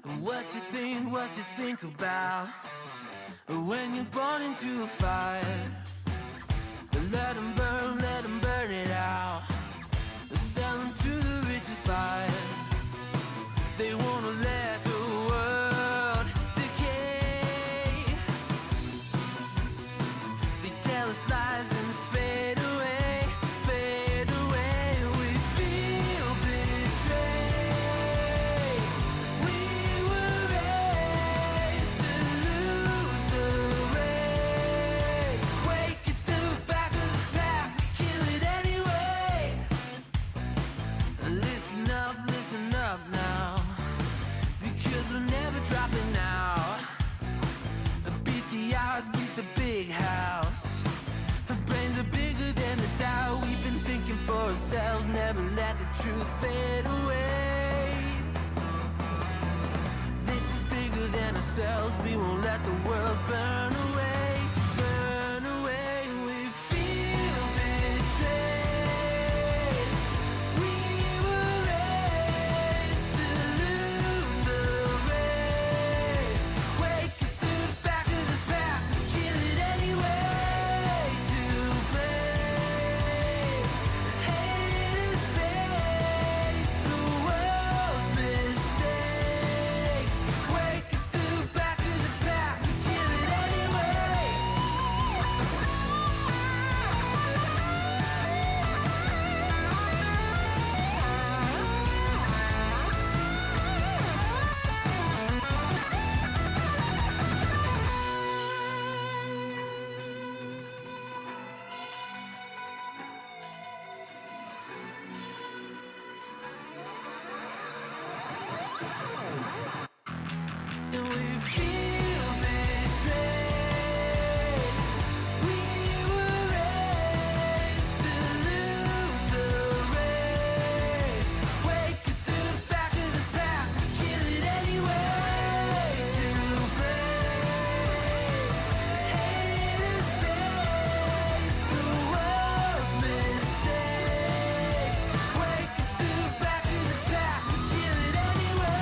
What you think about when you're born into a fire? Let them burn it out. Sell them to the richest buyer. They wanna let the world decay. They tell us lies and fade away, fade away. We feel betrayed. We were raised to lose the race. Wake it to the back of the pack, kill it anyway. Listen up now, because we're never dropping out. Beat the odds, beat the big house. Our brains are bigger than the doubt. We've been thinking for ourselves, never let the truth fade away. This is bigger than ourselves, we won't let the world burn away, burn away. We feel betrayed. We were raised to lose the race. Wake it to the back of the pack, kill it anyway. To blame, haters face the world's mistakes. Wake it to the back of the pack, kill it anyway. And we feel betrayed. We were raised to lose the race. Wake it to the back of the pack, kill it anyway. To blame, haters face the world's mistakes. Wake it to the back of the pack, kill it anyway.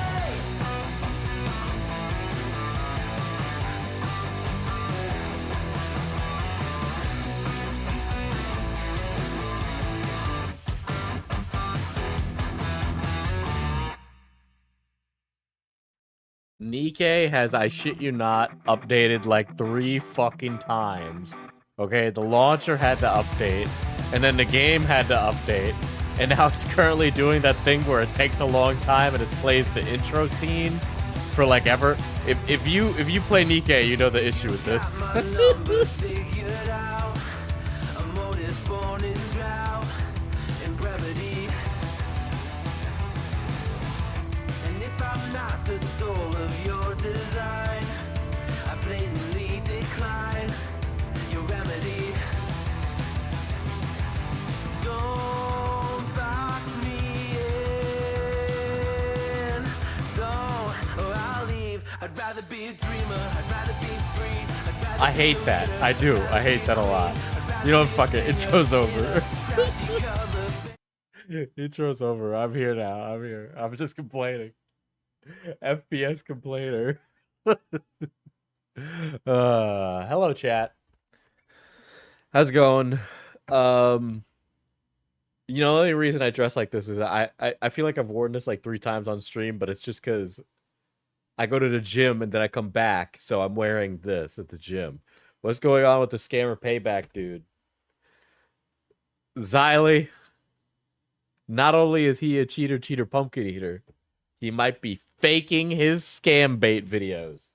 Nikkei has, I shit you not, updated like 3 fucking times. Okay, the launcher had to update, and then the game had to update, and now it's currently doing that thing where it takes a long time and it plays the intro scene for like ever. If you play Nikkei, you know the issue with this. My number figured out. A motive born in drought and brevity. And if I'm not the soul of your design, I blatantly decline your remedy. Don't box me in. Don't, or I'll leave. I'd rather be a dreamer. I'd rather be free. I'd rather I hate that. I do. I hate that a lot. You know, fuck it. Intro's over. Intro's over. I'm here now. I'm here. I'm just complaining. FPS complainer. Hello, chat. How's it going? You know, the only reason I dress like this is I feel like I've worn this like 3 times on stream, but it's just because I go to the gym and then I come back, so I'm wearing this at the gym. What's going on with the scammer payback, dude? Xylee, not only is he a cheater pumpkin eater, he might be faking his scam bait videos.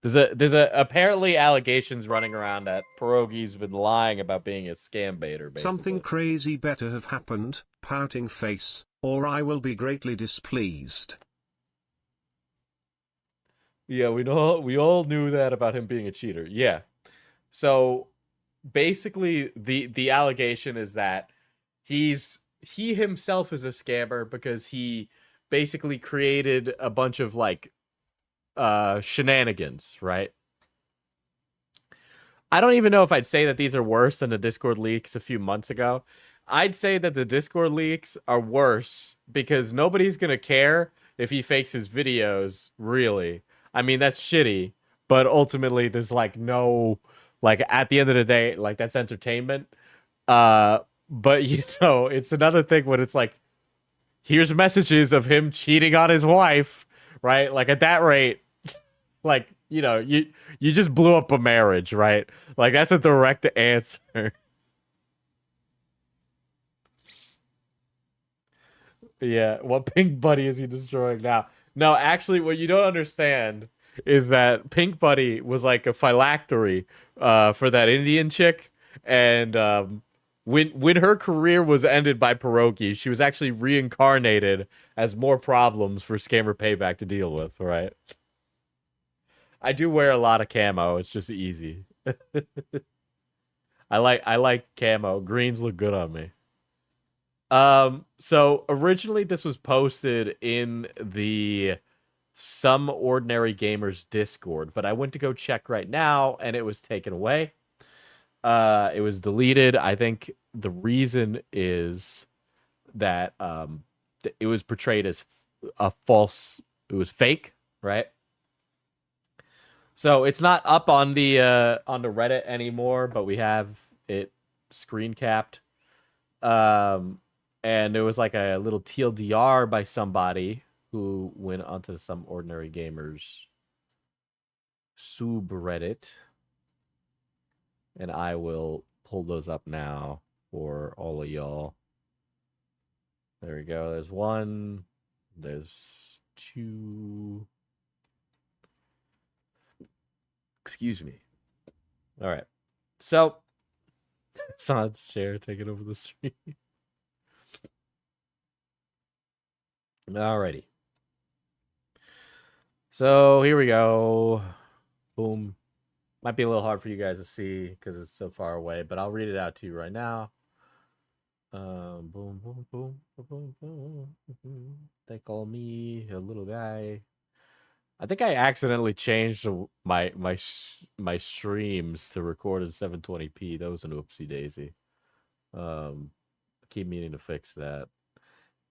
There's apparently allegations running around that Pierogi's been lying about being a scam baiter, basically. Something crazy better have happened, pouting face, or I will be greatly displeased. Yeah, we all knew that about him being a cheater. Yeah. So basically the allegation is that he himself is a scammer because he basically created a bunch of like shenanigans, right? I don't even know if I'd say that these are worse than the Discord leaks a few months ago. I'd say that the Discord leaks are worse because nobody's going to care if he fakes his videos, really. I mean, that's shitty, but ultimately there's like no, like at the end of the day, like that's entertainment. But you know, it's another thing when it's like, here's messages of him cheating on his wife, right? Like at that rate, like, you know, you just blew up a marriage, right? Like that's a direct answer. Yeah, what Pink Buddy is he destroying now? No, actually, what you don't understand is that Pink Buddy was like a phylactery for that Indian chick, and when her career was ended by Pierogi, she was actually reincarnated as more problems for Scammer Payback to deal with, right? I do wear a lot of camo. It's just easy. I like camo. Greens look good on me. So originally this was posted in the Some Ordinary Gamers Discord, but I went to go check right now and it was taken away. It was deleted. I think the reason is that it was portrayed as a false, it was fake, right? So it's not up on the Reddit anymore, but we have it screen capped. And there was like a little TLDR by somebody who went onto Some Ordinary Gamers subreddit. And I will pull those up now for all of y'all. There we go. There's one. There's two. Excuse me. All right. So, San's chair taking over the stream. Alrighty. So, here we go. Boom. Might be a little hard for you guys to see because it's so far away, but I'll read it out to you right now. Boom, boom, boom, boom, boom, boom. They call me a little guy. I think I accidentally changed my streams to record in 720p. That was an oopsie daisy. I keep meaning to fix that.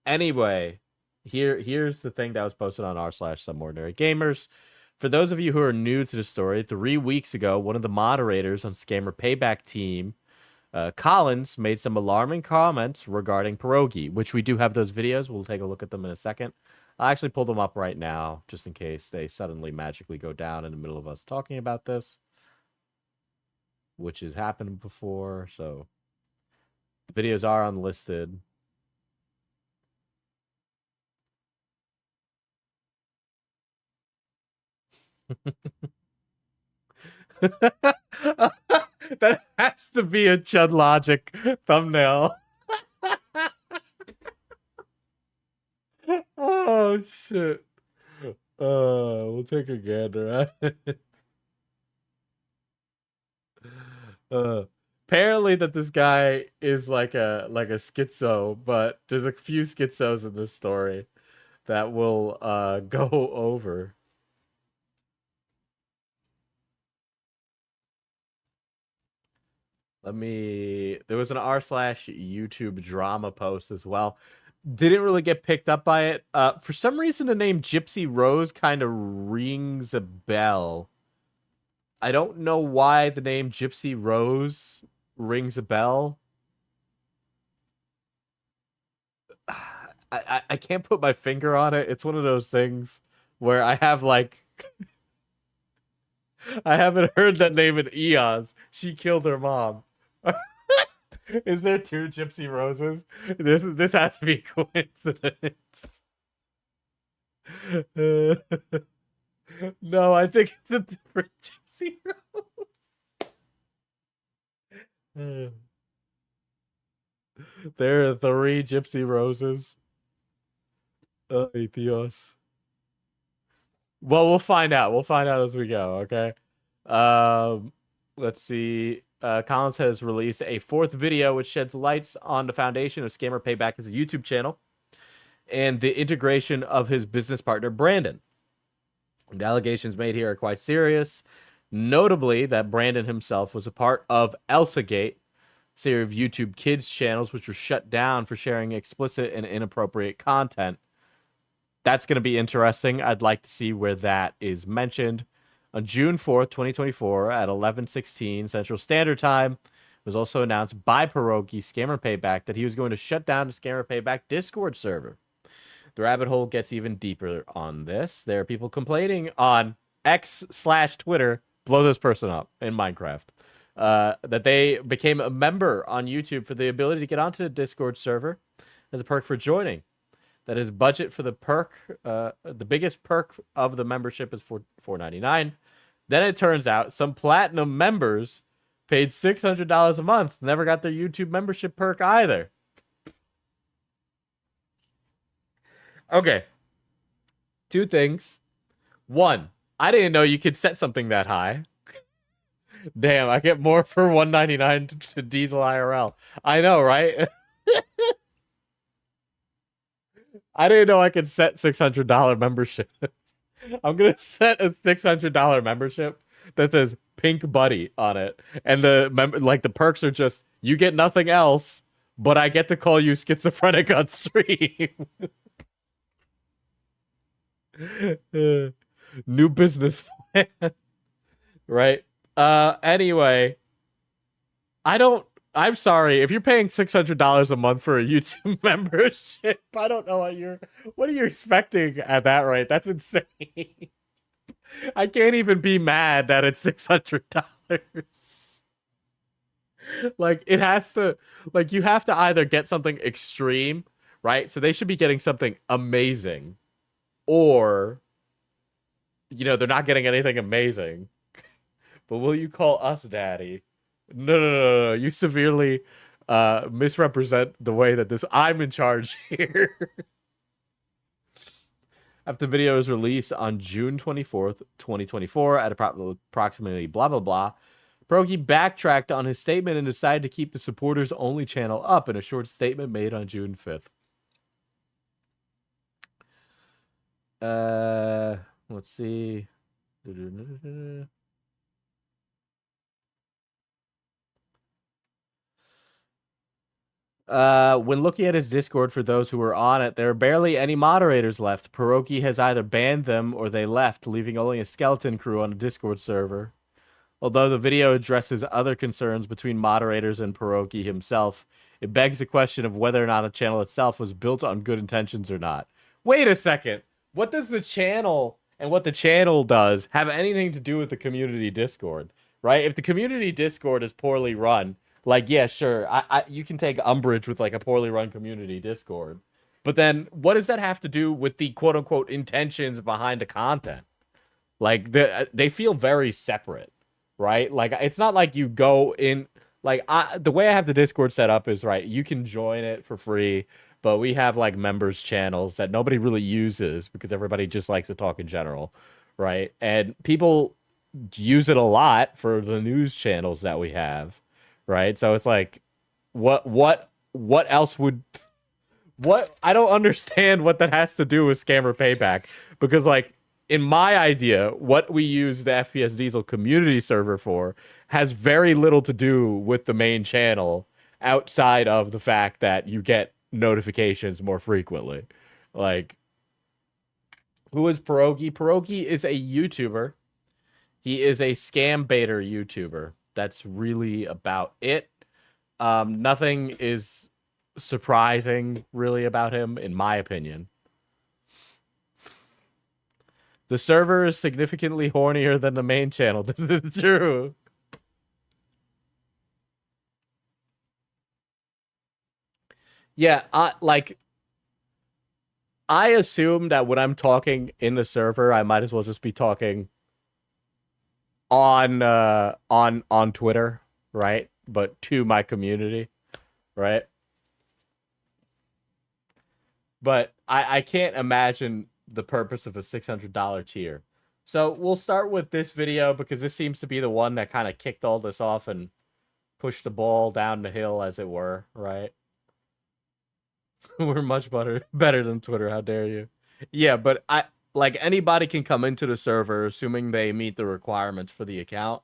Anyway, here's the thing that was posted on r/SomeOrdinaryGamers. For those of you who are new to the story, 3 weeks ago, one of the moderators on Scammer Payback team, Collins, made some alarming comments regarding Pierogi, which we do have those videos. We'll take a look at them in a second. I'll actually pull them up right now, just in case they suddenly magically go down in the middle of us talking about this, which has happened before. So the videos are unlisted. That has to be a Chud Logic thumbnail. Oh shit. We'll take a gander at it. Apparently that this guy is like a schizo, but there's a few schizos in this story that will go over. There was an r/YouTube drama post as well. Didn't really get picked up by it. For some reason, the name Gypsy Rose kind of rings a bell. I don't know why the name Gypsy Rose rings a bell. I can't put my finger on it. It's one of those things where I have like... I haven't heard that name in eons. She killed her mom. Is there two Gypsy Roses? This has to be coincidence. No, I think it's a different Gypsy Rose. There are 3 Gypsy Roses. Ay, Dios. Well, we'll find out. We'll find out as we go, okay? Let's see. Collins has released a 4th video which sheds lights on the foundation of Scammer Payback as a YouTube channel and the integration of his business partner, Brandon. The allegations made here are quite serious, notably that Brandon himself was a part of ElsaGate, a series of YouTube kids channels which were shut down for sharing explicit and inappropriate content. that's going to be interesting. I'd like to see where that is mentioned. On June 4th, 2024, at 11:16 Central Standard Time, it was also announced by Pierogi Scammer Payback that he was going to shut down the Scammer Payback Discord server. The rabbit hole gets even deeper on this. There are people complaining on X/Twitter, blow this person up in Minecraft, that they became a member on YouTube for the ability to get onto the Discord server as a perk for joining. That his budget for the perk, the biggest perk of the membership is $4.99. Then it turns out some platinum members paid $600 a month, never got their YouTube membership perk either. Okay. Two things. One, I didn't know you could set something that high. Damn, I get more for $1.99 to Diesel IRL. I know, right? I didn't know I could set $600 membership. I'm gonna set a $600 membership that says Pink Buddy on it, and the perks are just you get nothing else, but I get to call you schizophrenic on stream. New business plan. Right? Anyway, I'm sorry if you're paying $600 a month for a YouTube membership. I don't know what are you expecting at that rate? That's insane. I can't even be mad that it's $600. Like it has to, like you have to either get something extreme, right? So they should be getting something amazing, or they're not getting anything amazing. But will you call us daddy? No. You severely misrepresent the way that I'm in charge here. After the video is released on June 24th, 2024 at approximately blah, blah, blah, Pierogi backtracked on his statement and decided to keep the supporters only channel up in a short statement made on June 5th. Let's see. When looking at his Discord for those who were on it, there are barely any moderators left. Pierogi has either banned them or they left, leaving only a skeleton crew on a Discord server. Although the video addresses other concerns between moderators and Pierogi himself, it begs the question of whether or not the channel itself was built on good intentions or not. Wait a second. What does the channel and what the channel does have anything to do with the community Discord, right? If the community Discord is poorly run, like, yeah, sure, you can take umbrage with like a poorly run community Discord. But then what does that have to do with the quote unquote intentions behind the content? Like they feel very separate, right? Like it's not like you go in, like the way I have the Discord set up is, right, you can join it for free, but we have like members channels that nobody really uses because everybody just likes to talk in general, right? And people use it a lot for the news channels that we have. Right, so it's like, what else would, I don't understand what that has to do with Scammer Payback, because like in my idea, what we use the FPS Diesel community server for has very little to do with the main channel outside of the fact that you get notifications more frequently. Like, who is Pierogi? Pierogi is a YouTuber. He is a scam baiter YouTuber. That's really about it. Nothing is surprising really about him, in my opinion. The server is significantly hornier than the main channel. This is true. Yeah, I assume that when I'm talking in the server, I might as well just be talking on Twitter, right? But to my community, right? But I can't imagine the purpose of a $600 tier. So we'll start with this video because this seems to be the one that kind of kicked all this off and pushed the ball down the hill, as it were, right? We're much better than Twitter, how dare you? Yeah, but like anybody can come into the server assuming they meet the requirements for the account.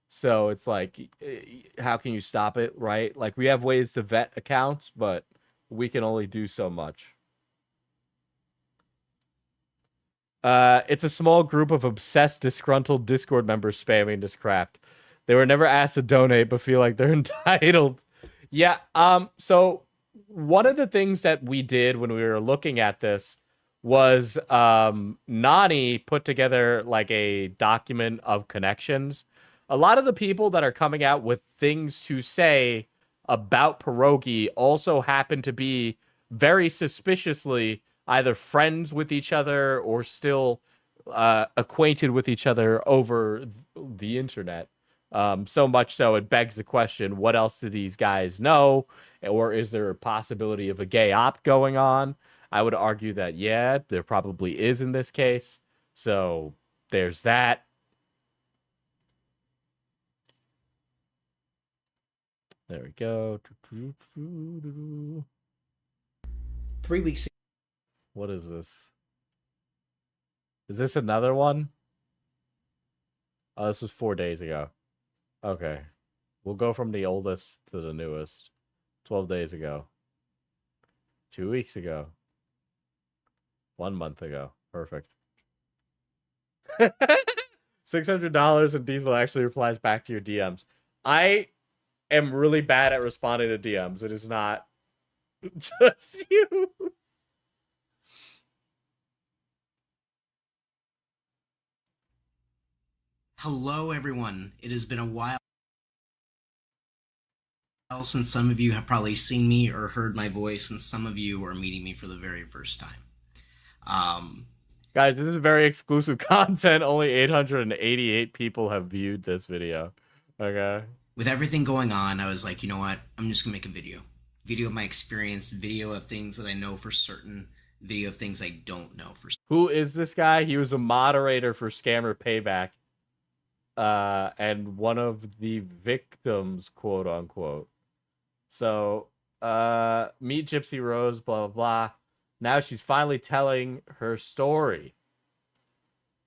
So it's like, how can you stop it, right? Like we have ways to vet accounts, but we can only do so much. It's a small group of obsessed, disgruntled Discord members spamming this crap. They were never asked to donate, but feel like they're entitled. Yeah. So one of the things that we did when we were looking at this was Nani put together like a document of connections. A lot of the people that are coming out with things to say about Pierogi also happen to be very suspiciously either friends with each other or still acquainted with each other over the internet. So much so it begs the question, what else do these guys know? Or is there a possibility of a gay op going on? I would argue that, yeah, there probably is in this case. So there's that. There we go. 3 weeks. What is this? Is this another one? Oh, this was 4 days ago. Okay. We'll go from the oldest to the newest. 12 days ago. 2 weeks ago. 1 month ago. Perfect. $600 and Diesel actually replies back to your DMs. I am really bad at responding to DMs. It is not just you. Hello, everyone. It has been a while since some of you have probably seen me or heard my voice, and some of you are meeting me for the very first time. Guys, this is very exclusive content. Only 888 people have viewed this video. Okay. With everything going on, I was like, you know what? I'm just gonna make a video. Video of my experience, video of things that I know for certain, video of things I don't know for certain. Who is this guy? He was a moderator for Scammer Payback. And one of the victims, quote unquote. So, meet Gypsy Rose, blah, blah, blah. Now she's finally telling her story.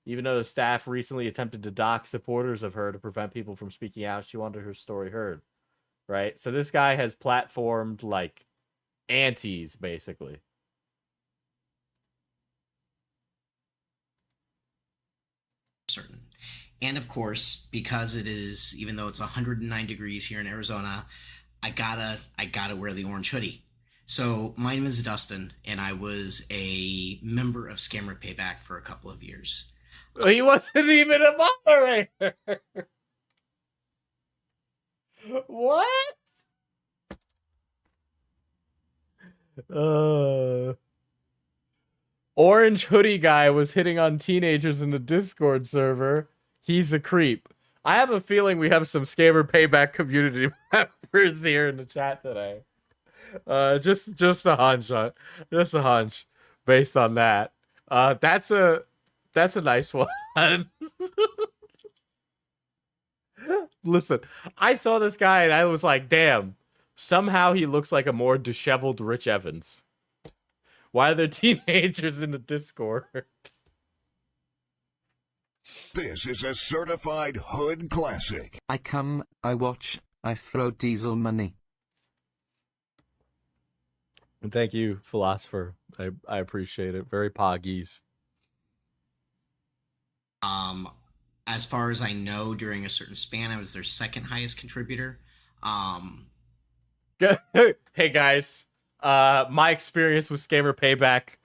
Even though the staff recently attempted to dox supporters of her to prevent people from speaking out, she wanted her story heard. Right? So this guy has platformed, like, antis, basically. Certain. And of course, because it is, even though it's 109 degrees here in Arizona, I gotta wear the orange hoodie. So my name is Dustin, and I was a member of Scammer Payback for a couple of years. He wasn't even a moderator. What? Orange hoodie guy was hitting on teenagers in the Discord server. He's a creep. I have a feeling we have some Scammer Payback community members here in the chat today. Just a hunch, just a hunch, based on that. That's a nice one. Listen, I saw this guy and I was like, damn. Somehow he looks like a more disheveled Rich Evans. Why are there teenagers in the Discord? This is a certified hood classic. I come, I watch, I throw Diesel money. And thank you, Philosopher. I appreciate it. Very poggies. As far as I know, during a certain span, I was their second highest contributor. Hey guys, my experience with Scammer Payback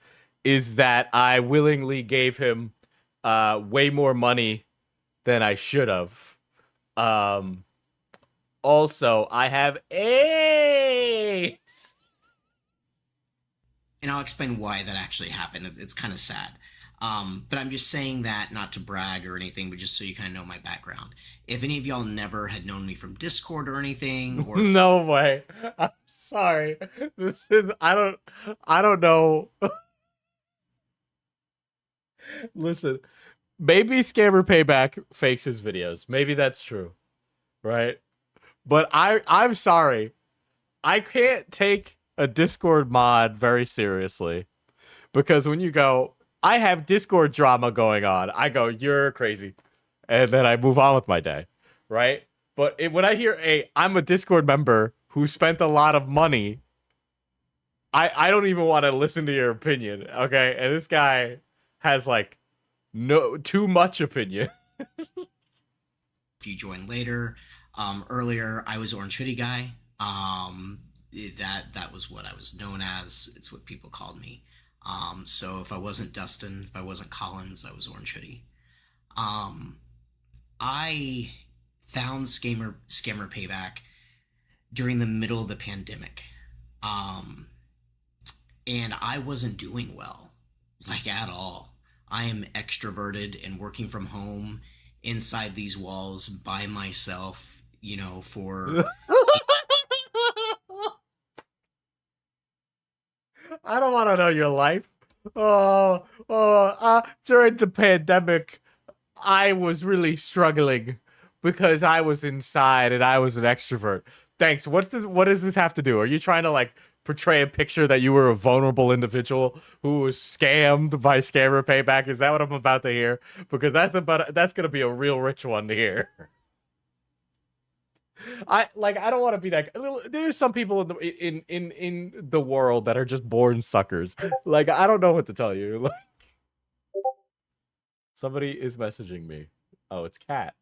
is that I willingly gave him way more money than I should have. Also, I have AIDS. And I'll explain why that actually happened. It's kind of sad. But I'm just saying that not to brag or anything, but just so you kind of know my background. If any of y'all never had known me from Discord or anything, or no way. I'm sorry. This is I don't know. Listen, maybe Scammer Payback fakes his videos. Maybe that's true. Right? But I'm sorry. I can't take a Discord mod very seriously. Because when you go, I have Discord drama going on, I go, you're crazy. And then I move on with my day. Right? But when I hear I'm a Discord member who spent a lot of money, I don't even want to listen to your opinion. Okay? And this guy has like no too much opinion. If you join later, earlier I was Orange Hoodie Guy. That was what I was known as. It's what people called me. So if I wasn't Dustin, if I wasn't Collins, I was Orange Hoodie. I found Scammer Payback during the middle of the pandemic. And I wasn't doing well, like at all. I am extroverted and working from home inside these walls by myself, you know, for I don't want to know your life. During the pandemic, I was really struggling because I was inside and I was an extrovert. Thanks. What does this have to do? Are you trying to like portray a picture that you were a vulnerable individual who was scammed by Scammer Payback? Is that what I'm about to hear? Because that's gonna be a real rich one to hear. I don't want to be that. There's some people in the world that are just born suckers. Like, I don't know what to tell you. Like, somebody is messaging me. Oh, it's Kat.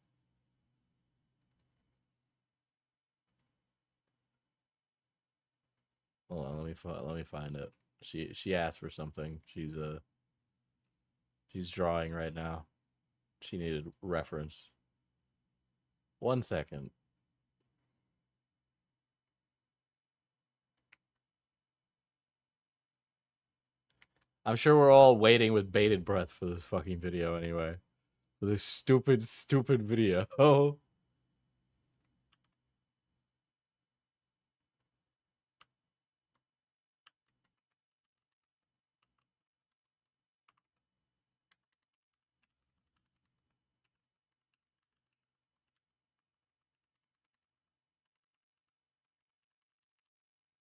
Hold on, let me find it. She asked for something. She's drawing right now. She needed reference. 1 second. I'm sure we're all waiting with bated breath for this fucking video anyway. For this stupid video. Oh.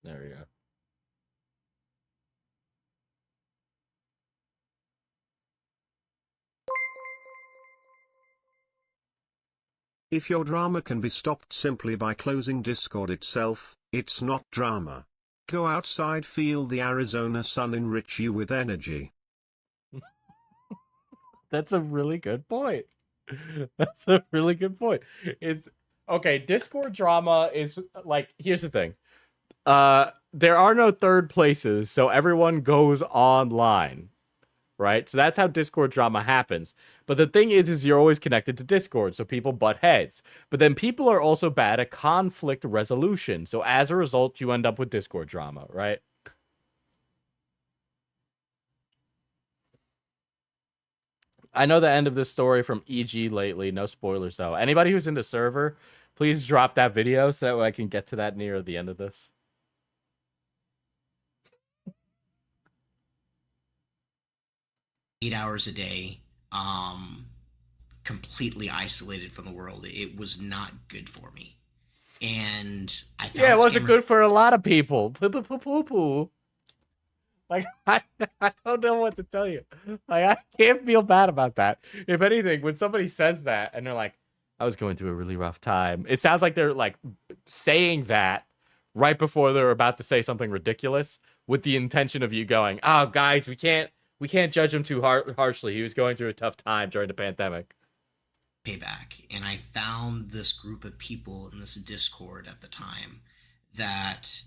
There we go. If your drama can be stopped simply by closing Discord itself, it's not drama. Go outside, feel the Arizona sun enrich you with energy. That's a really good point. That's a really good point. It's okay, Discord drama is like, here's the thing. There are no third places, so everyone goes online. Right? So that's how Discord drama happens. But the thing is you're always connected to Discord, so people butt heads. But then people are also bad at conflict resolution. So as a result, you end up with Discord drama, right? I know the end of this story from EG lately. No spoilers, though. Anybody who's in the server, please drop that video so that way I can get to that near the end of this. 8 hours a day, completely isolated from the world. It was not good for me. And I found it wasn't good for a lot of people. Poo-poo-poo-poo. Like, I don't know what to tell you. Like, I can't feel bad about that. If anything, when somebody says that and they're like, I was going through a really rough time, it sounds like they're like saying that right before they're about to say something ridiculous with the intention of you going, oh, guys, we can't judge him too harshly. He was going through a tough time during the pandemic. Payback. And I found this group of people in this Discord at the time that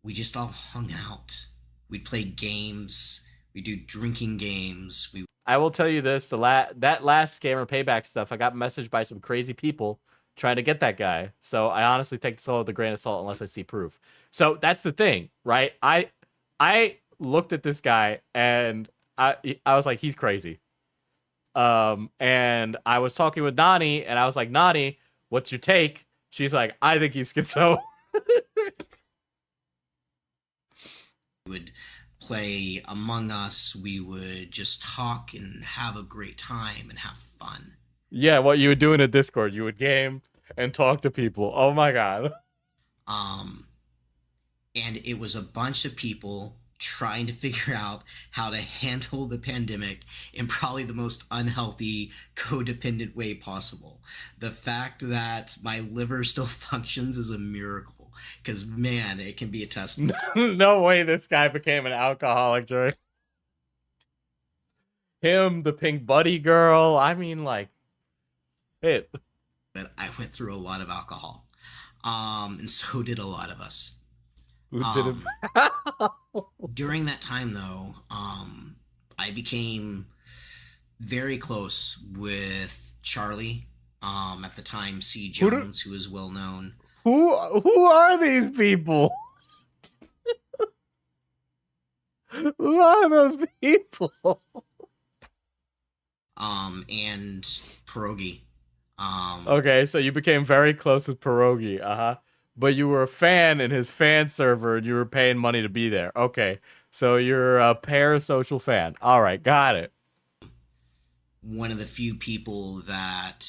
we just all hung out. We'd play games. We'd do drinking games. I will tell you this, that last Scammer Payback stuff, I got messaged by some crazy people trying to get that guy. So I honestly take this all with a grain of salt unless I see proof. So that's the thing, right? I looked at this guy and I was like, he's crazy. And I was talking with Nani, and I was like, Nani, what's your take? She's like, I think he's schizo. We would play Among Us. We would just talk and have a great time and have fun. Yeah, what you would do in a Discord, you would game and talk to people. Oh my god. And it was a bunch of people trying to figure out how to handle the pandemic in probably the most unhealthy, codependent way possible. The fact that my liver still functions is a miracle, because man, it can be a test. No way this guy became an alcoholic during. him, the pink buddy girl. I mean, like, it. But I went through a lot of alcohol. And so did a lot of us. Who didn't? During that time, though, I became very close with Charlie. At the time, C. Jones, who was well known. Who are these people? Who are those people? And Pierogi. Okay, so you became very close with Pierogi, but you were a fan in his fan server and you were paying money to be there. Okay, so you're a Parasocial fan. All right, got it. One of the few people that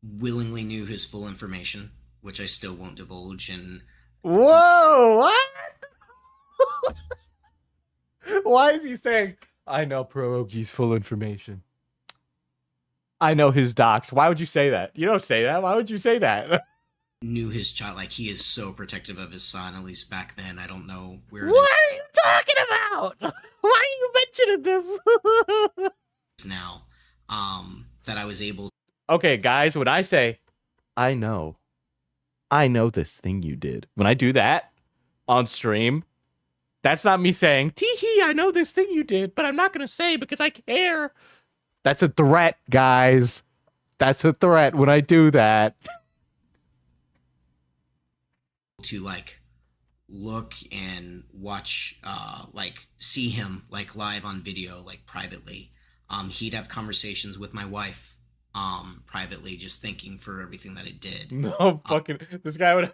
willingly knew his full information, which I still won't divulge. And whoa, what? Why is he saying, I know Pierogi's full information? I know his docs. Why would you say that? You don't say that. Why would you say that? Knew his child. Like, he is so protective of his son, at least back then. I don't know where What are you talking about? Why are you mentioning this? now. That I was able. Okay, guys, when I say, I know this thing you did. When I do that on stream, that's not me saying, tee-hee, I know this thing you did, but I'm not going to say because I care. That's a threat, guys. That's a threat when I do that. To, like, look and watch, like, see him, like, live on video, like, privately. He'd have conversations with my wife, privately, just thinking for everything that it did. No, fucking, this guy would,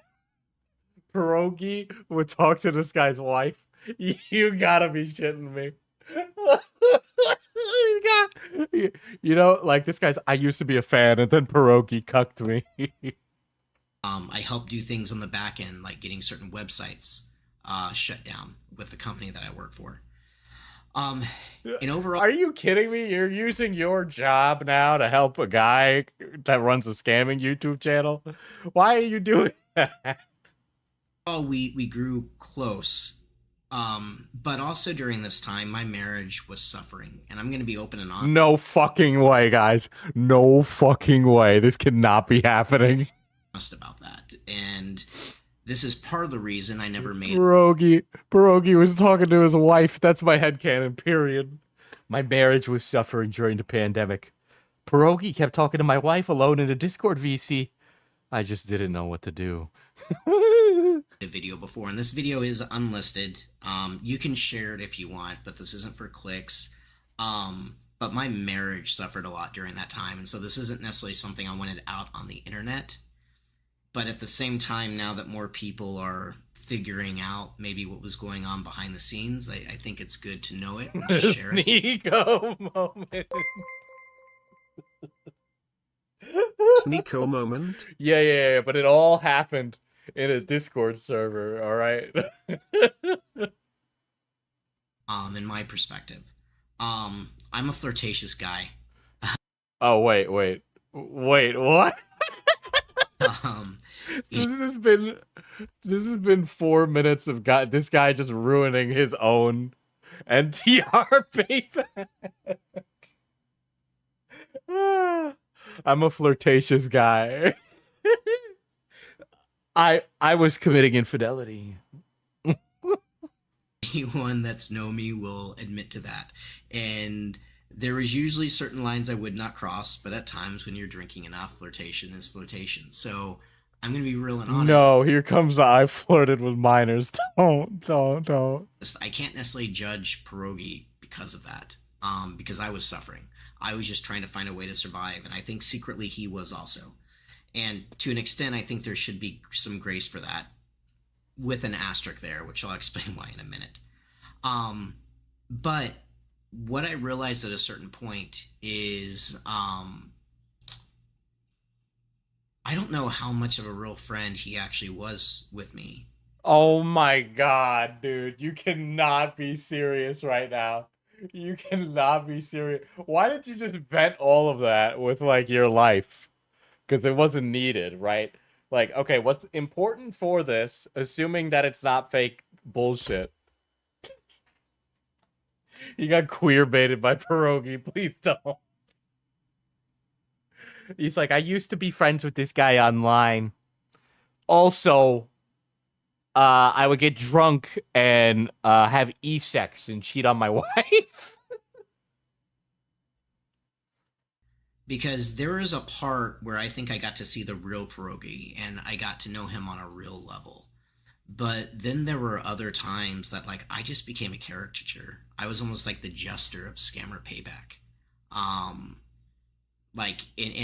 Pierogi would talk to this guy's wife. You gotta be shitting me. You know, like, this guy's, I used to be a fan, and then Pierogi cucked me. I helped do things on the back end, like getting certain websites shut down with the company that I work for. And overall, are you kidding me? You're using your job now to help a guy that runs a scamming YouTube channel? Why are you doing that? we grew close. But also during this time, my marriage was suffering, and I'm going to be open and honest. No fucking way, guys. No fucking way. This cannot be happening. About that, and this is part of the reason I never made Pierogi was talking to his wife. That's my headcanon, period. My marriage was suffering during the pandemic. Pierogi kept talking to my wife alone in a Discord VC. I just didn't know what to do. a video before, and this video is unlisted. You can share it if you want, but this isn't for clicks. But my marriage suffered a lot during that time, and so this isn't necessarily something I wanted out on the internet. But at the same time, now that more people are figuring out maybe what was going on behind the scenes, I think it's good to know it and share it. Nico moment. Nico moment? Yeah, but it all happened in a Discord server, all right? In my perspective. I'm a flirtatious guy. Oh, wait, what? This has been 4 minutes of this guy just ruining his own NTR payback. I'm a flirtatious guy. I was committing infidelity. Anyone that's known me will admit to that. And there was usually certain lines I would not cross, but at times when you're drinking enough, flirtation is flirtation. So I'm going to be real and honest. No, here comes I flirted with minors. Don't. I can't necessarily judge Pierogi because of that, because I was suffering. I was just trying to find a way to survive, and I think secretly he was also. And to an extent, I think there should be some grace for that, with an asterisk there, which I'll explain why in a minute. But what I realized at a certain point is I don't know how much of a real friend he actually was with me. Oh my god, dude. You cannot be serious right now. You cannot be serious. Why did you just vent all of that with, like, your life? Because it wasn't needed, right? Like, okay, what's important for this, assuming that it's not fake bullshit? He got queer baited by Pierogi. Please don't. He's like, I used to be friends with this guy online. Also, I would get drunk and have e-sex and cheat on my wife. Because there is a part where I think I got to see the real Pierogi and I got to know him on a real level. But then there were other times that like I just became a caricature. I was almost like the jester of Scammer Payback. And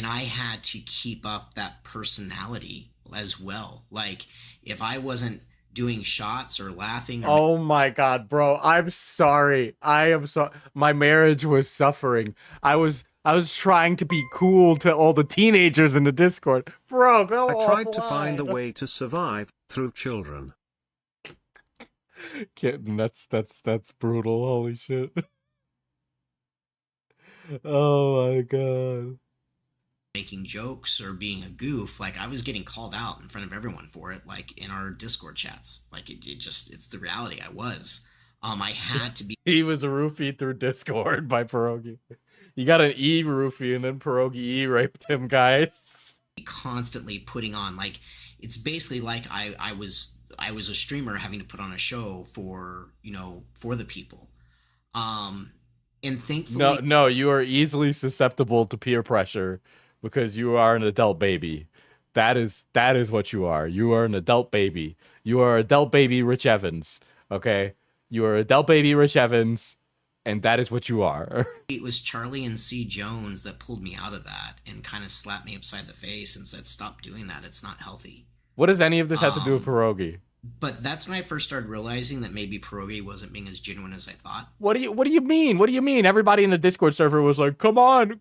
I had to keep up that personality as well. Like if I wasn't doing shots or laughing or Oh my god, bro. I'm sorry. I am so my marriage was suffering. I was trying to be cool to all the teenagers in the Discord. Bro, go I tried to offline. find a way to survive through children. Kitten, that's brutal. Holy shit. Oh my god. making jokes or being a goof, like I was getting called out in front of everyone for it, like in our Discord chats. Like it's the reality. I was. I had to be. He was a roofie through Discord by Pierogi. You got an E roofie and then Pierogi E raped him, guys. Constantly putting on, like, it's basically like I was a streamer having to put on a show for the people. And thankfully, No, you are easily susceptible to peer pressure because you are an adult baby. That is what you are. You are an adult baby. You are adult baby Rich Evans. Okay? You are adult baby Rich Evans, and that is what you are. it was Charlie and C. Jones that pulled me out of that and kind of slapped me upside the face and said, "Stop doing that. It's not healthy." What does any of this have to do with Pierogi? But that's when I first started realizing that maybe Pierogi wasn't being as genuine as I thought. What do you mean? What do you mean? Everybody in the Discord server was like, come on,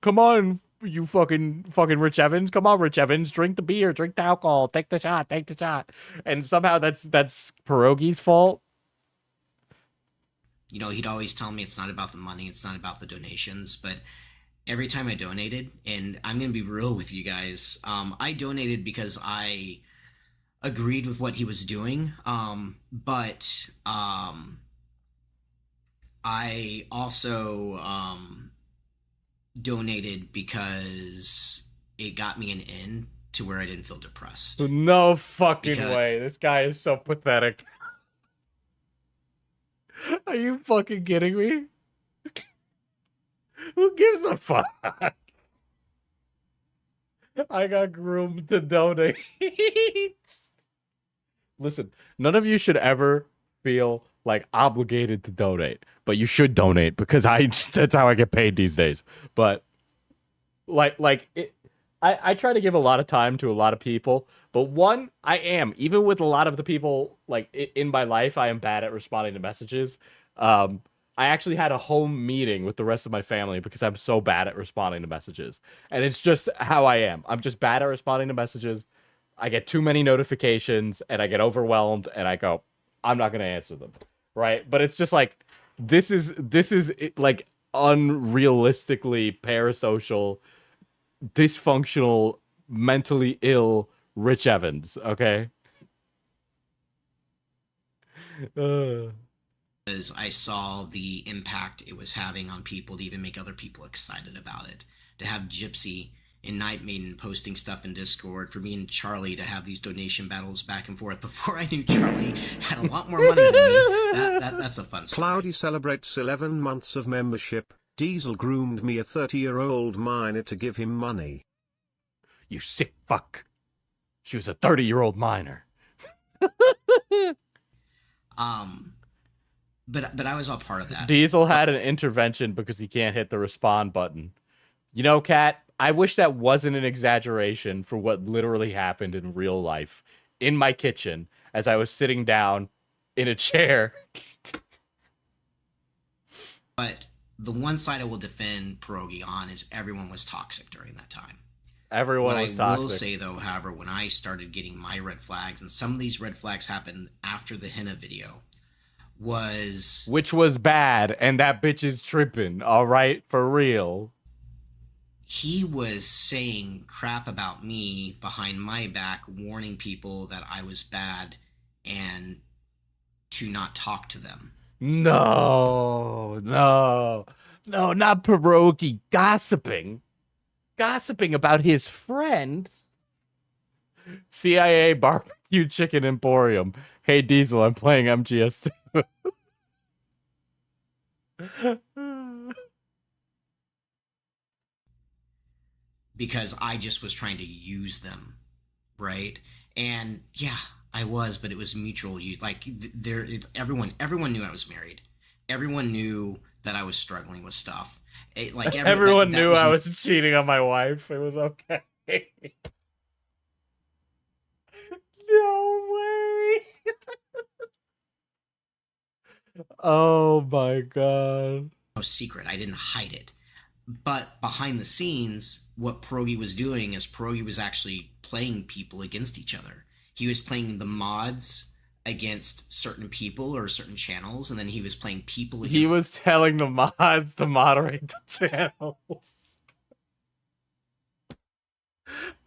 you fucking Rich Evans. Come on, Rich Evans, drink the beer, drink the alcohol, take the shot. And somehow that's Pierogi's fault. He'd always tell me it's not about the money, it's not about the donations, but every time I donated, and I'm going to be real with you guys, I donated because I agreed with what he was doing, but I also donated because it got me an in to where I didn't feel depressed. No fucking way. This guy is so pathetic. Are you fucking kidding me? Who gives a fuck? I got groomed to donate. Listen, none of you should ever feel like obligated to donate, but you should donate because that's how I get paid these days. But I try to give a lot of time to a lot of people, but even with a lot of the people like in my life, I am bad at responding to messages. I actually had a home meeting with the rest of my family because I'm so bad at responding to messages. And it's just how I am. I'm just bad at responding to messages. I get too many notifications and I get overwhelmed and I go, I'm not going to answer them. Right? But it's just like, this is like unrealistically parasocial, dysfunctional, mentally ill Rich Evans. Okay? Because I saw the impact it was having on people to even make other people excited about it. To have Gypsy and Night Maiden posting stuff in Discord, for me and Charlie to have these donation battles back and forth before I knew Charlie had a lot more money than me. That's a fun story. Cloudy celebrates 11 months of membership. Diesel groomed me, a 30-year-old minor, to give him money. You sick fuck. She was a 30-year-old minor. But I was all part of that. Diesel had an intervention because he can't hit the respond button. You know, Kat, I wish that wasn't an exaggeration for what literally happened in real life in my kitchen as I was sitting down in a chair. But the one side I will defend Pierogi on is everyone was toxic during that time. Everyone was toxic. I will say, though, however, when I started getting my red flags, and some of these red flags happened after the Hina video, which was bad, and that bitch is tripping, all right? For real. He was saying crap about me behind my back, warning people that I was bad and to not talk to them. No, no, no, not Pierogi gossiping. Gossiping about his friend. CIA barbecue chicken emporium. Hey Diesel, I'm playing MGS2. because I just was trying to use them, right? And yeah, I was, but it was mutual. Everyone knew I was married. Everyone knew that I was struggling with stuff. Everyone knew I was cheating on my wife. It was okay. No way. Oh my god. No secret. I didn't hide it. But behind the scenes, what Pierogi was doing is Pierogi was actually playing people against each other. He was playing the mods against certain people or certain channels, and then he was playing people against... He was telling the mods to moderate the channels.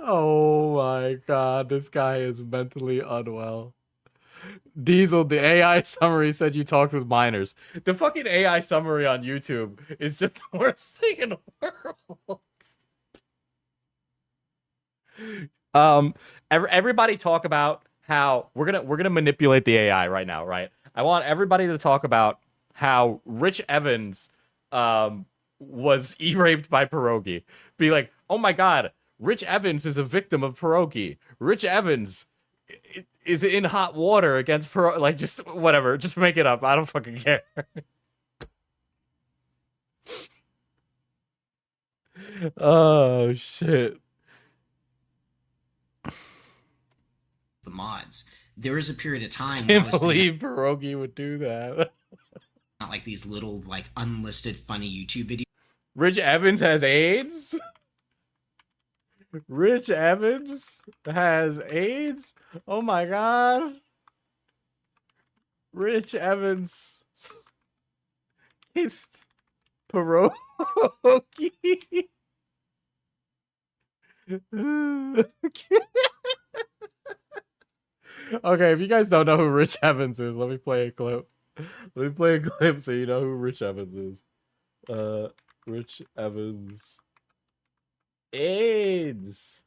Oh my god, this guy is mentally unwell. Diesel, the AI summary said you talked with minors. The fucking AI summary on YouTube is just the worst thing in the world. Everybody talk about how we're gonna manipulate the AI right now, right? I want everybody to talk about how Rich Evans was e-raped by Pierogi. Be like, oh my god, Rich Evans is a victim of Pierogi. Rich Evans is in hot water against Pierogi. Like, just whatever. Just make it up. I don't fucking care. Oh, shit. The mods. There was a period of time... I can't believe Pierogi would do that. Not like these little, unlisted, funny YouTube videos. Rich Evans has AIDS? Rich Evans has AIDS? Oh my god. Rich Evans kissed Pierogi. Okay, if you guys don't know who Rich Evans is, let me play a clip. Let me play a clip so you know who Rich Evans is. Rich Evans. AIDS.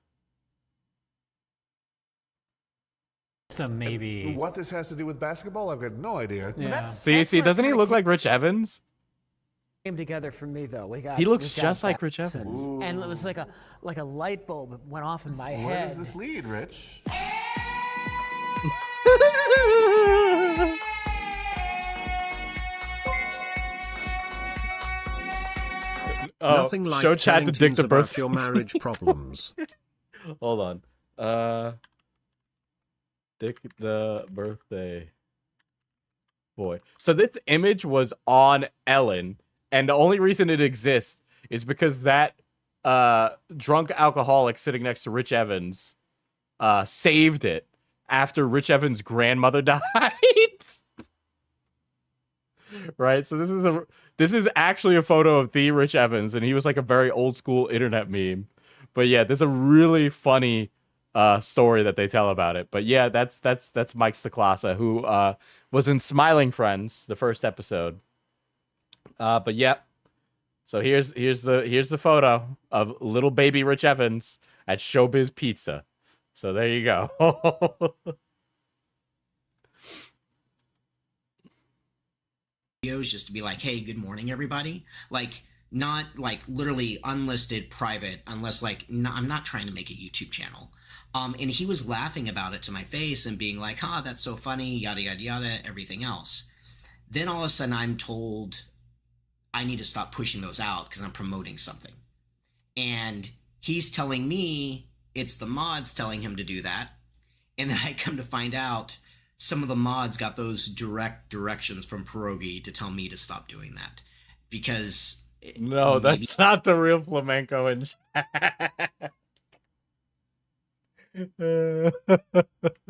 Maybe. What this has to do with basketball, I've got no idea. Yeah. See, doesn't he look like Rich Evans? Came together for me though. He looks just like Rich Evans. And it was like a light bulb went off in my head. Where does this lead, Rich? Nothing like show chat to dick the about birth. your marriage problems. Hold on. Dick the birthday boy. So this image was on Ellen, and the only reason it exists is because that drunk alcoholic sitting next to Rich Evans saved it after Rich Evans' grandmother died. Right? So this is actually a photo of the Rich Evans, and he was like a very old school internet meme. But yeah, there's a really funny story that they tell about it. But yeah, that's Mike Stacklasa, who was in Smiling Friends, the first episode. But yeah. So here's the photo of little baby Rich Evans at Showbiz Pizza. So there you go. Videos just to be like, hey, good morning, everybody. Not literally unlisted private, unless I'm not trying to make a YouTube channel. And he was laughing about it to my face and being like, that's so funny, yada, yada, yada, everything else. Then all of a sudden I'm told I need to stop pushing those out because I'm promoting something. And he's telling me it's the mods telling him to do that. And then I come to find out some of the mods got those direct directions from Pierogi to tell me to stop doing that. Because... No, that's not the real flamenco in chat.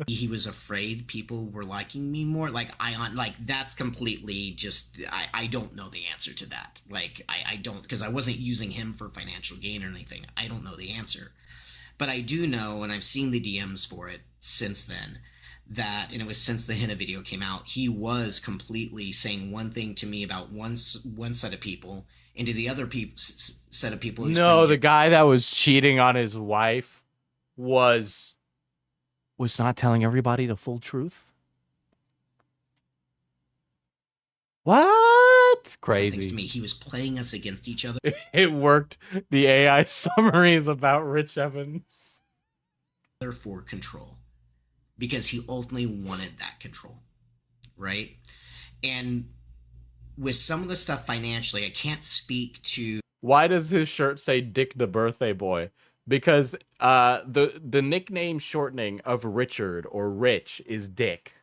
He was afraid people were liking me more. That's completely just... I don't know the answer to that. I don't... Because I wasn't using him for financial gain or anything. I don't know the answer. But I do know, and I've seen the DMs for it since then, that, and it was since the Hina video came out, he was completely saying one thing to me about one set of people, and to the other set of people. No, the guy that was cheating on his wife was not telling everybody the full truth. What? Crazy. To me, he was playing us against each other. It worked. The AI summaries about Rich Evans. For control, because he ultimately wanted that control, right? And with some of the stuff financially, I can't speak to. Why does his shirt say Dick the Birthday Boy? Because the nickname shortening of Richard or Rich is Dick.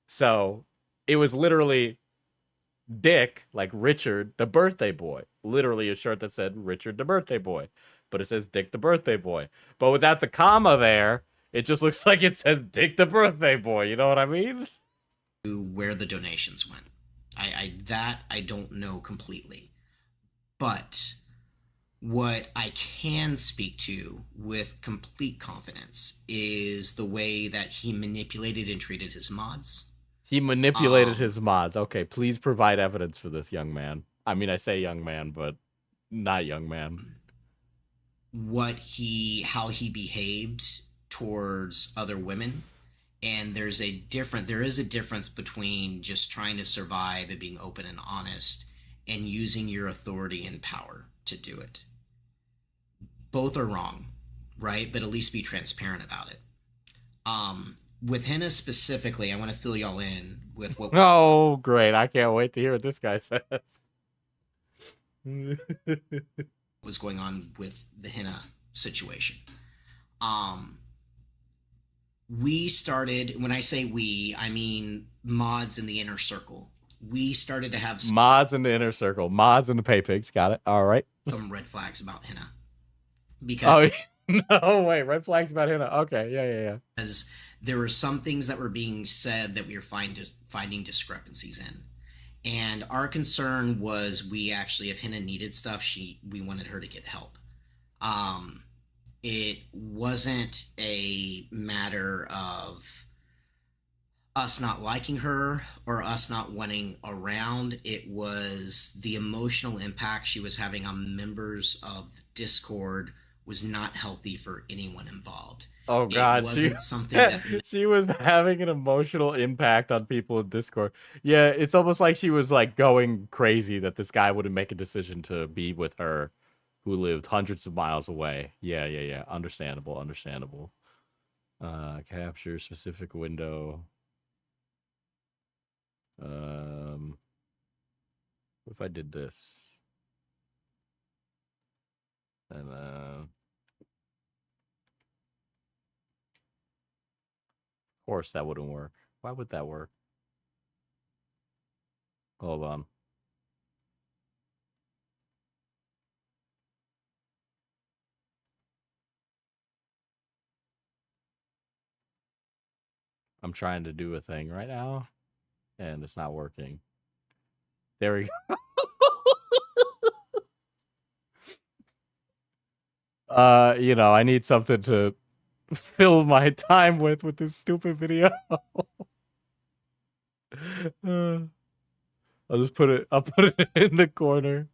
So it was literally Dick, like Richard the Birthday Boy. Literally a shirt that said Richard the Birthday Boy. But it says Dick the Birthday Boy. But without the comma there, it just looks like it says Dick the Birthday Boy. You know what I mean? Where the donations went. I don't know completely. But what I can speak to with complete confidence is the way that he manipulated and treated his mods. He manipulated his mods. Okay, please provide evidence for this, young man. I mean, I say young man, but not young man. How he behaved towards other women. And there is a difference between just trying to survive and being open and honest and using your authority and power to do it. Both are wrong, right? But at least be transparent about it. With Hina specifically, I want to fill y'all in with what. Oh, great. I can't wait to hear what this guy says. Was going on with the Hina situation. We started, when I say we, I mean mods in the inner circle. We started to have mods in the inner circle, mods in the pay pigs. Got it. All right. Some red flags about Hina. Because no way, red flags about Hina. Okay, yeah. Because there were some things that were being said that we were finding discrepancies in. And our concern was if Hina needed stuff, we wanted her to get help. It wasn't a matter of us not liking her or us not wanting around. It was the emotional impact she was having on members of Discord was not healthy for anyone involved. Oh God, it wasn't something that she was having an emotional impact on people in Discord. Yeah, it's almost like she was like going crazy that this guy wouldn't make a decision to be with her, who lived hundreds of miles away. Yeah. Understandable. Capture specific window. What if I did this? And of course that wouldn't work. Why would that work? Hold on. I'm trying to do a thing right now, and it's not working. There we go. I need something to fill my time with this stupid video. I'll put it in the corner.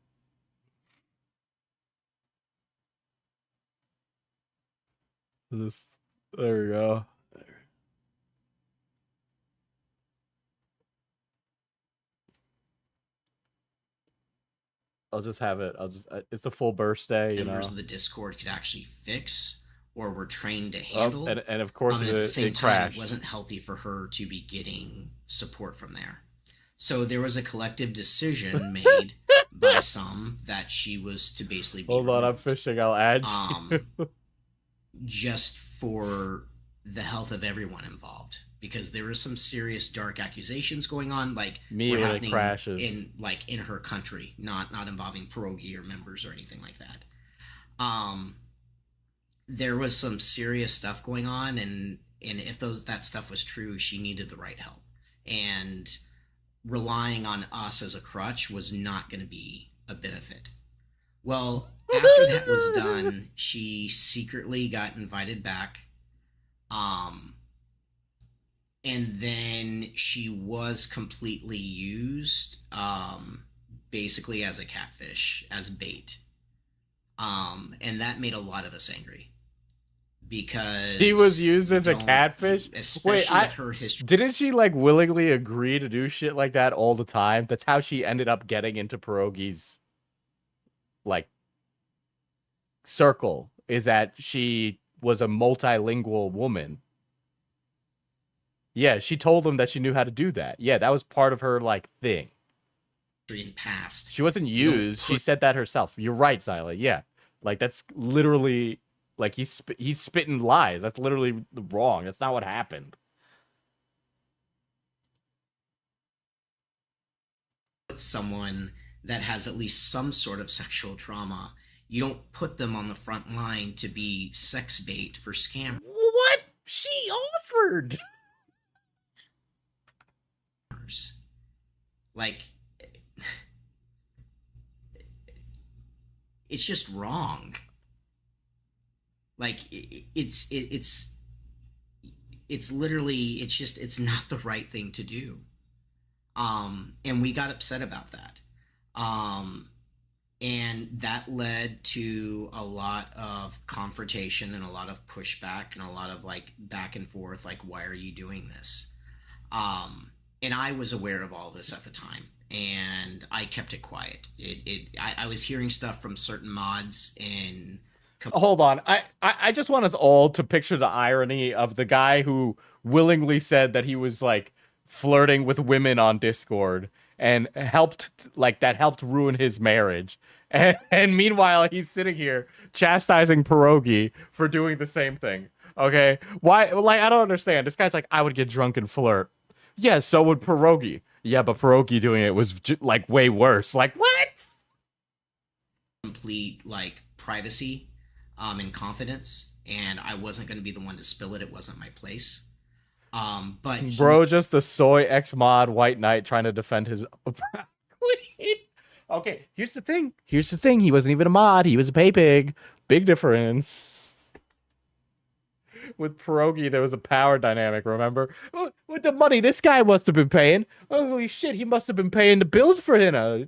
There we go. I'll just have it. It's a full birthday, members of the Discord could actually fix or were trained to handle. And of course, at the same time, crashed. It wasn't healthy for her to be getting support from there. So there was a collective decision made by some that she was to basically be Hold on, I'm fishing. I'll add you. Just for the health of everyone involved. Because there were some serious dark accusations going on, like me when it crashes in her country, not involving pierogi or members or anything like that. There was some serious stuff going on, and if that stuff was true, she needed the right help, and relying on us as a crutch was not going to be a benefit. Well, after that was done, she secretly got invited back. And then she was completely used, basically as a catfish, as bait. And that made a lot of us angry. Because she was used as a catfish. Especially with her history. Didn't she like willingly agree to do shit like that all the time? That's how she ended up getting into Pierogi's like circle, is that she was a multilingual woman. Yeah, she told them that she knew how to do that. Yeah, that was part of her like thing. In past, she wasn't used. She said that herself. You're right, Zyla. Yeah, like that's literally like he's spitting lies. That's literally wrong. That's not what happened. Someone that has at least some sort of sexual trauma, you don't put them on the front line to be sex bait for scam. What? She offered. Like, it's just wrong. Like, it's literally, it's not the right thing to do. And we got upset about that. And that led to a lot of confrontation and a lot of pushback and a lot of like back and forth, like, why are you doing this? And I was aware of all this at the time, and I kept it quiet. I was hearing stuff from certain mods and... Hold on. I just want us all to picture the irony of the guy who willingly said that he was like flirting with women on Discord and helped ruin his marriage. And meanwhile, he's sitting here chastising Pierogi for doing the same thing. Okay? Why? Like, I don't understand. This guy's like, I would get drunk and flirt. Yeah, so would Pierogi. Yeah, but Pierogi doing it was like way worse. Like, what? Complete like privacy and confidence, and I wasn't going to be the one to spill it. It wasn't my place. But bro, just a soy ex-mod white knight trying to defend his queen. Okay, here's the thing. He wasn't even a mod. He was a pay pig. Big difference. With Pierogi, there was a power dynamic, remember? With the money this guy must have been paying. Holy shit, he must have been paying the bills for Hina.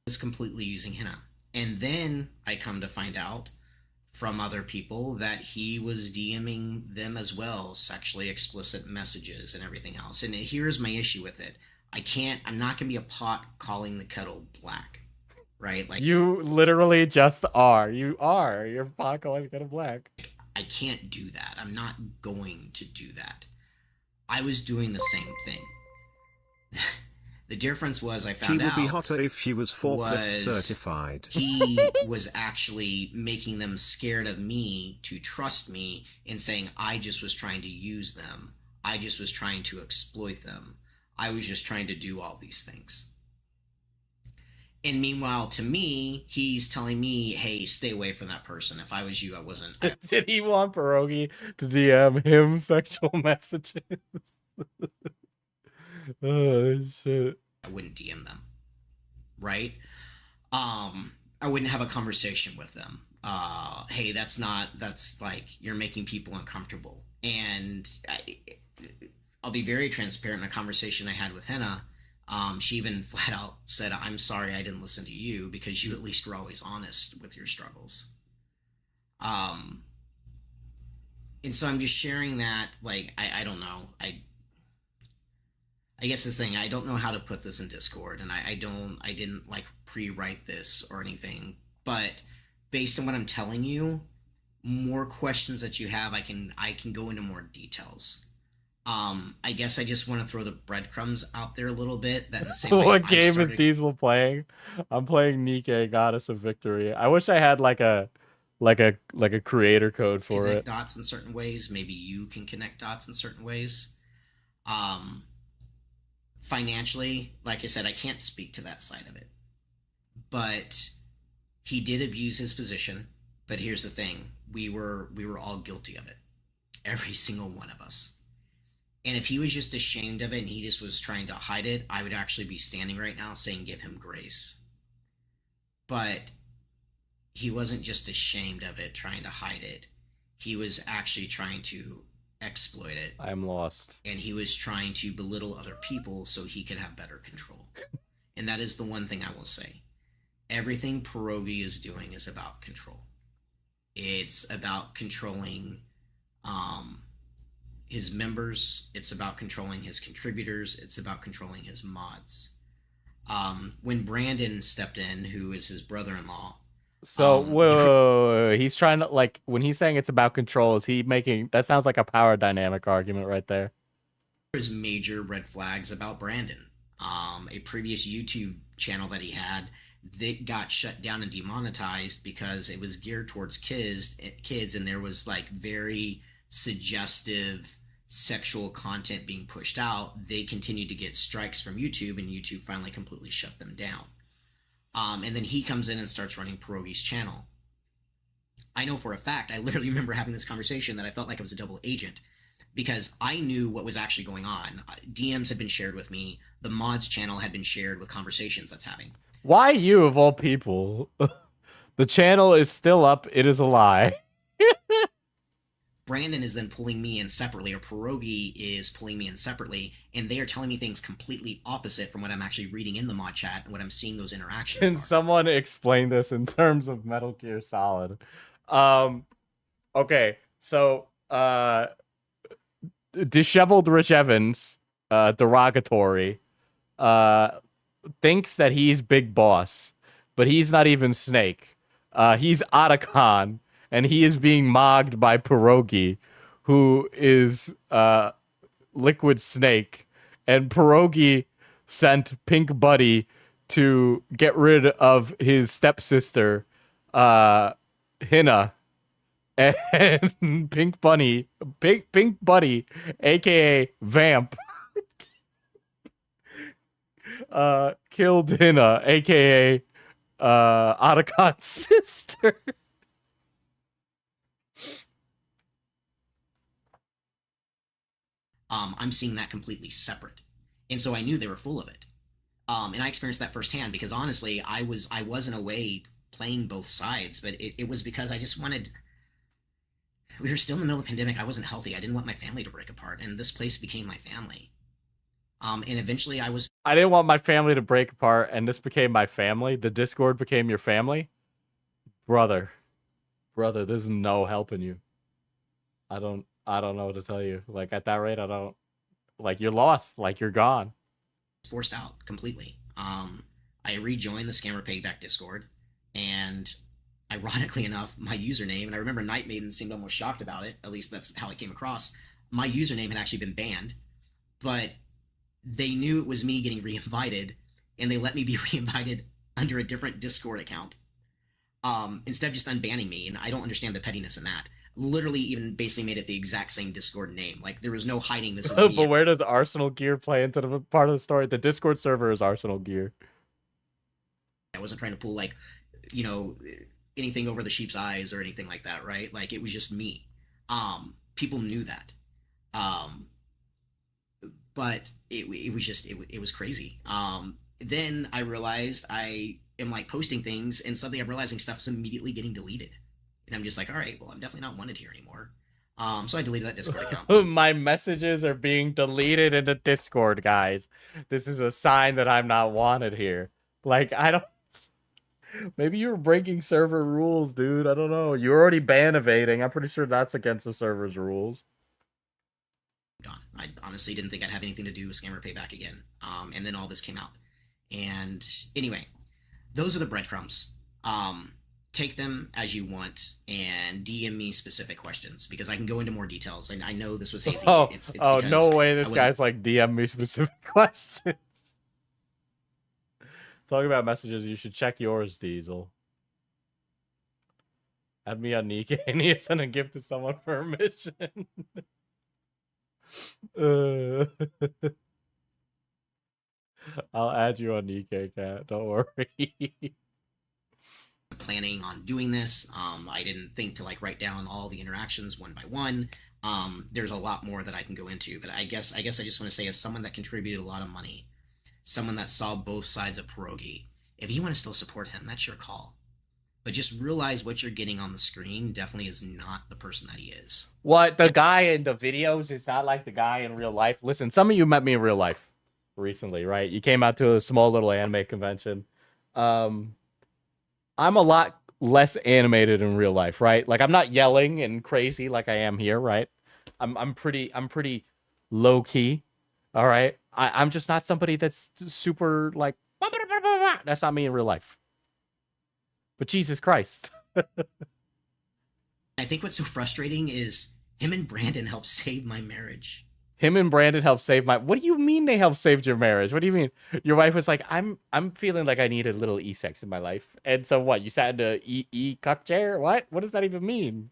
Was completely using Hina. And then I come to find out from other people that he was DMing them as well, sexually explicit messages and everything else. And here's my issue with it. I'm not going to be a pot calling the kettle black, right? Like, you literally just are. You're pot calling the kettle black. I can't do that. I'm not going to do that. I was doing the same thing. The difference was I found out... She would be hotter if she was forklift certified. He was actually making them scared of me to trust me and saying I just was trying to use them. I just was trying to exploit them. I was just trying to do all these things. And meanwhile, to me, he's telling me, hey, stay away from that person. If I was you, I wasn't. Did he want Pierogi to DM him sexual messages? Oh, shit. I wouldn't DM them. Right? I wouldn't have a conversation with them. Hey, that's like, you're making people uncomfortable. And I'll be very transparent in a conversation I had with Hina. She even flat out said, I'm sorry I didn't listen to you because you at least were always honest with your struggles. And so I'm just sharing that, like, I don't know. I guess this thing, I don't know how to put this in Discord, and I didn't like pre-write this or anything, but based on what I'm telling you, more questions that you have, I can go into more details. I guess I just want to throw the breadcrumbs out there a little bit. That in the same way what game is Diesel playing? I'm playing Nike, Goddess of Victory. I wish I had like a creator code for connect it. Dots in certain ways. Maybe you can connect dots in certain ways. Financially, like I said, I can't speak to that side of it. But he did abuse his position. But here's the thing: we were all guilty of it, every single one of us. And if he was just ashamed of it and he just was trying to hide it, I would actually be standing right now saying give him grace. But he wasn't just ashamed of it, trying to hide it. He was actually trying to exploit it. I'm lost. And he was trying to belittle other people so he could have better control. And that is the one thing I will say. Everything Pierogi is doing is about control. It's about controlling his members. It's about controlling his contributors. It's about controlling his mods. When Brandon stepped in, who is his brother-in-law. So, whoa, he's trying to, like, when he's saying it's about control, is he making, that sounds like a power dynamic argument right there. There's major red flags about Brandon. A previous YouTube channel that he had, that got shut down and demonetized because it was geared towards kids, and there was like very suggestive sexual content being pushed out. They continued to get strikes from YouTube, and YouTube finally completely shut them down. And then he comes in and starts running Pierogi's channel. I know for a fact, I literally remember having this conversation that I felt like I was a double agent, because I knew what was actually going on. DMs had been shared with me. The mods channel had been shared with conversations that's having. Why you, of all people? The channel is still up. It is a lie. Brandon is then pulling me in separately, or Pierogi is pulling me in separately, and they are telling me things completely opposite from what I'm actually reading in the mod chat and what I'm seeing those interactions. Can someone explain this in terms of Metal Gear Solid? Okay, so disheveled Rich Evans, derogatory, thinks that he's Big Boss, but he's not even Snake. He's Otacon, and he is being mogged by Pierogi, who is Liquid Snake, and Pierogi sent Pink Buddy to get rid of his stepsister, Hina, and Pink Buddy, aka Vamp, killed Hina, aka Otacon's sister. I'm seeing that completely separate. And so I knew they were full of it. And I experienced that firsthand because honestly, I was in a way playing both sides, but it was because I just wanted, we were still in the middle of the pandemic. I wasn't healthy. I didn't want my family to break apart, and this place became my family. And eventually I didn't want my family to break apart, and this became my family. The Discord became your family. Brother, there's no helping you. I don't know what to tell you. Like, at that rate, I don't, like, you're lost. Like, you're gone. Forced out completely. I rejoined the Scammer Payback Discord, and ironically enough, my username, and I remember Night Maiden seemed almost shocked about it, at least that's how it came across, my username had actually been banned, but they knew it was me getting re-invited, and they let me be re-invited under a different Discord account, instead of just unbanning me, and I don't understand the pettiness in that. Literally even basically made it the exact same Discord name. Like, there was no hiding this. But where does Arsenal Gear play into the part of the story? The Discord server is Arsenal Gear. I wasn't trying to pull, like, you know, anything over the sheep's eyes or anything like that, right? Like, it was just me. People knew that. But it was just, it was crazy. Then I realized I am, like, posting things, and suddenly I'm realizing stuff's immediately getting deleted. And I'm just like, all right, well, I'm definitely not wanted here anymore. So I deleted that Discord account. My messages are being deleted in the Discord, guys. This is a sign that I'm not wanted here. Like, I don't... Maybe you were breaking server rules, dude. I don't know. You're already ban evading. I'm pretty sure that's against the server's rules. I honestly didn't think I'd have anything to do with Scammer Payback again. And then all this came out. And anyway, those are the breadcrumbs. Take them as you want and DM me specific questions because I can go into more details. And I know this was hazy. It's no way this guy's like DM me specific questions. Talking about messages, you should check yours, Diesel. Add me on Nikkei and he sent a gift to someone for a mission. I'll add you on Nikkei, Cat. Don't worry. Planning on doing this. I didn't think to like write down all the interactions one by one. There's a lot more that I can go into, but I guess I just want to say, as someone that contributed a lot of money, someone that saw both sides of Pierogi, if you want to still support him, that's your call. But just realize what you're getting on the screen definitely is not the person that he is. What? The guy in the videos is not like the guy in real life? Listen, some of you met me in real life recently, right? You came out to a small little anime convention. I'm a lot less animated in real life, right? Like, I'm not yelling and crazy like I am here, right? I'm pretty low key. All right. I'm just not somebody that's super like, that's not me in real life. But Jesus Christ. I think what's so frustrating is him and Brandon helped save my marriage. Him and Brandon helped save my. What do you mean they helped save your marriage? What do you mean? Your wife was like, I'm feeling like I need a little e-sex in my life. And so what? You sat in a cuck chair? What? What does that even mean?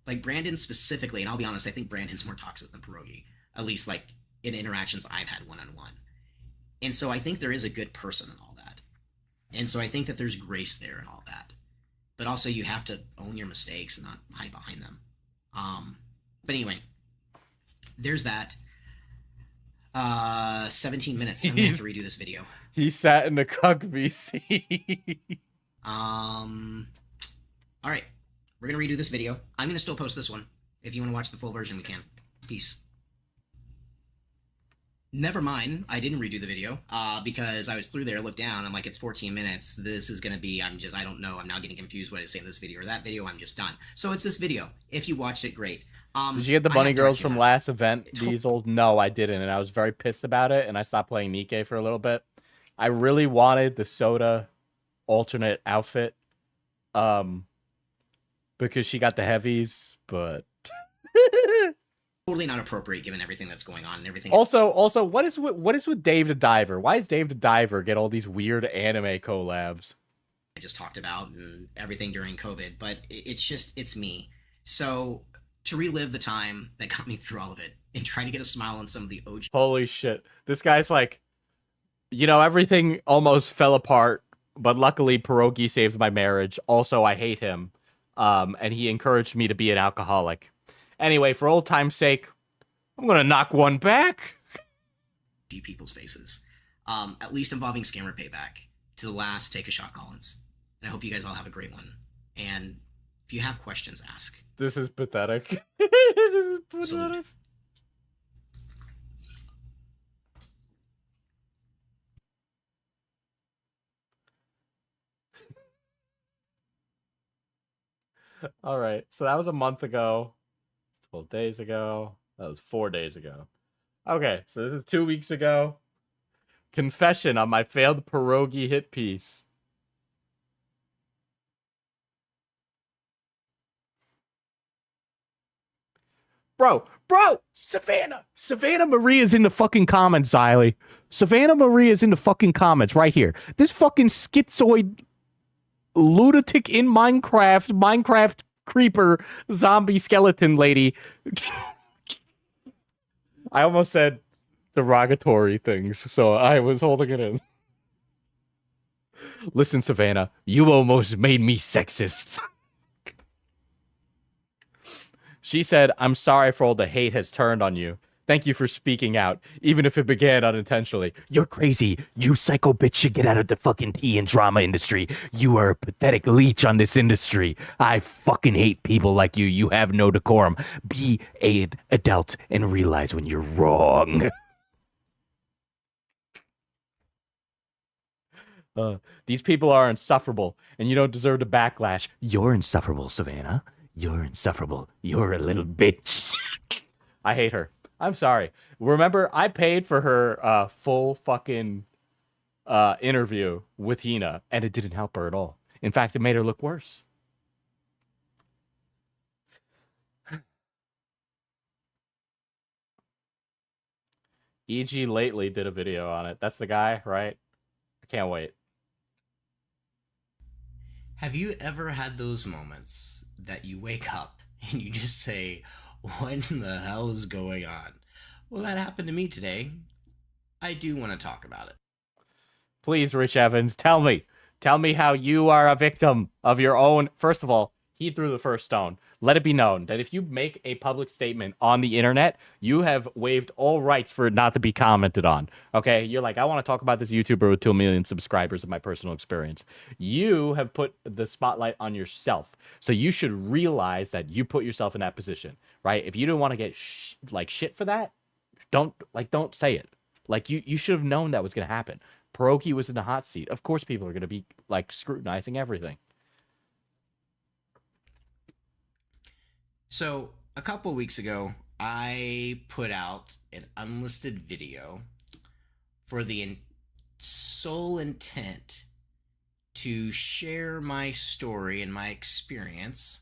Like Brandon specifically, and I'll be honest, I think Brandon's more toxic than Pierogi. At least like in interactions I've had one-on-one. And so I think there is a good person and all that. And so I think that there's grace there and all that. But also you have to own your mistakes and not hide behind them. But anyway, there's that. 17 minutes. I'm going to have to redo this video. He sat in the cuck VC. All right. We're going to redo this video. I'm going to still post this one. If you want to watch the full version, we can. Peace. Never mind, I didn't redo the video because I was through there, looked down, I'm like, it's 14 minutes. This is going to be, I don't know. I'm now getting confused what I say in this video or that video. I'm just done. So it's this video. If you watched it, great. Did you get the bunny girls from last event, Diesel? No, I didn't. And I was very pissed about it. And I stopped playing Nikke for a little bit. I really wanted the soda alternate outfit because she got the heavies, but... Totally not appropriate given everything that's going on and everything. Also, what is with Dave the Diver? Why does Dave the Diver get all these weird anime collabs? I just talked about and everything during COVID, but it's me. So to relive the time that got me through all of it and try to get a smile on some of the OG. Holy shit. This guy's like, everything almost fell apart, but luckily Pierogi saved my marriage. Also, I hate him. And he encouraged me to be an alcoholic. Anyway, for old time's sake, I'm gonna knock one back. People's faces. At least involving Scammer Payback. To the last, take a shot, Collins. And I hope you guys all have a great one. And if you have questions, ask. This is pathetic. This is pathetic. Salute. All right, so that was a month ago. 12 days ago. That was 4 days ago. Okay, so this is 2 weeks ago. Confession on my failed pierogi hit piece. Bro, Savannah Maria's in the fucking comments, Xylee. Savannah Maria's in the fucking comments right here. This fucking schizoid lunatic in Minecraft creeper zombie skeleton lady. I almost said derogatory things, so I was holding it in. Listen, Savannah, you almost made me sexist. She said, I'm sorry for all the hate has turned on you. Thank you for speaking out, even if it began unintentionally. You're crazy. You psycho bitch should get out of the fucking tea and drama industry. You are a pathetic leech on this industry. I fucking hate people like you. You have no decorum. Be an adult and realize when you're wrong. These people are insufferable, and you don't deserve the backlash. You're insufferable, Savannah. You're insufferable. You're a little bitch. I hate her. I'm sorry. Remember, I paid for her full fucking interview with Hina, and it didn't help her at all. In fact, it made her look worse. E.G. Lately did a video on it. That's the guy, right? I can't wait. Have you ever had those moments that you wake up and you just say, what in the hell is going on? Well, that happened to me today. I do want to talk about it. Please, Rich Evans, tell me. Tell me how you are a victim of your own. First of all, he threw the first stone. Let it be known that if you make a public statement on the internet, you have waived all rights for it not to be commented on. Okay? You're like, I want to talk about this YouTuber with 2 million subscribers of my personal experience. You have put the spotlight on yourself. So you should realize that you put yourself in that position, right? If you don't want to get shit for that, don't say it. Like, you should have known that was going to happen. Pierogi was in the hot seat. Of course people are going to be like scrutinizing everything. So a couple weeks ago, I put out an unlisted video for the sole intent to share my story and my experience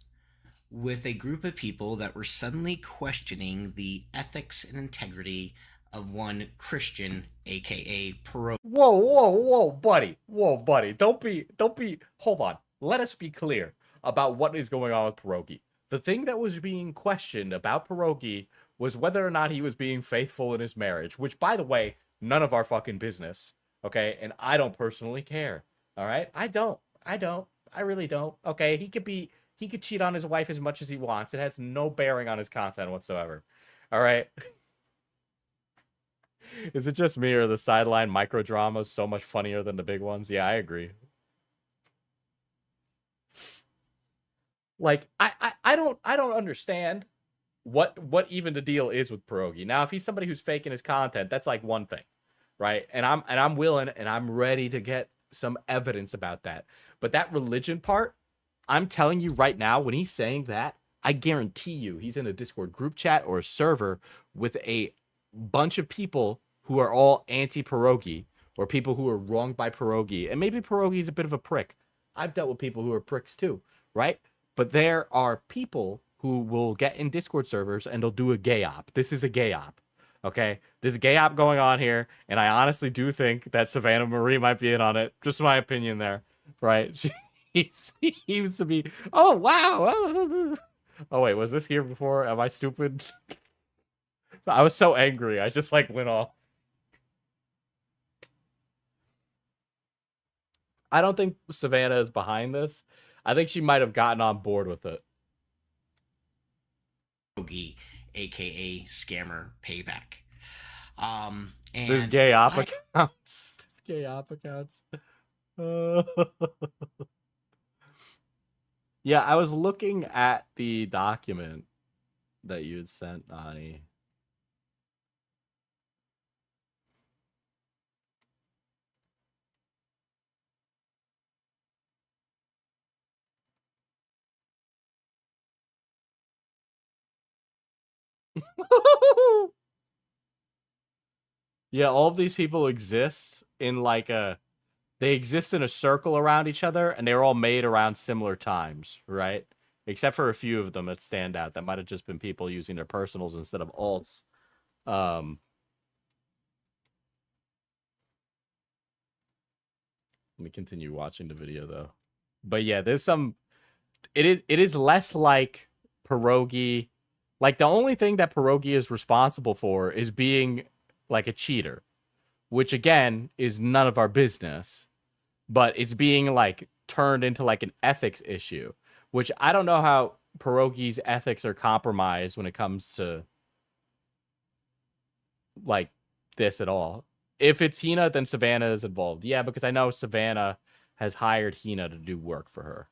with a group of people that were suddenly questioning the ethics and integrity of one Christian, aka Pierogi. Whoa, buddy. Whoa, buddy. Don't be, hold on. Let us be clear about what is going on with Pierogi. The thing that was being questioned about Pierogi was whether or not he was being faithful in his marriage, which, by the way, none of our fucking business, okay? And I don't personally care, all right? I don't. I really don't, okay? He could cheat on his wife as much as he wants. It has no bearing on his content whatsoever, all right? Is it just me, or the sideline micro dramas so much funnier than the big ones? Yeah, I agree. Like, I don't understand what even the deal is with Pierogi. Now, if he's somebody who's faking his content, that's like one thing, right? And I'm willing and I'm ready to get some evidence about that. But that religion part, I'm telling you right now, when he's saying that, I guarantee you he's in a Discord group chat or a server with a bunch of people who are all anti-Pierogi, or people who are wronged by Pierogi. And maybe Pierogi's a bit of a prick. I've dealt with people who are pricks too, right? But there are people who will get in Discord servers and they'll do a gay op. This is a gay op, okay? There's a gay op going on here, and I honestly do think that Savannah Marie might be in on it. Just my opinion there, right? He used to be, oh, wow. Oh, wait, was this here before? Am I stupid? I was so angry. I just, like, went off. I don't think Savannah is behind this. I think she might have gotten on board with it. AKA Scammer Payback. And there's gay op accounts. There's gay op accounts. Yeah, I was looking at the document that you had sent, Nani. Yeah, all of these people exist in like they exist in a circle around each other, and they were all made around similar times, right? Except for a few of them that stand out. That might have just been people using their personals instead of alts. Let me continue watching the video though. But yeah, there's some. It is less like Pierogi. Like, the only thing that Pierogi is responsible for is being like a cheater, which again is none of our business, but it's being like turned into like an ethics issue, which I don't know how Pierogi's ethics are compromised when it comes to like this at all. If it's Hina, then Savannah is involved. Yeah, because I know Savannah has hired Hina to do work for her.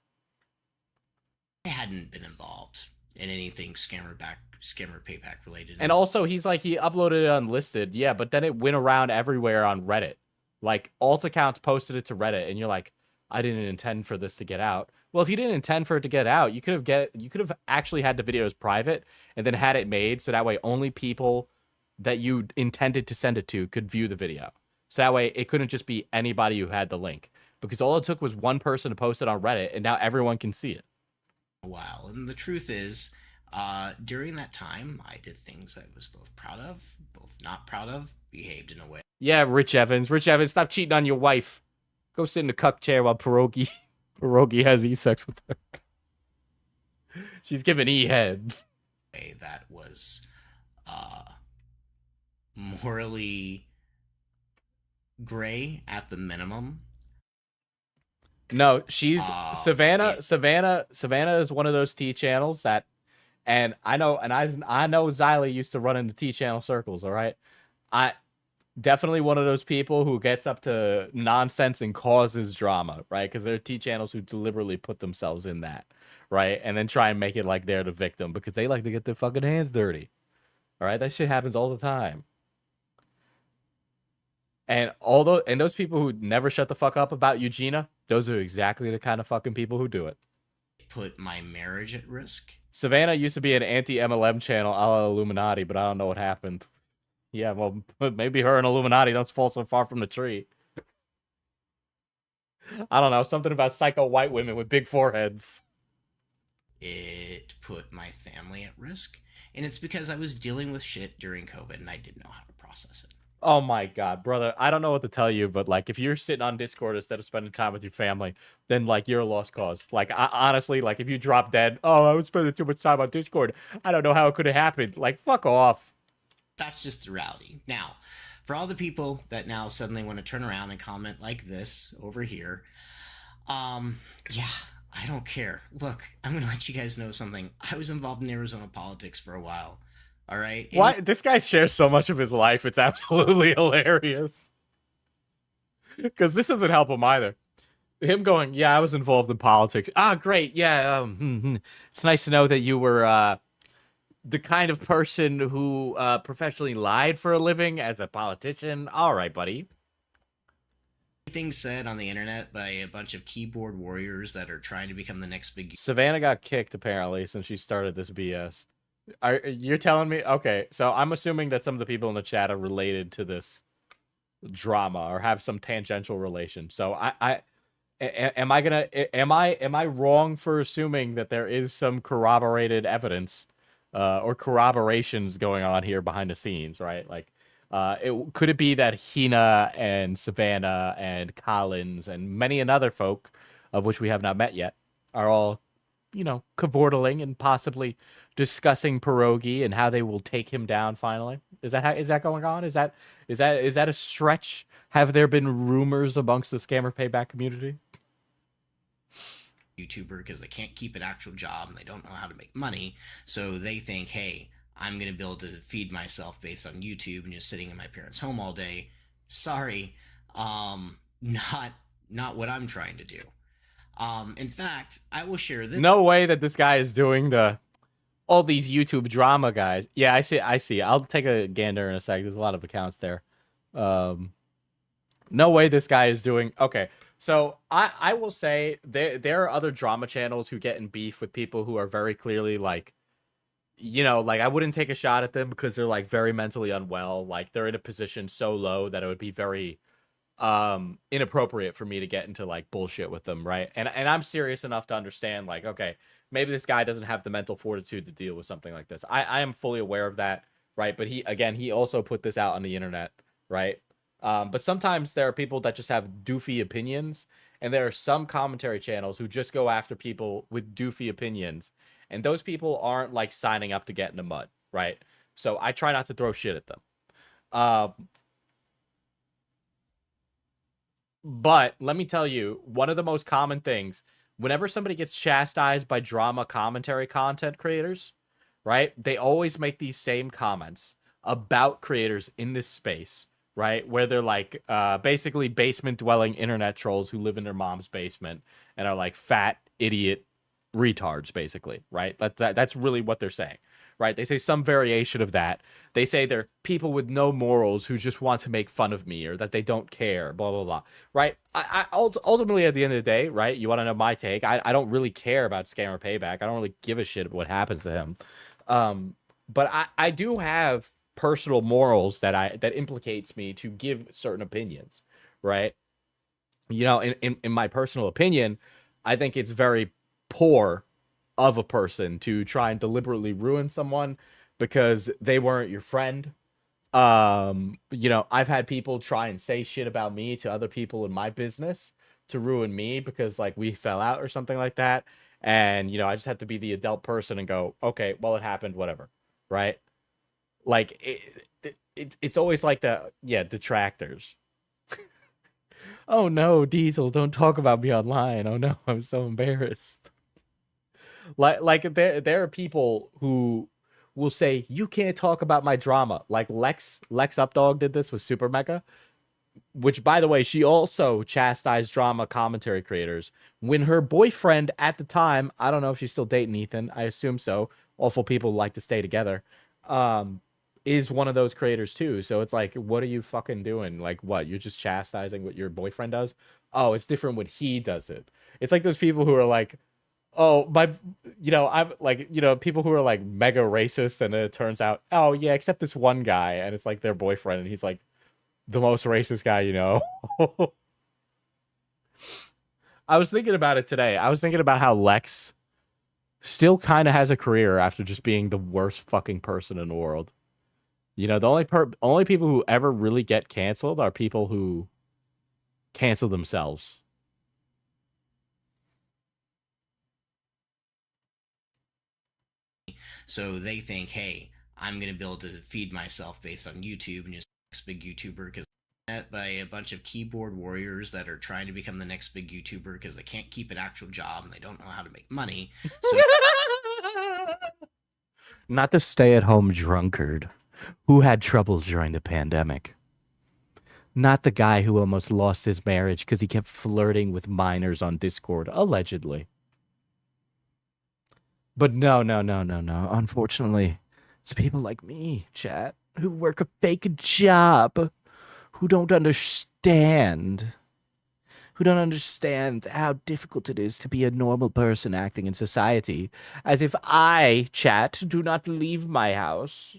I hadn't been involved in anything scammer payback related. And also, he's like, he uploaded it unlisted. Yeah, but then it went around everywhere on Reddit. Like, alt accounts posted it to Reddit, and you're like, I didn't intend for this to get out. Well, if you didn't intend for it to get out, you could have actually had the videos private and then had it made so that way only people that you intended to send it to could view the video. So that way it couldn't just be anybody who had the link, because all it took was one person to post it on Reddit, and now everyone can see it. A while. And the truth is, during that time, I did things I was both proud of, both not proud of, behaved in a way. Yeah, Rich Evans, stop cheating on your wife. Go sit in the cuck chair while Pierogi has e-sex with her. She's giving e-head. That was morally gray at the minimum. No, she's Oh, Savannah. yeah. Savannah is one of those T channels that, and I know Xylee used to run into T channel circles. All right, I definitely one of those people who gets up to nonsense and causes drama, right? Because there are T channels who deliberately put themselves in that, right, and then try and make it like they're the victim because they like to get their fucking hands dirty. All right, that shit happens all the time. And those people who never shut the fuck up about Eugenia, those are exactly the kind of fucking people who do it. Put my marriage at risk. Savannah used to be an anti-MLM channel a la Illuminati, but I don't know what happened. Yeah, well, maybe her and Illuminati don't fall so far from the tree. I don't know, something about psycho white women with big foreheads. It put my family at risk. And it's because I was dealing with shit during COVID and I didn't know how to process it. Oh my god, brother. I don't know what to tell you, but like if you're sitting on Discord instead of spending time with your family, then like you're a lost cause. Like honestly, like if you drop dead, oh, I was spending too much time on Discord. I don't know how it could have happened. Like fuck off. That's just the reality. Now, for all the people that now suddenly want to turn around and comment like this over here, yeah, I don't care. Look, I'm gonna let you guys know something. I was involved in Arizona politics for a while. All right. Why this guy shares so much of his life? It's absolutely hilarious. Because this doesn't help him either. Him going, yeah, I was involved in politics. Ah, great. Yeah. It's nice to know that you were the kind of person who professionally lied for a living as a politician. All right, buddy. Things said on the internet by a bunch of keyboard warriors that are trying to become the next big. Savannah got kicked apparently since she started this BS. You're telling me? Okay, so I'm assuming that some of the people in the chat are related to this drama or have some tangential relation. So am I wrong for assuming that there is some corroborated evidence or corroborations going on here behind the scenes, right? Like, could it be that Hina and Savannah and Collins and many another folk, of which we have not met yet, are all, cavortling and possibly discussing Pierogi and how they will take him down finally? Is that going on? Is that a stretch? Have there been rumors amongst the scammer payback community? YouTuber because they can't keep an actual job and they don't know how to make money, so they think, hey, I'm gonna be able to feed myself based on YouTube and just sitting in my parents' home all day. Sorry, not what I'm trying to do. In fact, I will share this. No way that this guy is doing all these YouTube drama guys. Yeah, I see. I'll take a gander in a sec. There's a lot of accounts there. No way this guy is doing. Okay, so I will say there are other drama channels who get in beef with people who are very clearly like, like I wouldn't take a shot at them because they're like very mentally unwell. Like they're in a position so low that it would be very inappropriate for me to get into like bullshit with them, right? And I'm serious enough to understand like, okay, maybe this guy doesn't have the mental fortitude to deal with something like this. I am fully aware of that, right? But he also put this out on the internet, right? But sometimes there are people that just have doofy opinions, and there are some commentary channels who just go after people with doofy opinions, and those people aren't like signing up to get in the mud, right? So I try not to throw shit at them. But let me tell you, one of the most common things, whenever somebody gets chastised by drama commentary content creators, right, they always make these same comments about creators in this space, right, where they're like basically basement-dwelling internet trolls who live in their mom's basement and are like fat, idiot retards, basically, right? That's really what they're saying, right? They say some variation of that. They say they're people with no morals who just want to make fun of me or that they don't care, blah, blah, blah, right? I ultimately, at the end of the day, right, you want to know my take, I don't really care about Scammer Payback. I don't really give a shit what happens to him. But I do have personal morals that implicates me to give certain opinions, right? In my personal opinion, I think it's very poor of a person to try and deliberately ruin someone because they weren't your friend. I've had people try and say shit about me to other people in my business to ruin me because like we fell out or something like that. And, I just have to be the adult person and go, okay, well, it happened, whatever. Right. Like it's always like detractors. Oh no, Diesel, don't talk about me online. Oh no, I'm so embarrassed. Like there are people who will say you can't talk about my drama. Like Lex Updog did this with Super Mega, which by the way, she also chastised drama commentary creators when her boyfriend at the time, I don't know if she's still dating Ethan, I assume so. Awful people like to stay together. Is one of those creators too. So it's like, what are you fucking doing? Like what? You're just chastising what your boyfriend does? Oh, it's different when he does it. It's like those people who are like, oh, I'm like, people who are like mega racist, and then it turns out, oh yeah, except this one guy, and it's like their boyfriend, and he's like the most racist guy you know. I was thinking about it today. I was thinking about how Lex still kind of has a career after just being the worst fucking person in the world. You know, the only people who ever really get canceled are people who cancel themselves. So they think, hey, I'm going to be able to feed myself based on YouTube and just next big YouTuber because met by a bunch of keyboard warriors that are trying to become the next big YouTuber because they can't keep an actual job and they don't know how to make money. So Not the stay-at-home drunkard who had trouble during the pandemic. Not the guy who almost lost his marriage because he kept flirting with minors on Discord, allegedly. But no. Unfortunately, it's people like me, chat, who work a fake job, who don't understand how difficult it is to be a normal person acting in society, as if I, chat, do not leave my house.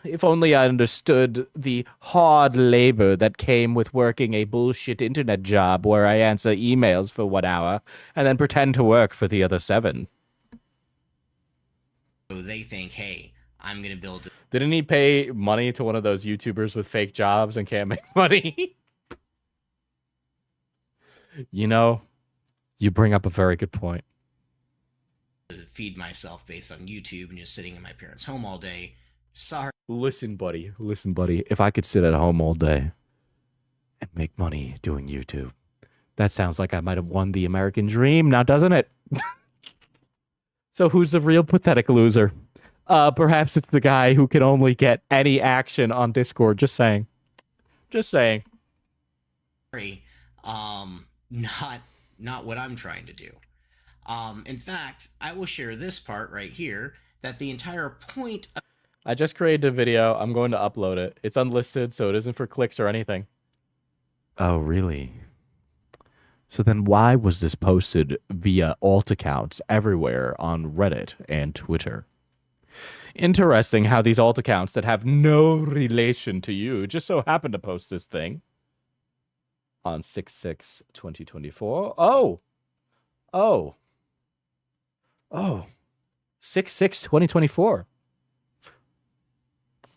If only I understood the hard labor that came with working a bullshit internet job where I answer emails for 1 hour and then pretend to work for the other 7. they think, hey, I'm going to build a Didn't he pay money to one of those YouTubers with fake jobs and can't make money? You know, you bring up a very good point. feed myself based on YouTube and just sitting in my parents' home all day. Sorry. Listen, buddy. If I could sit at home all day and make money doing YouTube, that sounds like I might have won the American dream, now doesn't it? So who's the real pathetic loser? Perhaps it's the guy who can only get any action on Discord. Just saying. Not what I'm trying to do. In fact, I will share this part right here that the entire point of I just created a video. I'm going to upload it. It's unlisted, so it isn't for clicks or anything. Oh, really? So then why was this posted via alt accounts everywhere on Reddit and Twitter? Interesting how these alt accounts that have no relation to you just so happen to post this thing on 6/6/2024. Oh. 6/6/2024.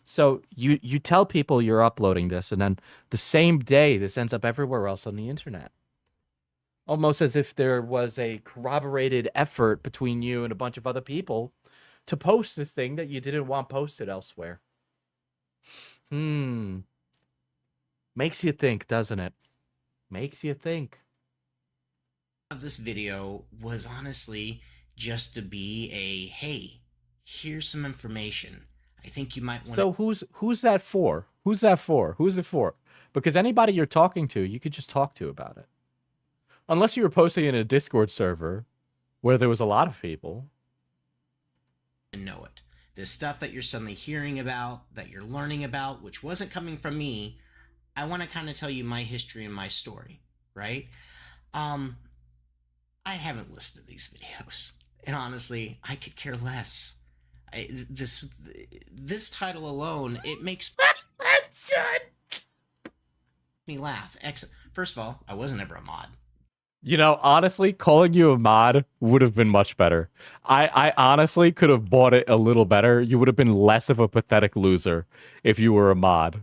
So you tell people you're uploading this, and then the same day this ends up everywhere else on the internet. Almost as if there was a corroborated effort between you and a bunch of other people to post this thing that you didn't want posted elsewhere. Makes you think, doesn't it? Makes you think. this video was honestly just to be a, hey, here's some information. I think you might want So who's that for? Who's it for? Because anybody you're talking to, you could just talk to about it. Unless you were posting in a Discord server where there was a lot of people. to know it. This stuff that you're suddenly hearing about, that you're learning about, which wasn't coming from me, I want to kind of tell you my history and my story, right? I haven't listened to these videos, and honestly, I could care less. This title alone, it makes me laugh. First of all, I wasn't ever a mod. You know, honestly, calling you a mod would have been much better. I honestly could have bought it a little better. You would have been less of a pathetic loser if you were a mod.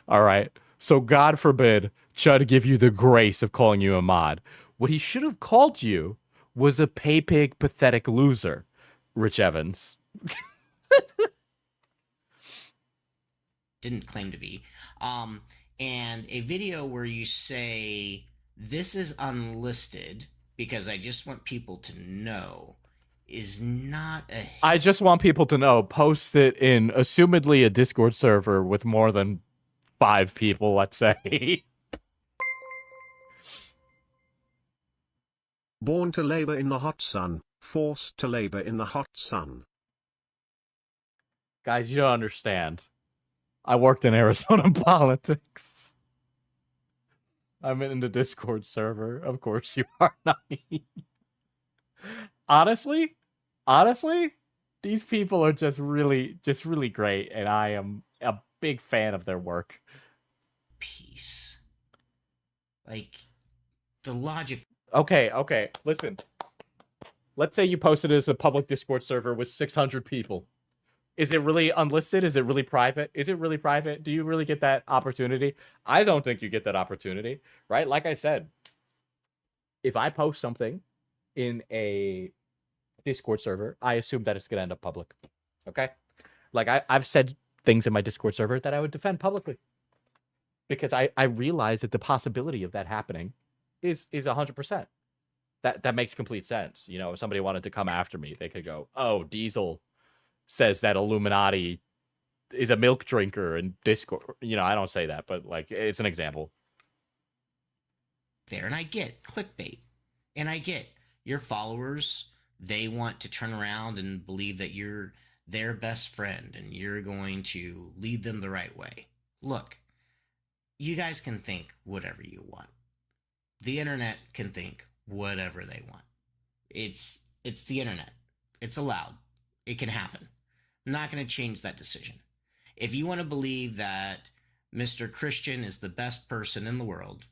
All right? So God forbid Chud give you the grace of calling you a mod. What he should have called you was a pay-pig pathetic loser, Rich Evans. Didn't claim to be. And a video where you say, this is unlisted because I just want people to know, is not a hit. I just want people to know, post it in assumedly a Discord server with more than 5 people, let's say. Born to labor in the hot sun, forced to labor in the hot sun. Guys, you don't understand. I worked in Arizona politics. I'm in the Discord server. Of course you are, Nani. Honestly, these people are just really great, and I am a big fan of their work. Peace. Like, the logic. Okay, listen. Let's say you posted it as a public Discord server with 600 people. Is it really unlisted? Is it really private? Is it really private? Do you really get that opportunity? I don't think you get that opportunity, right? Like I said, if I post something in a Discord server, I assume that it's going to end up public, okay? Like, I've said things in my Discord server that I would defend publicly because I realize that the possibility of that happening is 100%. That makes complete sense. You know, if somebody wanted to come after me, they could go, oh, Diesel says that Illuminati is a milk drinker in Discord. You know, I don't say that, but like, it's an example. There, and I get clickbait, and I get your followers, they want to turn around and believe that you're their best friend and you're going to lead them the right way. Look, you guys can think whatever you want. The internet can think whatever they want. It's the internet. It's allowed. It can happen. I'm not going to change that decision. If you want to believe that Mr. Christian is the best person in the world,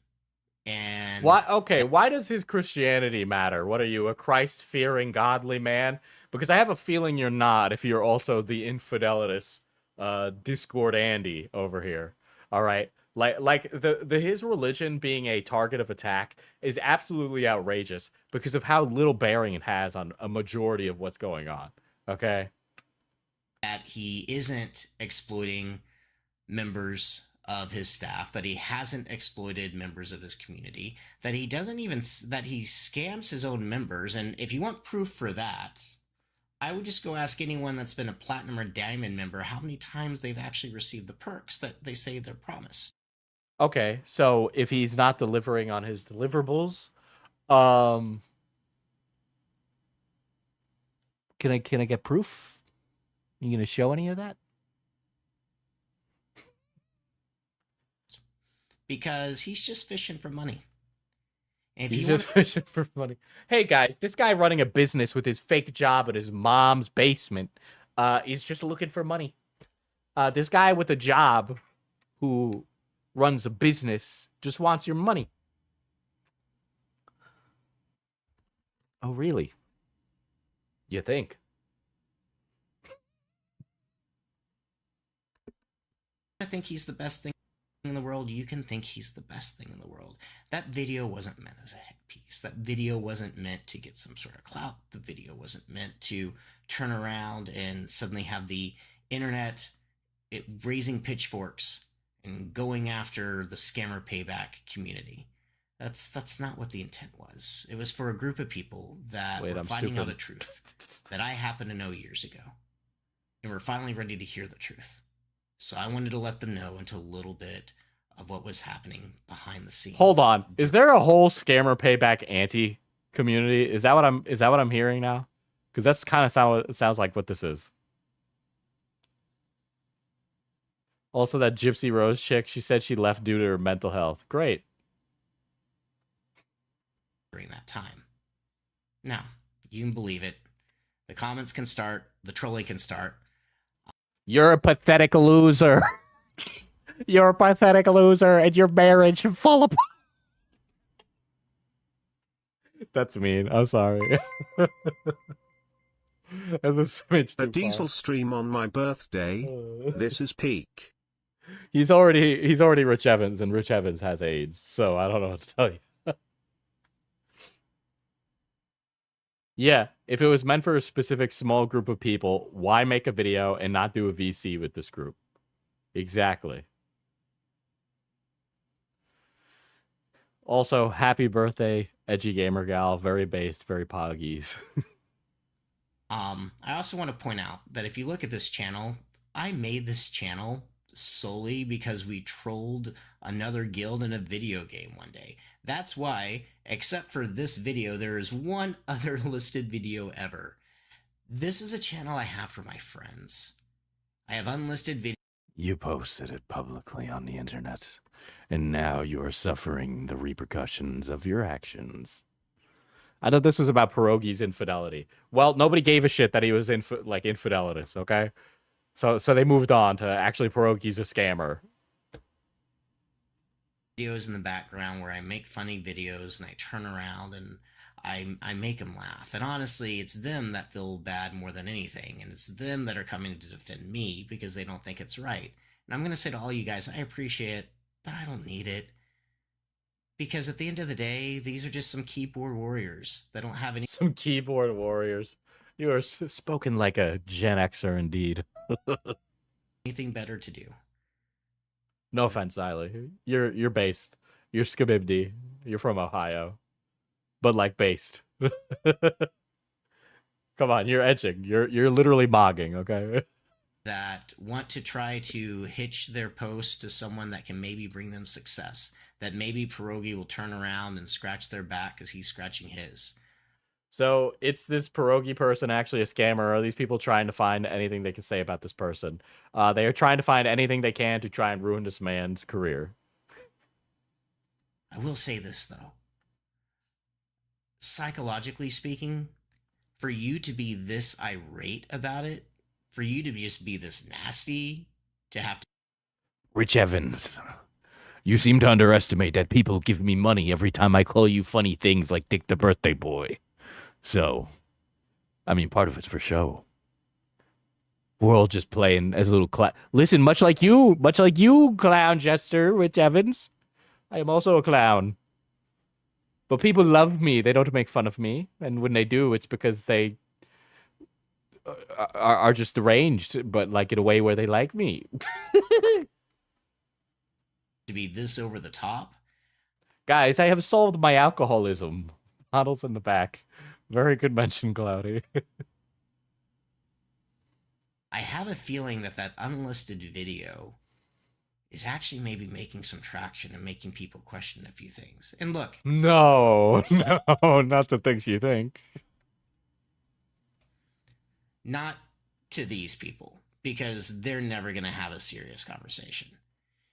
and why? Okay, why does his Christianity matter? What are you, a Christ-fearing, godly man? Because I have a feeling you're not. If you're also the infidelitous Discord Andy over here, all right. Like his religion being a target of attack is absolutely outrageous because of how little bearing it has on a majority of what's going on. Okay. That he isn't exploiting members of his staff, that he hasn't exploited members of his community, that he doesn't even, that he scams his own members. And if you want proof for that, I would just go ask anyone that's been a platinum or diamond member how many times they've actually received the perks that they say they're promised. Okay, so if he's not delivering on his deliverables, can I get proof? You gonna show any of that? Because he's just fishing for money. And if He's just fishing for money. Hey guys, this guy running a business with his fake job at his mom's basement, he's just looking for money. This guy with a job who runs a business just wants your money. Oh, really? You think? I think he's the best thing in the world. You can think he's the best thing in the world. That video wasn't meant as a hit piece. That video wasn't meant to get some sort of clout. The video wasn't meant to turn around and suddenly have the internet raising pitchforks and going after the scammer payback community. That's not what the intent was. It was for a group of people that were finding out a truth that I happened to know years ago. And we're finally ready to hear the truth. So I wanted to let them know into a little bit of what was happening behind the scenes. Hold on. Is there a whole scammer payback anti community? Is that what I'm hearing now? Because that's kind of sounds like what this is. Also, that Gypsy Rose chick, she said she left due to her mental health. Great. During that time. Now, you can believe it. The comments can start. The trolling can start. You're a pathetic loser. You're a pathetic loser, and your marriage should fall apart. That's mean. I'm sorry. That's a Diesel stream on my birthday. This is peak. He's already Rich Evans, and Rich Evans has AIDS, so I don't know what to tell you. Yeah, if it was meant for a specific small group of people, why make a video and not do a VC with this group? Exactly. Also, happy birthday, edgy gamer gal. Very based, very poggies. I also want to point out that if you look at this channel, I made this channel solely because we trolled another guild in a video game one day. That's why, except for this video, there is one other listed video ever. This is a channel I have for my friends. I have unlisted videos. You posted it publicly on the internet, and now you are suffering the repercussions of your actions. I thought this was about Pierogi's infidelity. Well, nobody gave a shit that he was infidelitous, okay? So they moved on to actually Pierogi's a scammer. Videos in the background where I make funny videos and I turn around and I make them laugh. And honestly, it's them that feel bad more than anything. And it's them that are coming to defend me because they don't think it's right. And I'm going to say to all you guys, I appreciate it, but I don't need it. Because at the end of the day, these are just some keyboard warriors that don't have any... Some keyboard warriors. You are spoken like a Gen Xer indeed. anything better to do. No offense, Siley. You're based. You're skibibdi. You're from Ohio. But like based. Come on, you're edging. You're literally mogging, okay? That want to try to hitch their post to someone that can maybe bring them success. That maybe Pierogi will turn around and scratch their back as he's scratching his. So it's this Pierogi person actually a scammer? Or are these people trying to find anything they can say about this person? They are trying to find anything they can to try and ruin this man's career. I will say this, though. Psychologically speaking, for you to be this irate about it, for you to just be this nasty, to have to... Rich Evans, you seem to underestimate that people give me money every time I call you funny things like Dick the Birthday Boy. So, I mean, part of it's for show. We're all just playing as a little clown. Listen, much like you, clown jester, Rich Evans. I am also a clown. But people love me. They don't make fun of me. And when they do, it's because they are just deranged, but like in a way where they like me. to be this over the top. Guys, I have solved my alcoholism. Models in the back. Very good mention, Cloudy. I have a feeling that that unlisted video is actually maybe making some traction and making people question a few things. And look. No, not the things you think. Not to these people, because they're never going to have a serious conversation.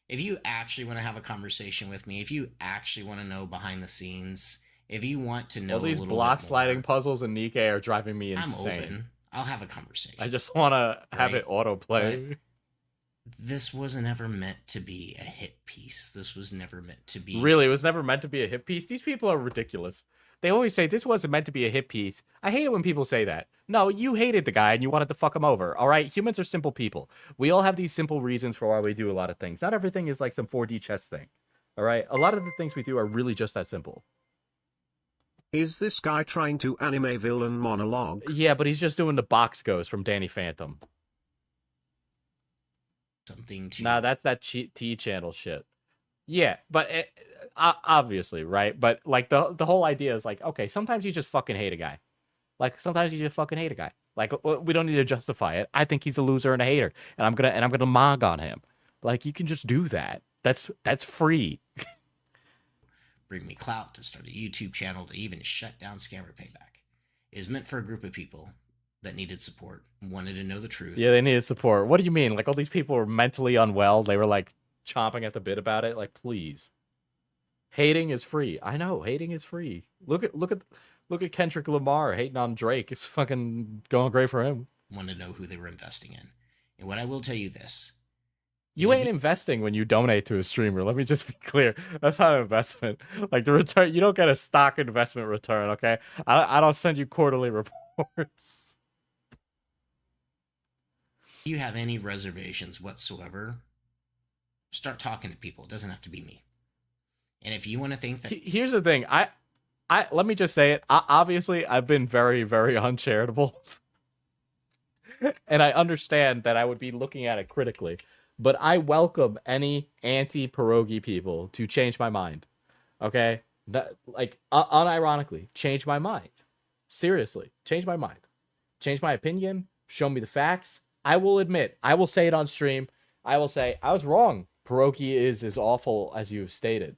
If you actually want to have a conversation with me, if you actually want to know behind the scenes, if you want to know all these a little block bit sliding more, puzzles and Nikkei are driving me insane. I'm open. I'll have a conversation. I just want to have it autoplay. But this wasn't ever meant to be a hit piece. This was never meant to be... Really, it was never meant to be a hit piece? These people are ridiculous. They always say, this wasn't meant to be a hit piece. I hate it when people say that. No, you hated the guy and you wanted to fuck him over, all right? Humans are simple people. We all have these simple reasons for why we do a lot of things. Not everything is like some 4D chess thing, all right? A lot of the things we do are really just that simple. Is this guy trying to anime villain monologue? Yeah, but he's just doing the box goes from Danny Phantom. Something to... Nah, that's that T-channel shit. Yeah, but obviously, right? But like the whole idea is like, okay, sometimes you just fucking hate a guy. Like sometimes you just fucking hate a guy. Like we don't need to justify it. I think he's a loser and a hater, and I'm gonna mog on him. Like you can just do that. That's free. Bring me clout to start a YouTube channel to even shut down Scammer Payback. It is meant for a group of people that needed support, wanted to know the truth. Yeah, they needed support. What do you mean? Like all these people were mentally unwell. They were like chomping at the bit about it. Like, please. Hating is free. I know, hating is free. Look at Kendrick Lamar hating on Drake. It's fucking going great for him. Wanted to know who they were investing in. And what I will tell you this. You ain't investing when you donate to a streamer. Let me just be clear. That's not an investment. Like the return, you don't get a stock investment return, okay? I don't send you quarterly reports. If you have any reservations whatsoever, start talking to people. It doesn't have to be me. And if you want to think that... Here's the thing. I let me just say it. Obviously, I've been very, very uncharitable. And I understand that I would be looking at it critically. But I welcome any anti-pierogi people to change my mind. Okay? Like, unironically, change my mind. Seriously, change my mind. Change my opinion. Show me the facts. I will admit. I will say it on stream. I will say, I was wrong. Pierogi is as awful as you've stated.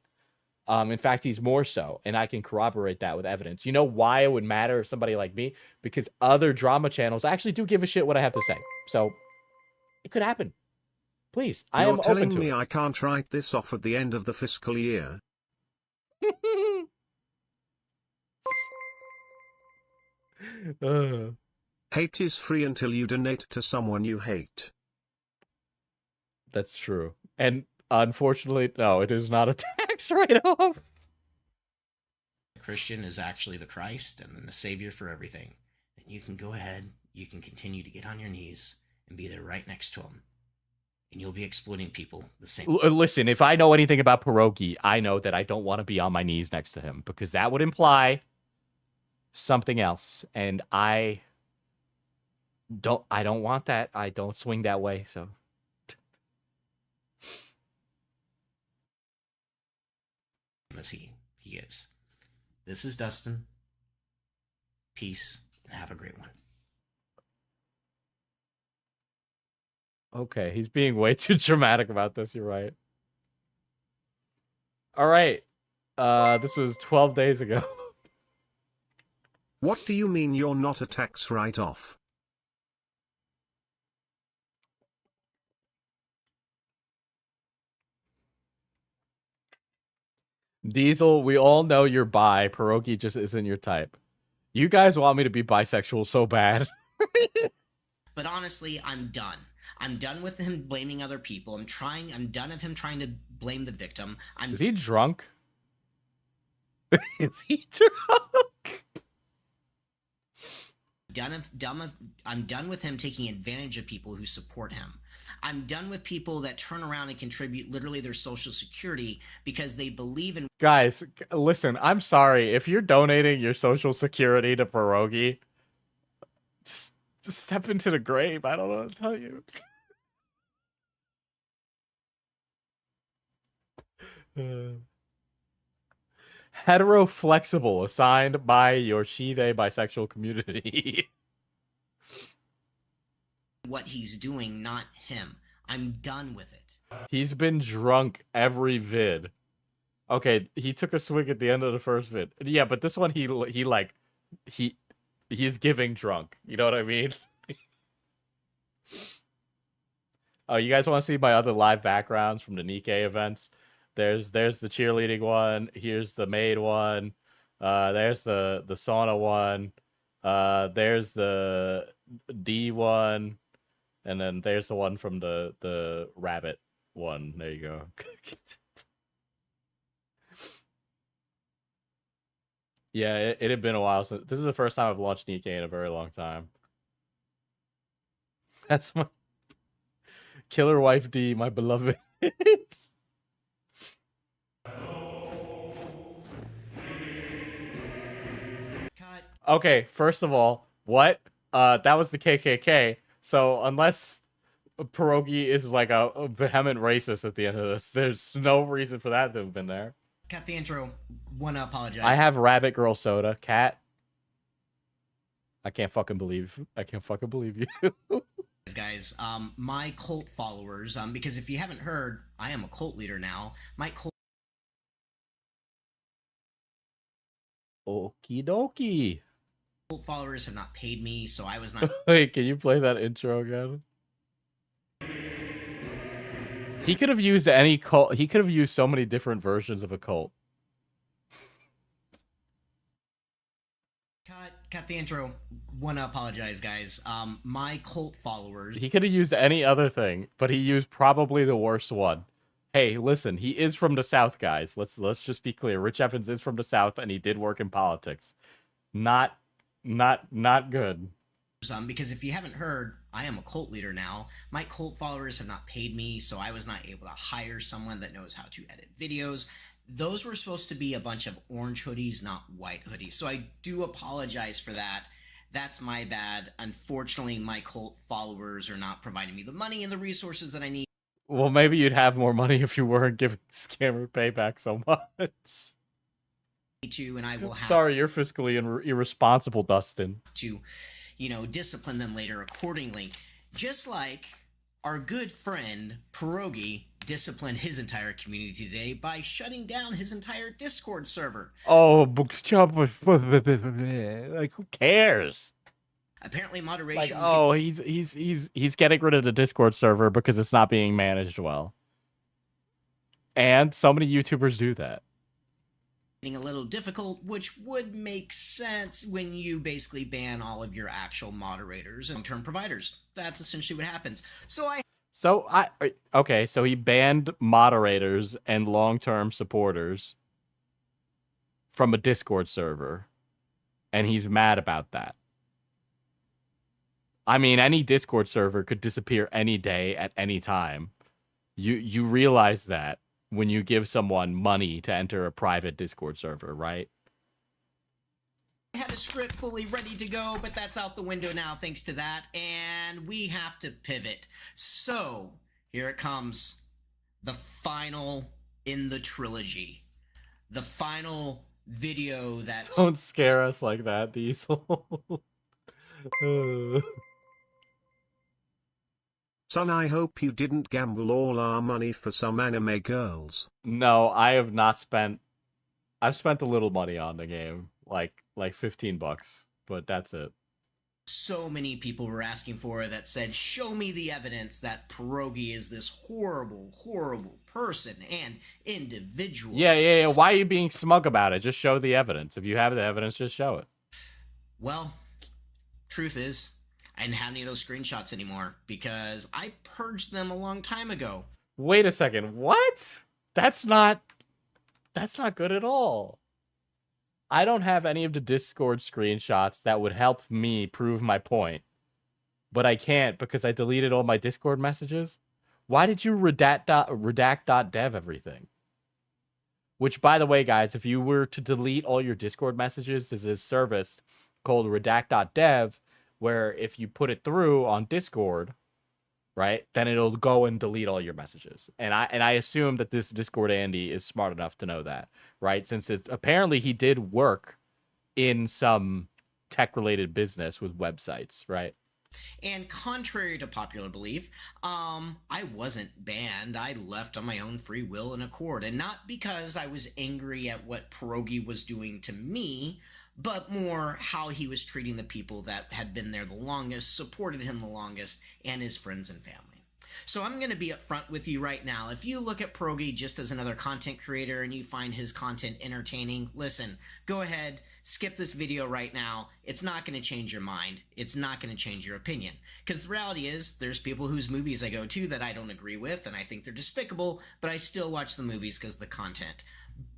In fact, he's more so, and I can corroborate that with evidence. You know why it would matter if somebody like me? Because other drama channels actually do give a shit what I have to say. So, it could happen. Please, I am You're open telling to me it. I can't write this off at the end of the fiscal year? Hate is free until you donate to someone you hate. That's true. And unfortunately, no, it is not a tax write-off. Christian is actually the Christ and then the Savior for everything, then you can go ahead, you can continue to get on your knees and be there right next to him. And you'll be exploiting people the same. Listen, if I know anything about Pierogi, I know that I don't want to be on my knees next to him because that would imply something else. And I don't want that. I don't swing that way, so. As he is. This is Dustin. Peace and have a great one. Okay, he's being way too dramatic about this. You're right. All right. This was 12 days ago. What do you mean you're not a tax write-off? Diesel, we all know you're bi. Pierogi just isn't your type. You guys want me to be bisexual so bad. But honestly, I'm done. I'm done with him blaming other people. I'm done of him trying to blame the victim. Is he drunk? Is he drunk? I'm done with him taking advantage of people who support him. I'm done with people that turn around and contribute literally their social security because they believe in. Guys, listen, I'm sorry. If you're donating your social security to Pierogi, just step into the grave. I don't know what to tell you. Hetero flexible assigned by your she-they bisexual community. What he's doing, not him. I'm done with it. He's been drunk every vid. Okay, he took a swig at the end of the first vid. Yeah, but this one he's giving drunk. You know what I mean? Oh, you guys want to see my other live backgrounds from the Nikkei events? There's the cheerleading one. Here's the maid one. There's the sauna one. There's the D one. And then there's the one from the rabbit one. There you go. Yeah, it had been a while since. This is the first time I've launched Nikkei in a very long time. That's my killer wife D, my beloved. Okay, first of all, what? That was the KKK. So unless Pierogi is like a vehement racist at the end of this, there's no reason for that to have been there. Cut the intro. Wanna apologize. I have Rabbit Girl Soda. Cat. I can't fucking believe you. Guys, my cult followers, because if you haven't heard, I am a cult leader now. My cult Okie dokie. followers have not paid me, so I was not. Wait, can you play that intro again? He could have used any cult. He could have used so many different versions of a cult. Cut the intro. Wanna apologize, guys. My cult followers. He could have used any other thing, but he used probably the worst one. Hey, listen, he is from the South, guys. Let's just be clear. Rich Evans is from the South, and he did work in politics. Not good. Because if you haven't heard, I am a cult leader now. My cult followers have not paid me, so I was not able to hire someone that knows how to edit videos. Those were supposed to be a bunch of orange hoodies, not white hoodies. So I do apologize for that. That's my bad. Unfortunately, my cult followers are not providing me the money and the resources that I need. Well, maybe you'd have more money if you weren't giving Scammer Payback so much. to, and I will have Sorry, you're fiscally irresponsible, Dustin. to, discipline them later accordingly. Just like our good friend Pierogi disciplined his entire community today by shutting down his entire Discord server. Oh, like who cares? Apparently, moderation. Like, oh, he's getting rid of the Discord server because it's not being managed well. And so many YouTubers do that. A little difficult, which would make sense when you basically ban all of your actual moderators and long-term providers. That's essentially what happens. So he banned moderators and long-term supporters from a Discord server, and he's mad about that. I mean, any Discord server could disappear any day at any time. You realize that when you give someone money to enter a private Discord server, right? I had a script fully ready to go, but that's out the window now thanks to that, and we have to pivot. So, here it comes. The final in the trilogy. The final video that... Don't scare us like that, Diesel. Son, I hope you didn't gamble all our money for some anime girls. No, I have not spent... I've spent a little money on the game. Like $15, but that's it. So many people were asking for that said, show me the evidence that Pierogi is this horrible, horrible person and individual. Yeah. Why are you being smug about it? Just show the evidence. If you have the evidence, just show it. Well, truth is, I didn't have any of those screenshots anymore because I purged them a long time ago. Wait a second. What? That's not good at all. I don't have any of the Discord screenshots that would help me prove my point. But I can't because I deleted all my Discord messages. Why did you redact.dev everything? Which, by the way, guys, if you were to delete all your Discord messages, there's this service called redact.dev where if you put it through on Discord, right, then it'll go and delete all your messages. And I assume that this Discord Andy is smart enough to know that, right? Since apparently he did work in some tech-related business with websites, right? And contrary to popular belief, I wasn't banned. I left on my own free will and accord. And not because I was angry at what Pierogi was doing to me, but more how he was treating the people that had been there the longest, supported him the longest, and his friends and family. So I'm going to be upfront with you right now. If you look at Pierogi just as another content creator and you find his content entertaining, listen, go ahead, skip this video right now. It's not going to change your mind. It's not going to change your opinion. Because the reality is, there's people whose movies I go to that I don't agree with, and I think they're despicable, but I still watch the movies because of the content.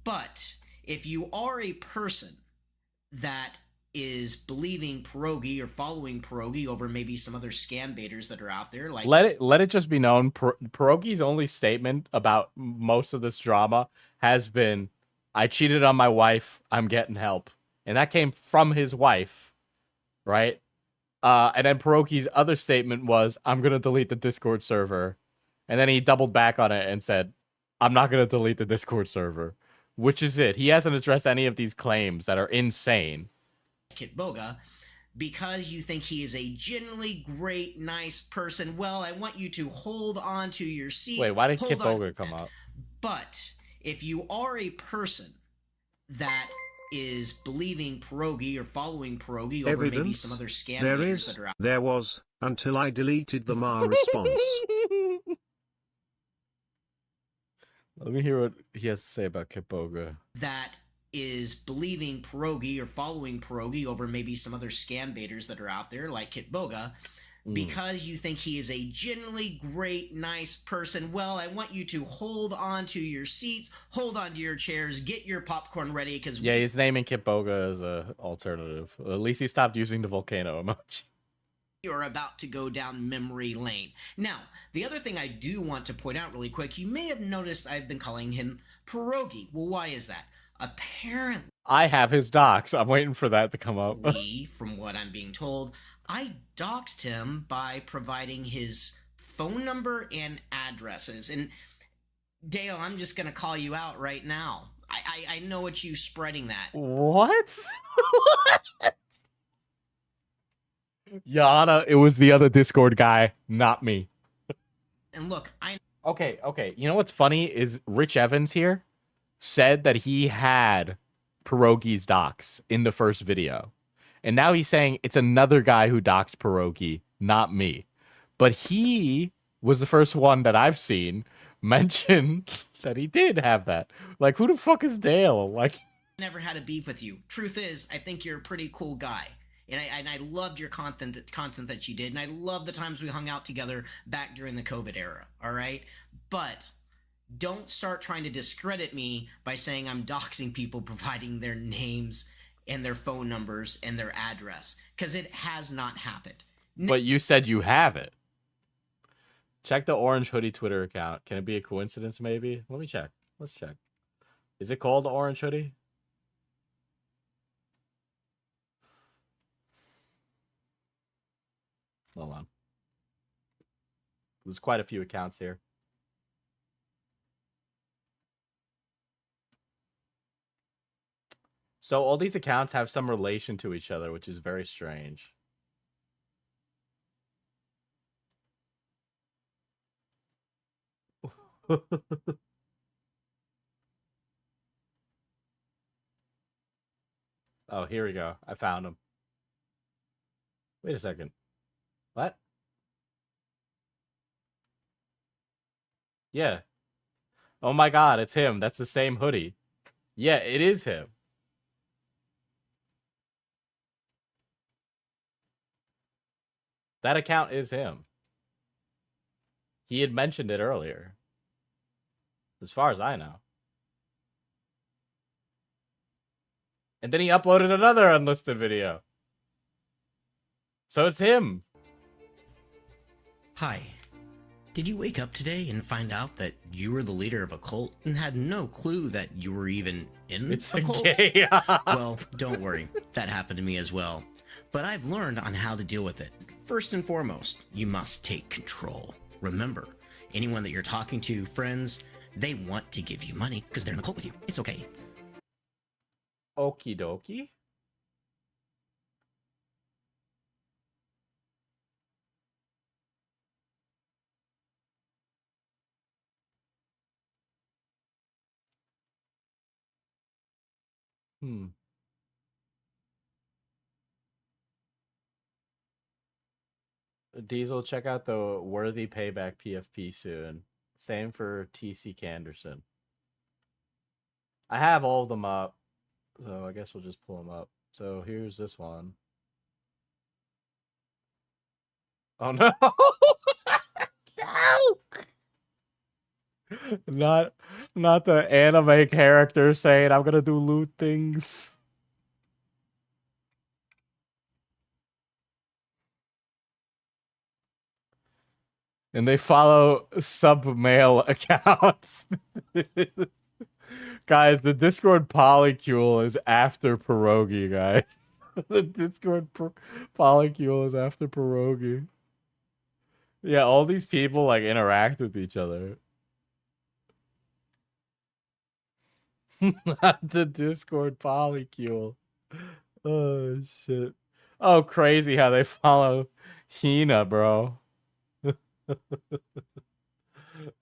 But if you are a person that is believing Pierogi or following Pierogi over maybe some other scam baiters that are out there, like let it just be known, Pierogi's only statement about most of this drama has been, I cheated on my wife, I'm getting help. And that came from his wife, right? And then Pierogi's other statement was, I'm going to delete the Discord server. And then he doubled back on it and said, I'm not going to delete the Discord server. Which is it. He hasn't addressed any of these claims that are insane. Kitboga, because you think he is a genuinely great, nice person, well, I want you to hold on to your seat. Wait, why did Kitboga come up? But if you are a person that is believing Pierogi or following Pierogi over maybe some other scam baiters that are out there was, until I deleted the Ma response. Let me hear what he has to say about Kitboga. that is believing Pierogi or following Pierogi over maybe some other scam baiters that are out there, like Kitboga, because you think he is a genuinely great, nice person, well, I want you to hold on to your seats, hold on to your chairs, get your popcorn ready, because... Yeah, he's naming Kitboga as a alternative. At least he stopped using the volcano emoji. You're about to go down memory lane. Now, the other thing I do want to point out really quick, you may have noticed I've been calling him Pierogi. Well, why is that? Apparently, I have his docs. I'm waiting for that to come up. from what I'm being told, I doxed him by providing his phone number and addresses. And Dale, I'm just going to call you out right now. I know what you spreading that. What? Yana, it was the other Discord guy, not me. And look, I Okay. You know what's funny is Rich Evans here said that he had Pierogi's docs in the first video. And now he's saying it's another guy who doxed Pierogi, not me. But he was the first one that I've seen mention that he did have that. Like, who the fuck is Dale? Like, never had a beef with you. Truth is, I think you're a pretty cool guy. And I loved your content that you did, and I love the times we hung out together back during the COVID era, all right? But don't start trying to discredit me by saying I'm doxing people, providing their names and their phone numbers and their address, because it has not happened. but you said you have it. Check the Orange Hoodie Twitter account. Can it be a coincidence, maybe? Let me check. Let's check. Is it called the Orange Hoodie? Hold on. There's quite a few accounts here. So all these accounts have some relation to each other, which is very strange. Oh, here we go. I found him. Wait a second. What? Yeah. Oh my god, it's him. That's the same hoodie. Yeah, it is him. That account is him. He had mentioned it earlier. As far as I know. And then he uploaded another unlisted video. So it's him. Hi. Did you wake up today and find out that you were the leader of a cult and had no clue that you were even in It's a a cult? gay. Well, don't worry. That happened to me as well. But I've learned on how to deal with it. First and foremost, you must take control. Remember, anyone that you're talking to, friends, they want to give you money because they're in a cult with you. It's okay. Okie dokie. Diesel, check out the Worthy Payback PFP soon. Same for TC Canderson. I have all of them up, so I guess we'll just pull them up. So here's this one. Oh no! No! Not the anime character saying I'm gonna do loot things. And they follow sub-male accounts. Guys, the Discord polycule is after Pierogi, guys. The Discord polycule is after Pierogi. Yeah, all these people, like, interact with each other. Not the Discord polycule. Oh, shit. Oh, crazy how they follow Hina, bro.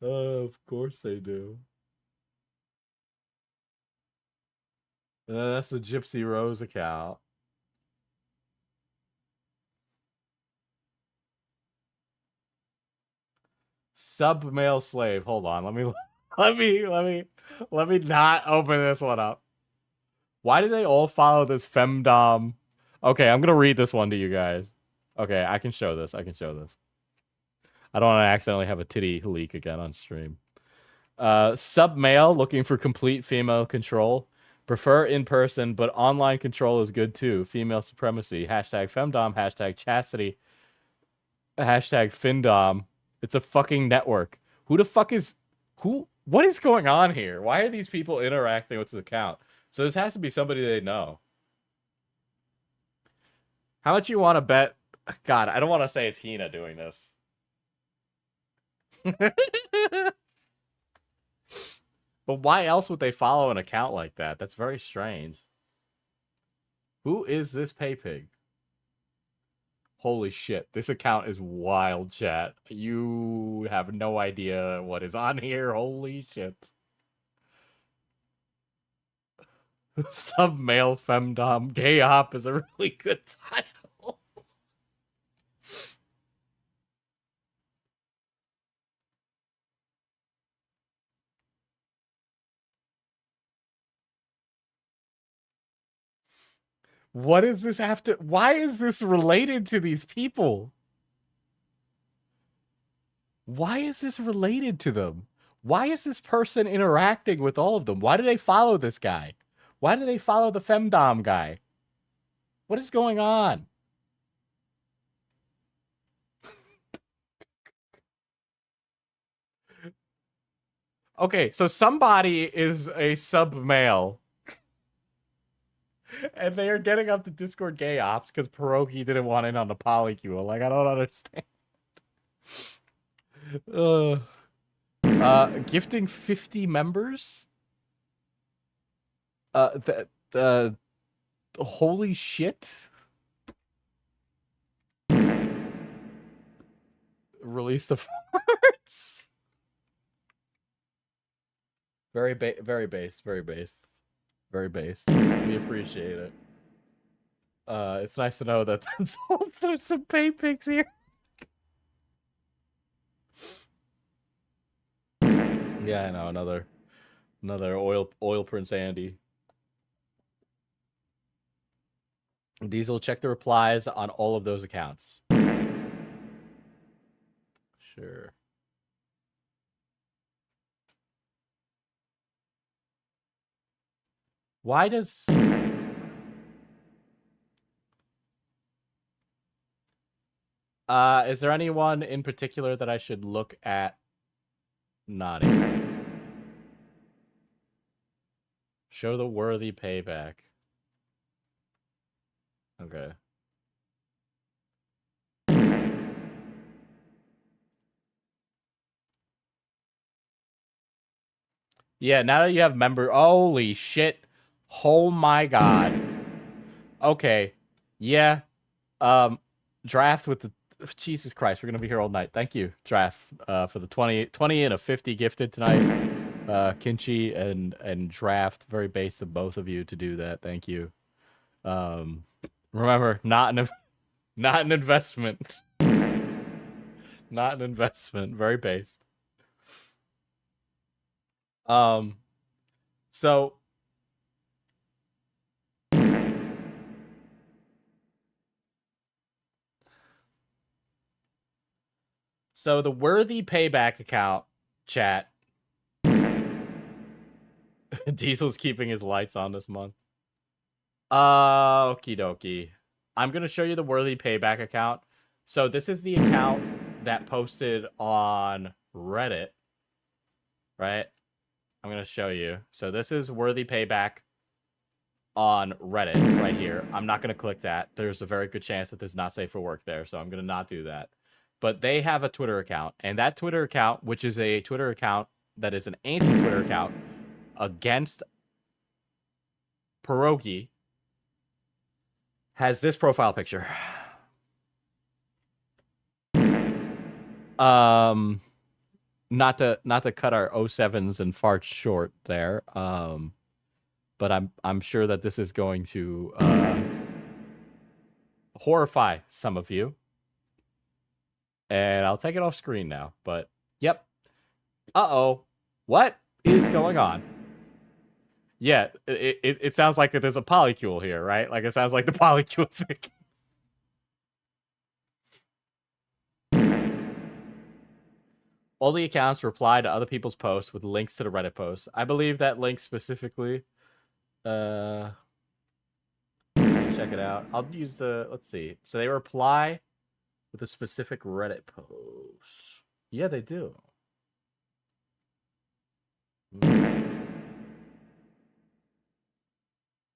Of course they do. That's the Gypsy Rose account. Sub male slave. Hold on. Let me not open this one up. Why do they all follow this femdom? Okay, I'm gonna read this one to you guys. Okay, I can show this. I don't want to accidentally have a titty leak again on stream. Sub male looking for complete female control. Prefer in person, but online control is good too. Female supremacy. Hashtag femdom. Hashtag chastity. Hashtag findom. It's a fucking network. Who the fuck is... What is going on here? Why are these people interacting with this account? So this has to be somebody they know. How much you want to bet... God, I don't want to say it's Hina doing this. But why else would they follow an account like that? That's very strange. Who is this pay pig? Holy shit, this account is wild, chat. You have no idea what is on here. Holy shit. Sub male femdom gay op is a really good title. What does this have to... Why is this related to these people? Why is this related to them? Why is this person interacting with all of them? Why do they follow this guy? Why do they follow the femdom guy? What is going on? Okay, so somebody is a sub-male. And they are getting up to Discord gay ops because Pierogi didn't want in on the polycule. Like, I don't understand. Gifting 50 members? Holy shit. Release the farts. Very based, very based. Very based. We appreciate it. It's nice to know that there's some pay pics here. Yeah, I know, another oil Prince Andy. Diesel, check the replies on all of those accounts. Sure. Why does... is there anyone in particular that I should look at? Nodding. Show the worthy payback. Okay. Yeah, now that you have member... Holy shit. Oh my god. Okay. Yeah. Draft with the... Jesus Christ, we're gonna be here all night. Thank you, Draft, for the 20 and a 50 gifted tonight. Kinchi and Draft, very base of both of you to do that. Thank you. Remember, not an investment. Not an investment. Very based. So the worthy payback account, chat. Diesel's keeping his lights on this month. Okie dokie. I'm going to show you the worthy payback account. So this is the account that posted on Reddit, right? I'm going to show you. So this is worthy payback on Reddit right here. I'm not going to click that. There's a very good chance that this is not safe for work there. So I'm going to not do that. But they have a Twitter account. And that Twitter account, which is a Twitter account that is an anti-Twitter account against Pierogi, has this profile picture. Not to cut our 07s and farts short there. But I'm sure that this is going to horrify some of you. And I'll take it off screen now. But yep. Uh-oh. What is going on? Yeah, it sounds like there's a polycule here, right? Like it sounds like the polycule thing. All the accounts reply to other people's posts with links to the Reddit posts. I believe that link specifically. Check it out. I'll use the... Let's see. So they reply with a specific Reddit post. Yeah, they do.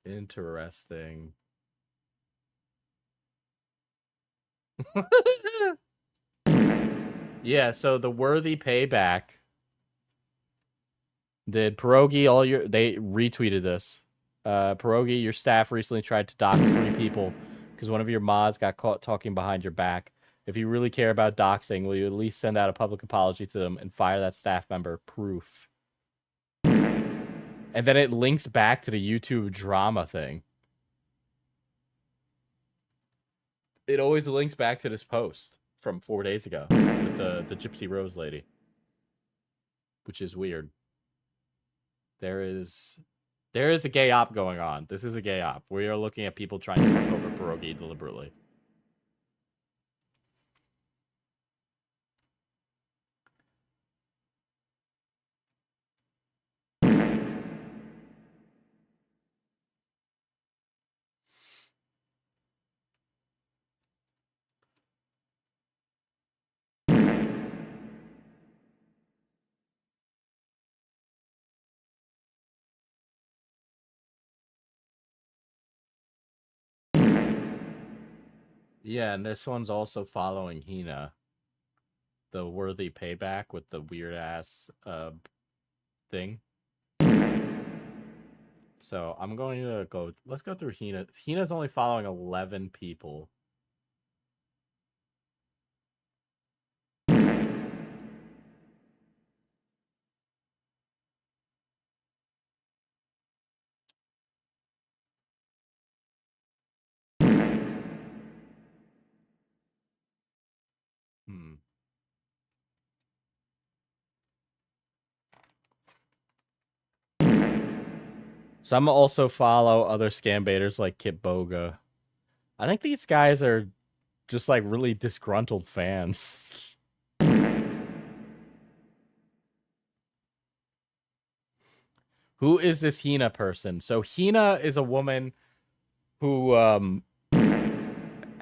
Interesting. Yeah, so the worthy payback Did Pierogi they retweeted this. Pierogi, your staff recently tried to dox 3 people because one of your mods got caught talking behind your back. If you really care about doxing, will you at least send out a public apology to them and fire that staff member? Proof. And then it links back to the YouTube drama thing. It always links back to this post from 4 days ago with the Gypsy Rose lady, which is weird. There is a gay op going on. This is a gay op. We are looking at people trying to fuck over Pierogi deliberately. Yeah, and this one's also following Hina. The worthy payback with the weird ass thing. So I'm going to go. Let's go through Hina. Hina's only following 11 people. Hmm. Some also follow other scam baiters like Kit Boga. I think these guys are just like really disgruntled fans. Who is this Hina person? So Hina is a woman who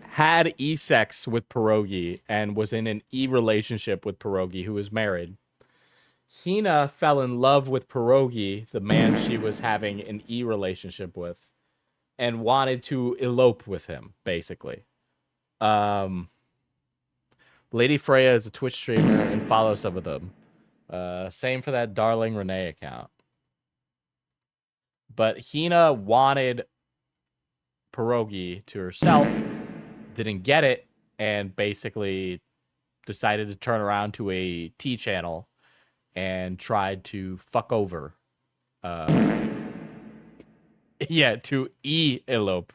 had e-sex with Pierogi and was in an e-relationship with Pierogi, who is married. Hina fell in love with Pierogi, the man she was having an e-relationship with, and wanted to elope with him, basically. Lady Freya is a Twitch streamer and follows some of them. Same for that Darling Renee account. But Hina wanted Pierogi to herself, didn't get it, and basically decided to turn around to a T channel and tried to fuck over. Yeah, to elope.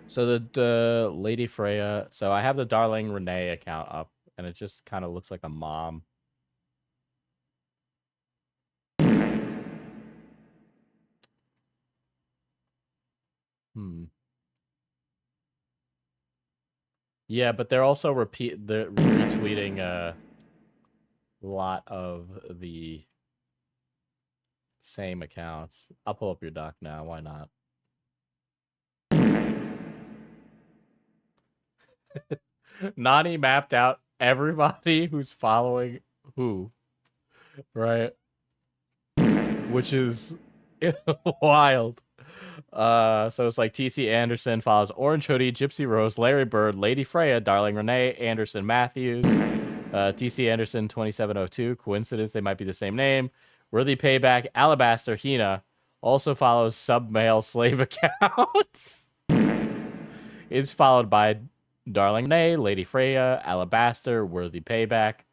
So the Lady Freya. So I have the Darling Renee account up, and it just kind of looks like a mom. Yeah, but they're also retweeting a lot of the same accounts. I'll pull up your doc now. Why not? Nani mapped out everybody who's following who, right? Which is wild. So it's like TC Anderson follows Orange Hoodie, Gypsy Rose, Larry Bird, Lady Freya, Darling Renee, Anderson Matthews, TC Anderson 2702. Coincidence, they might be the same name. Worthy Payback, Alabaster, Hina also follows sub-male slave accounts. Is followed by Darling Renee, Lady Freya, Alabaster, Worthy Payback.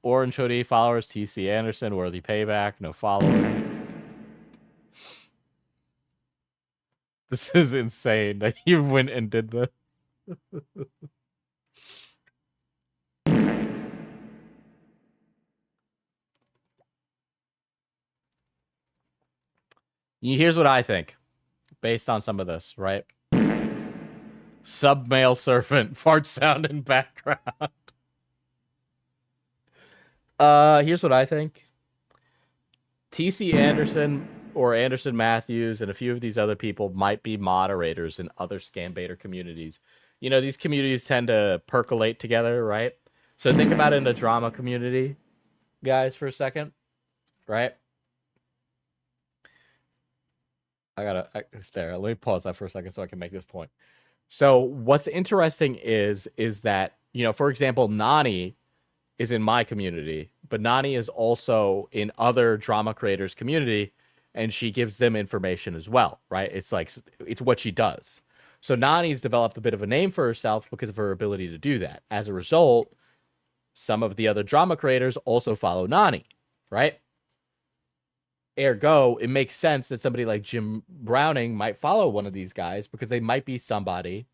Orange Hoodie followers TC Anderson, Worthy Payback, no following. This is insane that you went and did this. Here's what I think, based on some of this, right? Sub-male servant, fart sound in background. Here's what I think. TC Anderson or Anderson Matthews and a few of these other people might be moderators in other scam baiter communities. You know, these communities tend to percolate together, right? So think about it in a drama community, guys, for a second, right? There, let me pause that for a second so I can make this point. So what's interesting is that, you know, for example, Nani is in my community, but Nani is also in other drama creators' community, and she gives them information as well, right? It's like, it's what she does. So Nani's developed a bit of a name for herself because of her ability to do that. As a result, some of the other drama creators also follow Nani, right? Ergo, it makes sense that somebody like Jim Browning might follow one of these guys because they might be somebody.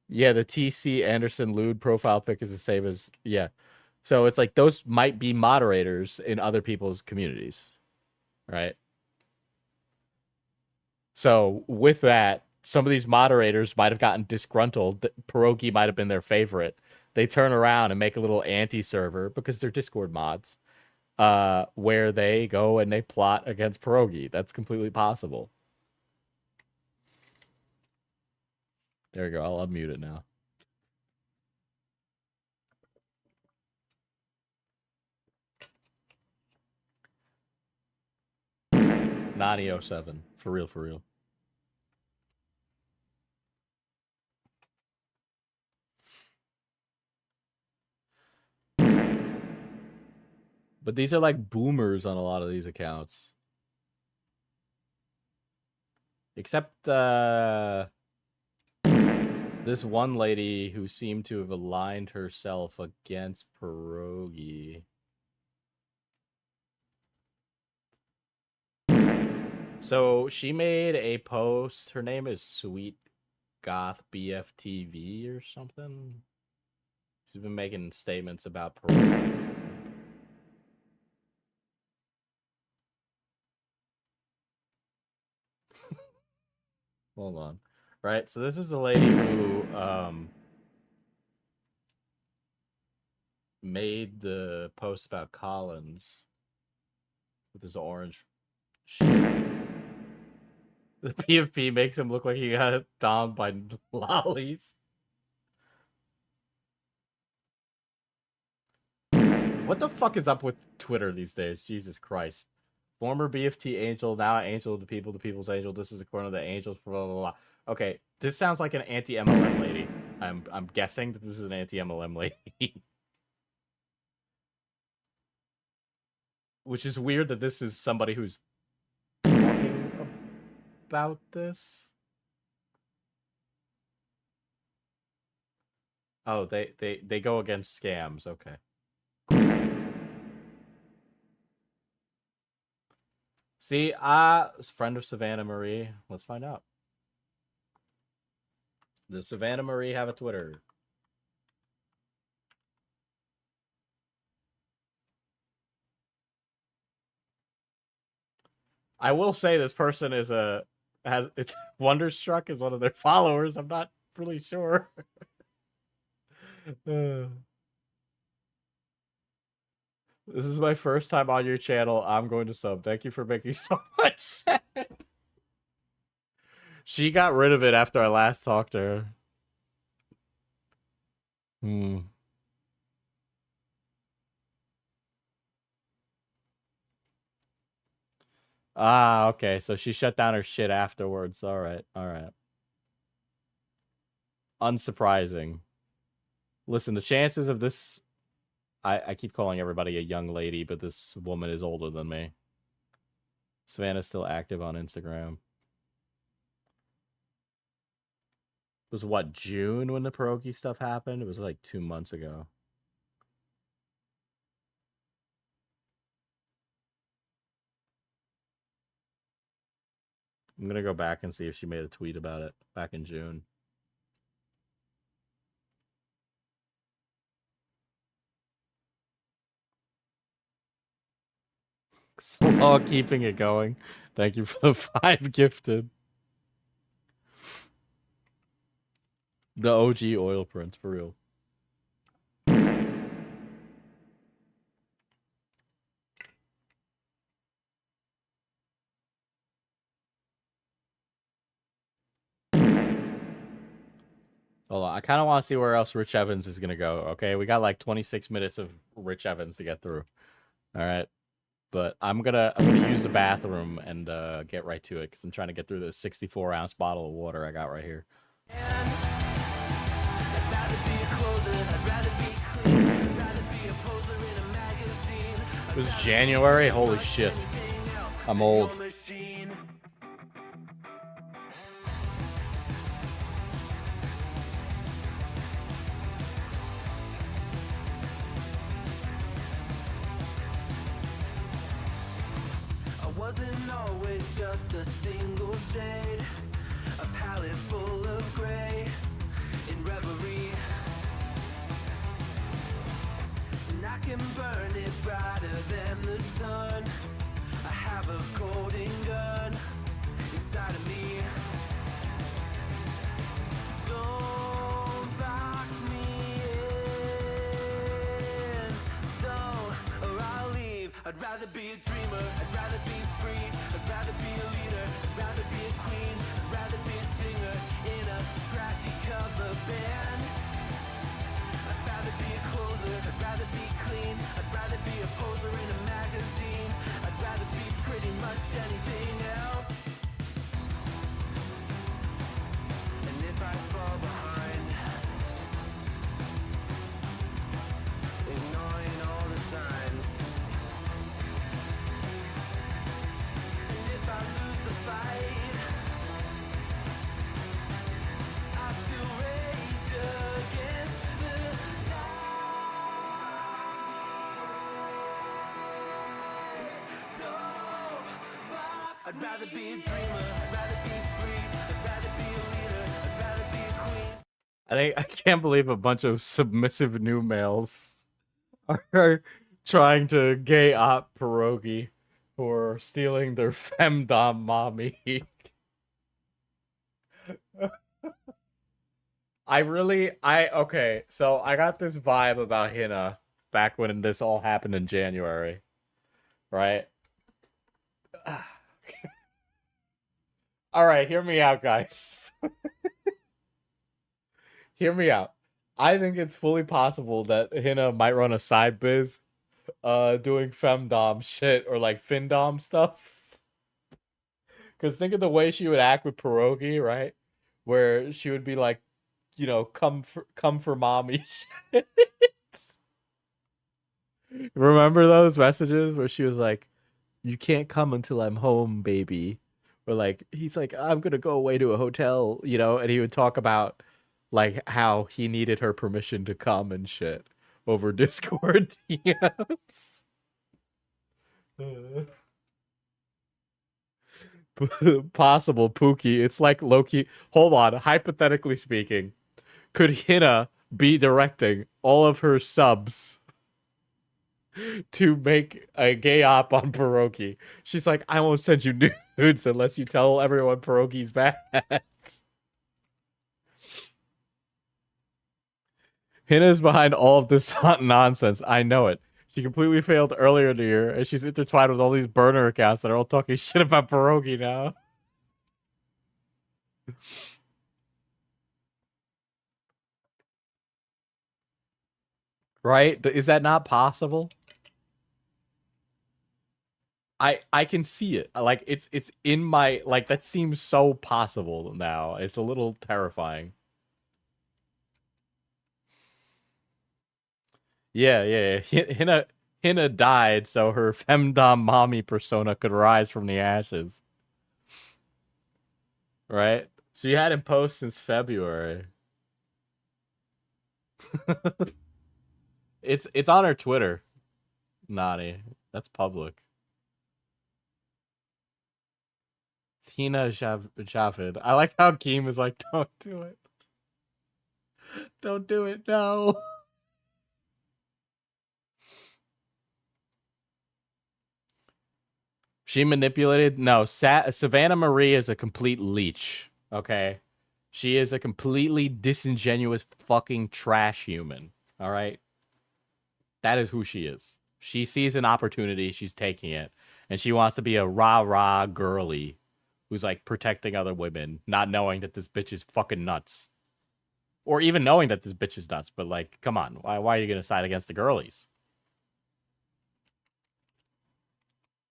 Yeah, the TC Anderson lewd profile pic is the same as, yeah. So it's like those might be moderators in other people's communities, right? So with that, some of these moderators might have gotten disgruntled. Pierogi might have been their favorite. They turn around and make a little anti-server because they're Discord mods, where they go and they plot against Pierogi. That's completely possible. There we go. I'll unmute it now. Nani07. For real, for real. But these are like boomers on a lot of these accounts. Except this one lady who seemed to have aligned herself against Pierogi. So she made a post. Her name is Sweet Goth BFTV or something. She's been making statements about Pierogi. Hold on. Right, so this is the lady who made the post about Collins with his orange shit. The PFP makes him look like he got domed by lollies. What the fuck is up with Twitter these days? Jesus Christ. Former BFT angel, now angel of the people, the people's angel. This is the corner of the angels, blah, blah, blah. Okay, this sounds like an anti-MLM lady. I'm guessing that this is an anti-MLM lady. Which is weird that this is somebody who's talking about this. Oh, they go against scams. Okay. See, friend of Savannah Marie. Let's find out. Does Savannah Marie have a Twitter? I will say this person is it's Wonderstruck is one of their followers. I'm not really sure. This is my first time on your channel. I'm going to sub. Thank you for making so much sense. She got rid of it after I last talked to her. Ah, okay. So she shut down her shit afterwards. All right. All right. Unsurprising. Listen, the chances of this... I keep calling everybody a young lady, but this woman is older than me. Savannah's still active on Instagram. It was, what, June when the Pierogi stuff happened? It was like 2 months ago. I'm going to go back and see if she made a tweet about it back in June. Slaw keeping it going. Thank you for the 5 gifted. The OG oil prints, for real. Hold on, I kind of want to see where else Rich Evans is going to go, okay? We got like 26 minutes of Rich Evans to get through. All right. But I'm gonna use the bathroom and get right to it because I'm trying to get through this 64-ounce bottle of water I got right here. I'd rather be a closer, I'd rather be clean, I'd rather be a poser in a magazine. It was January? Holy shit. I'm old. Machine. I wasn't always just a single shade, a palette full of gray in reverie. And I can burn it brighter than the sun. I have a golden gun inside of me. Don't box me in, don't, or I'll leave. I'd rather be a dreamer, I'd rather be free, I'd rather be a leader, I'd rather be a queen, I'd rather be a singer in a trashy cover band. I'd rather be a closer, I'd rather be clean, I'd rather be a poser in a magazine, I'd rather be pretty much anything else. And if I fall behind, ignoring all the signs, and if I lose the fight, I still rage against the I'd rather be a dreamer, I'd rather be free, I'd rather be a leader, I'd rather be a queen. I can't believe a bunch of submissive new males are trying to gay op pierogi for stealing their femdom mommy. Okay, so I got this vibe about Hina back when this all happened in January, right? All right, hear me out, guys. Hear me out. I think it's fully possible that Hina might run a side biz doing femdom shit or like findom stuff. Because think of the way she would act with pierogi, right? Where she would be like, you know, come for mommy shit. Remember those messages where she was like, you can't come until I'm home, baby. Or like, he's like, I'm gonna go away to a hotel, you know, and he would talk about like how he needed her permission to come and shit over Discord DMs. Possible, Pookie. It's like Loki. Hold on, hypothetically speaking, could Hina be directing all of her subs to make a gay op on pierogi? She's like, I won't send you nudes unless you tell everyone pierogi's bad. Hina's behind all of this hot nonsense. I know it. She completely failed earlier in the year, and she's intertwined with all these burner accounts that are all talking shit about pierogi now. Right? Is that not possible? I can see it. Like it's in my like that seems so possible now. It's a little terrifying. Yeah. Hina died so her femdom mommy persona could rise from the ashes. Right? She hadn't posted since February. It's on her Twitter. Nani. That's public. It's Hina Javid. I like how Keem is like, don't do it. Don't do it, no. She manipulated? No, Savannah Marie is a complete leech, okay? She is a completely disingenuous fucking trash human, all right? That is who she is. She sees an opportunity, she's taking it, and she wants to be a rah-rah girly who's, like, protecting other women, not knowing that this bitch is fucking nuts. Or even knowing that this bitch is nuts, but, like, come on, why are you gonna side against the girlies?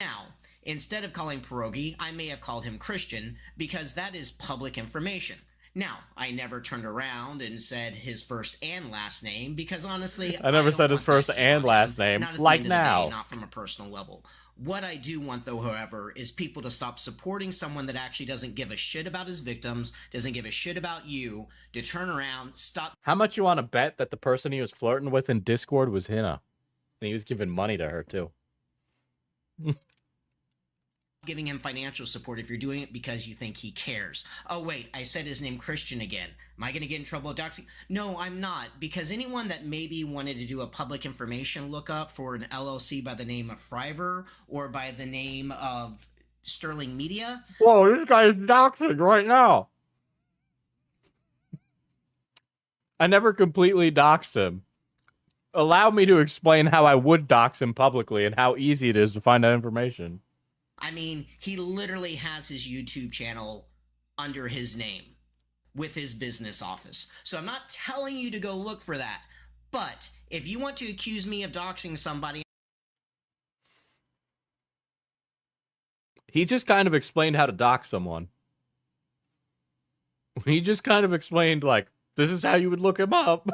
Now, instead of calling pierogi, I may have called him Christian because that is public information. Now, I never turned around and said his first and last name because honestly, I never don't said his want first that and on last him, name, not at like the end of the now. day, not from a personal level. What I do want, though, however, is people to stop supporting someone that actually doesn't give a shit about his victims, doesn't give a shit about you, to turn around, stop How much you want to bet that the person he was flirting with in Discord was Hina? And he was giving money to her, too. giving him financial support if you're doing it because you think he cares. Oh, wait, I said his name Christian again. Am I going to get in trouble with doxing? No, I'm not, because anyone that maybe wanted to do a public information lookup for an LLC by the name of Friver or by the name of Sterling Media. Whoa, this guy is doxing right now. I never completely doxed him. Allow me to explain how I would dox him publicly and how easy it is to find that information. I mean, he literally has his YouTube channel under his name with his business office. So I'm not telling you to go look for that. But if you want to accuse me of doxing somebody, He just kind of explained how to dox someone. He just kind of explained, like, this is how you would look him up.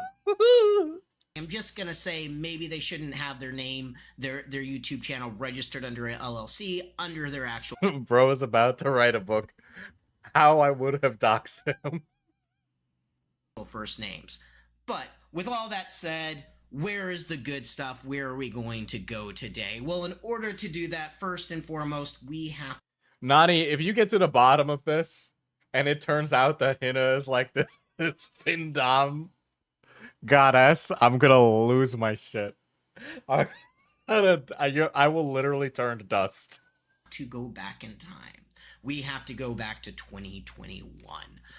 I'm just going to say maybe they shouldn't have their name, their YouTube channel registered under an LLC, under their actual Bro is about to write a book. How I would have doxed him. first names. But with all that said, where is the good stuff? Where are we going to go today? Well, in order to do that, first and foremost, we have... Nani, if you get to the bottom of this, and it turns out that Hina is like this Findom goddess, I'm gonna lose my shit. I will literally turn to dust. to go back in time. We have to go back to 2021.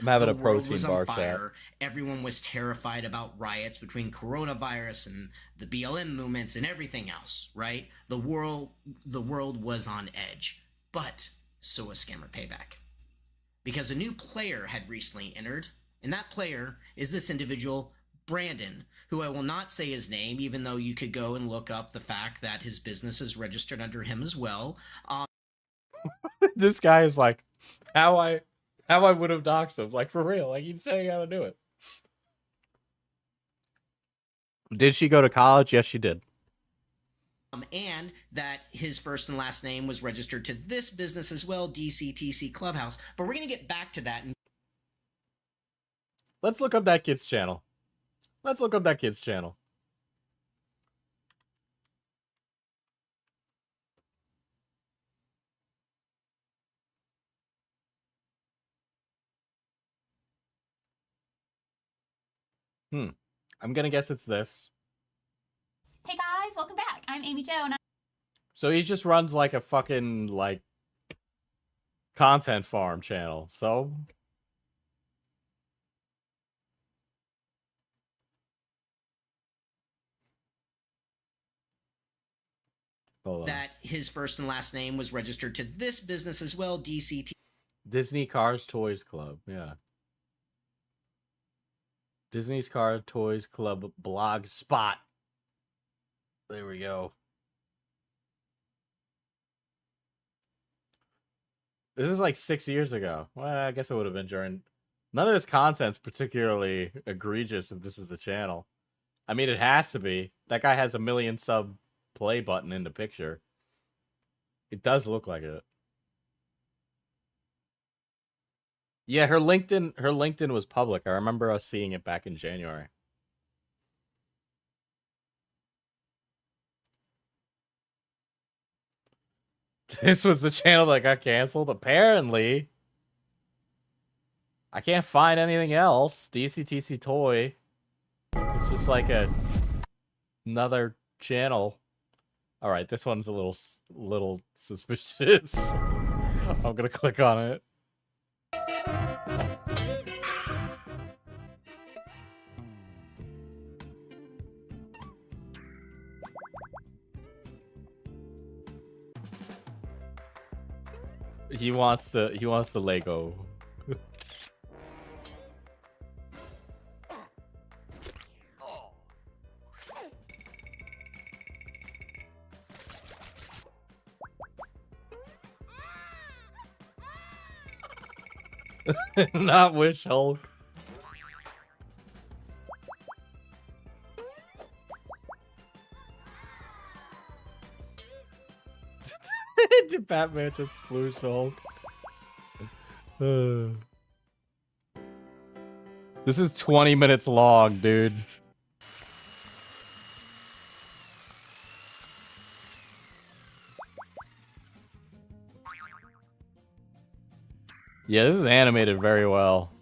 I'm having The a world protein was on bar fire. Everyone was terrified about riots between coronavirus and the BLM movements and everything else, right? The world was on edge. But so was Scammer Payback. Because a new player had recently entered, and that player is this individual, Brandon, who I will not say his name, even though you could go and look up the fact that his business is registered under him as well. This guy is like, how I would have doxed him. Like, for real. Like, he's saying how to do it. Did she go to college? Yes, she did. And that his first and last name was registered to this business as well, DCTC Clubhouse. But we're going to get back to that. Let's look up that kid's channel. Let's look up that kid's channel. I'm gonna guess it's this. Hey guys, welcome back. I'm Amy Jo, and So he just runs like a fucking, like, content farm channel. So hold on. That his first and last name was registered to this business as well, DCT. Disney Cars Toys Club, yeah. Disney's Cars Toys Club blog spot. There we go. This is like 6 years ago. Well, I guess it would have been during... None of this content's particularly egregious if this is the channel. I mean, it has to be. That guy has a 1 million sub play button in the picture. It does look like it. Yeah, her LinkedIn was public. I remember us seeing it back in January. This was the channel that got canceled, apparently. I can't find anything else. DCTC Toy. It's just like another channel. All right, this one's a little suspicious. I'm gonna click on it. He wants the Lego. Not Wish Hulk. Did Batman just sploosh Hulk? This is 20 minutes long, dude. Yeah, this is animated very well.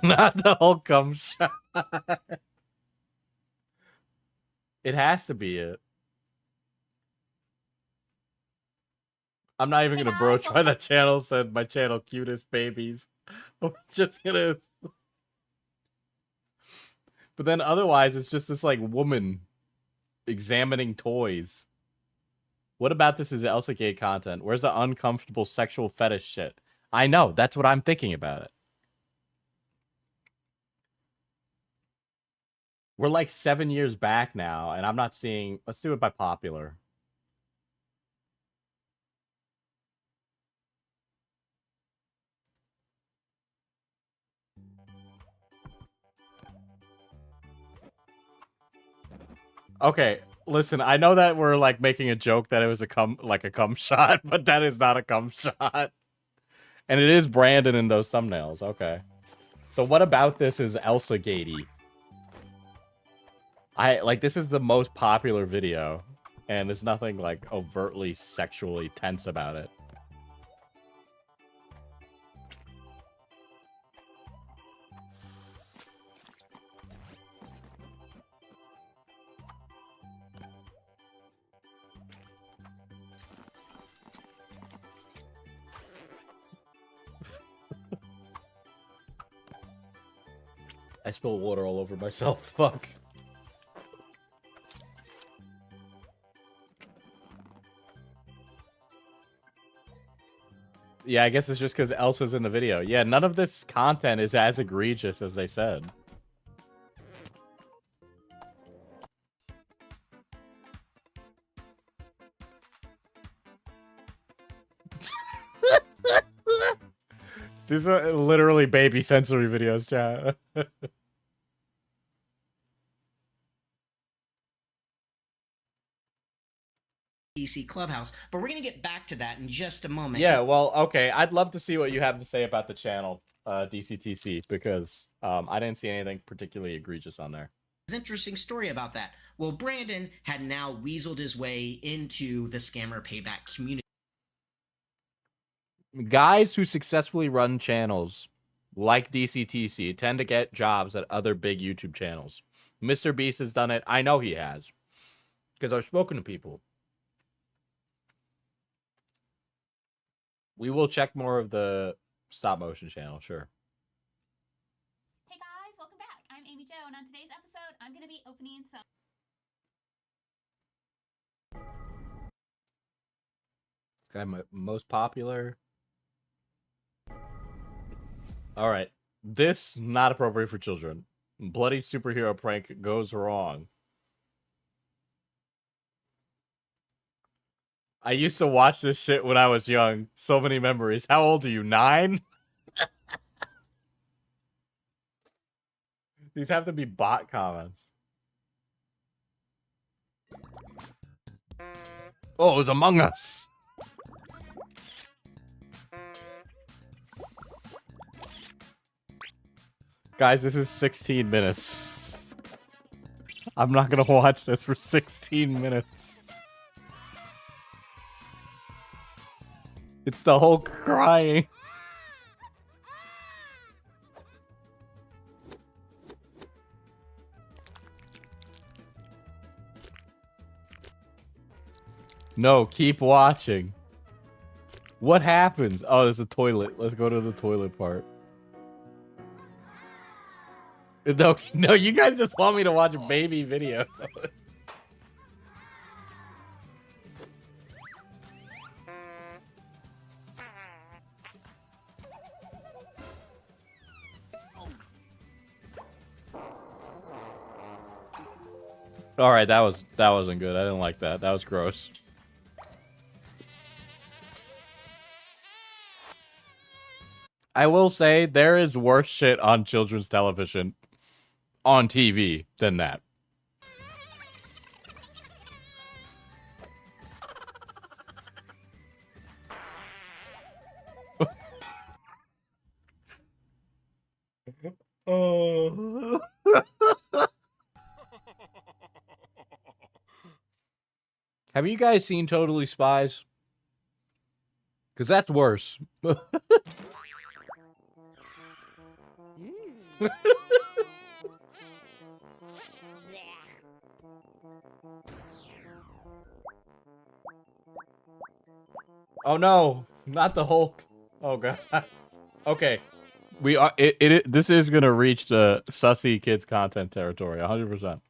Not the whole cum shot. It has to be it. I'm not even gonna broach why that channel said my channel cutest babies. I'm just gonna. But then otherwise, it's just this like woman examining toys. What about this is Elsa Gate content? Where's the uncomfortable sexual fetish shit? I know, that's what I'm thinking about it. We're like 7 years back now, and I'm not seeing... Let's do it by popular. Okay, listen, I know that we're like making a joke that it was a cum shot, but that is not a cum shot. And it is Brandon in those thumbnails. Okay. So what about this is Elsa Gatey? This is the most popular video, and there's nothing like overtly sexually tense about it. I spilled water all over myself. Fuck. Yeah, I guess it's just because Elsa's in the video. Yeah, none of this content is as egregious as they said. These are literally baby sensory videos, chat. DC Clubhouse, but we're gonna get back to that in just a moment. Yeah, well, okay. I'd love to see what you have to say about the channel, DCTC, because I didn't see anything particularly egregious on there. There's an interesting story about that. Well, Brandon had now weaseled his way into the scammer payback community. Guys who successfully run channels like DCTC tend to get jobs at other big YouTube channels. Mr. Beast has done it. I know he has, because I've spoken to people. We will check more of the stop motion channel, sure. Hey guys, welcome back. I'm Amy Jo, and on today's episode, I'm going to be opening some... Guy most popular. All right, this not appropriate for children. Bloody superhero prank goes wrong. I used to watch this shit when I was young. So many memories. How old are you? 9? These have to be bot comments. Oh, it was Among Us. Guys, this is 16 minutes. I'm not gonna watch this for 16 minutes. It's the whole crying. No, keep watching. What happens? Oh, there's a toilet. Let's go to the toilet part. No, you guys just want me to watch a baby video. All right, that wasn't good. I didn't like that. That was gross. I will say there is worse shit on children's television. on TV than that. Oh. Have you guys seen Totally Spies? Because that's worse. Oh no, not the Hulk. Oh god. Okay. We are this is gonna reach the sussy kids content territory, 100%.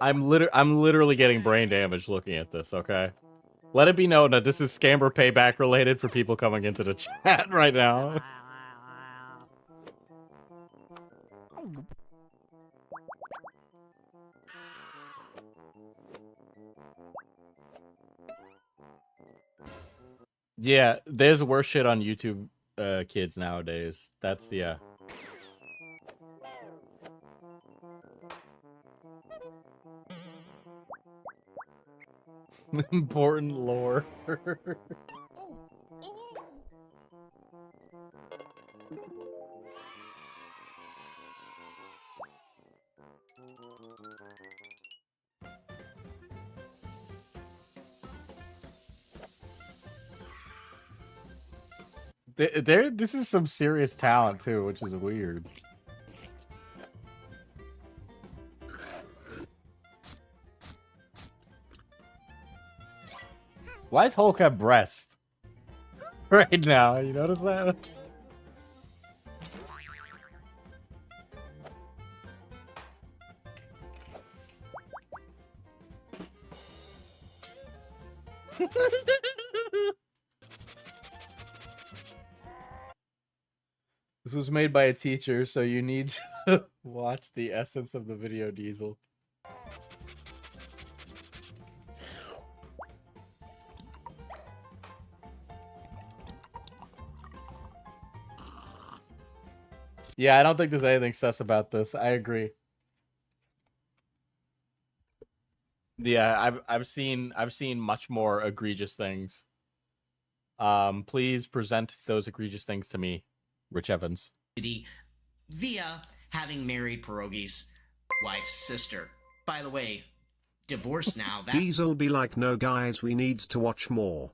I'm literally getting brain damage looking at this, okay? Let it be known that this is Scammer Payback related for people coming into the chat right now. Yeah, there's worse shit on YouTube kids nowadays. That's, yeah. Important lore. This is some serious talent too, which is weird. Why does Hulk have breasts? Right now, you notice that? This was made by a teacher, so you need to watch the essence of the video, Diesel. Yeah, I don't think there's anything sus about this. I agree. Yeah, I've seen much more egregious things. Please present those egregious things to me, Rich Evans. Via having married Pierogi's wife's sister. By the way, divorced now. Diesel be like, no guys, we need to watch more.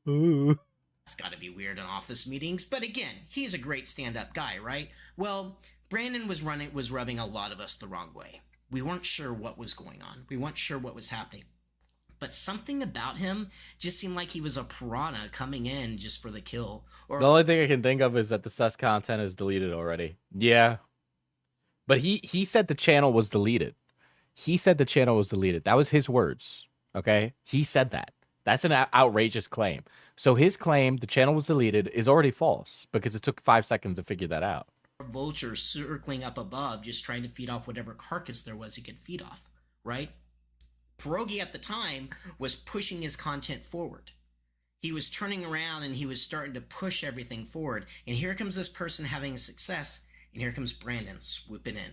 Ooh. It's got to be weird in office meetings, but again, he's a great stand-up guy, right? Well, Brandon was rubbing a lot of us the wrong way. We weren't sure what was going on. We weren't sure what was happening. But something about him just seemed like he was a piranha coming in just for the kill. Or the only thing I can think of is that the sus content is deleted already. Yeah. But he said the channel was deleted. He said the channel was deleted. That was his words. Okay? He said that. That's an outrageous claim. So his claim, the channel was deleted, is already false because it took 5 seconds to figure that out. Vultures circling up above, just trying to feed off whatever carcass there was he could feed off, right? Pierogi at the time was pushing his content forward. He was turning around and he was starting to push everything forward. And here comes this person having success, and here comes Brandon swooping in.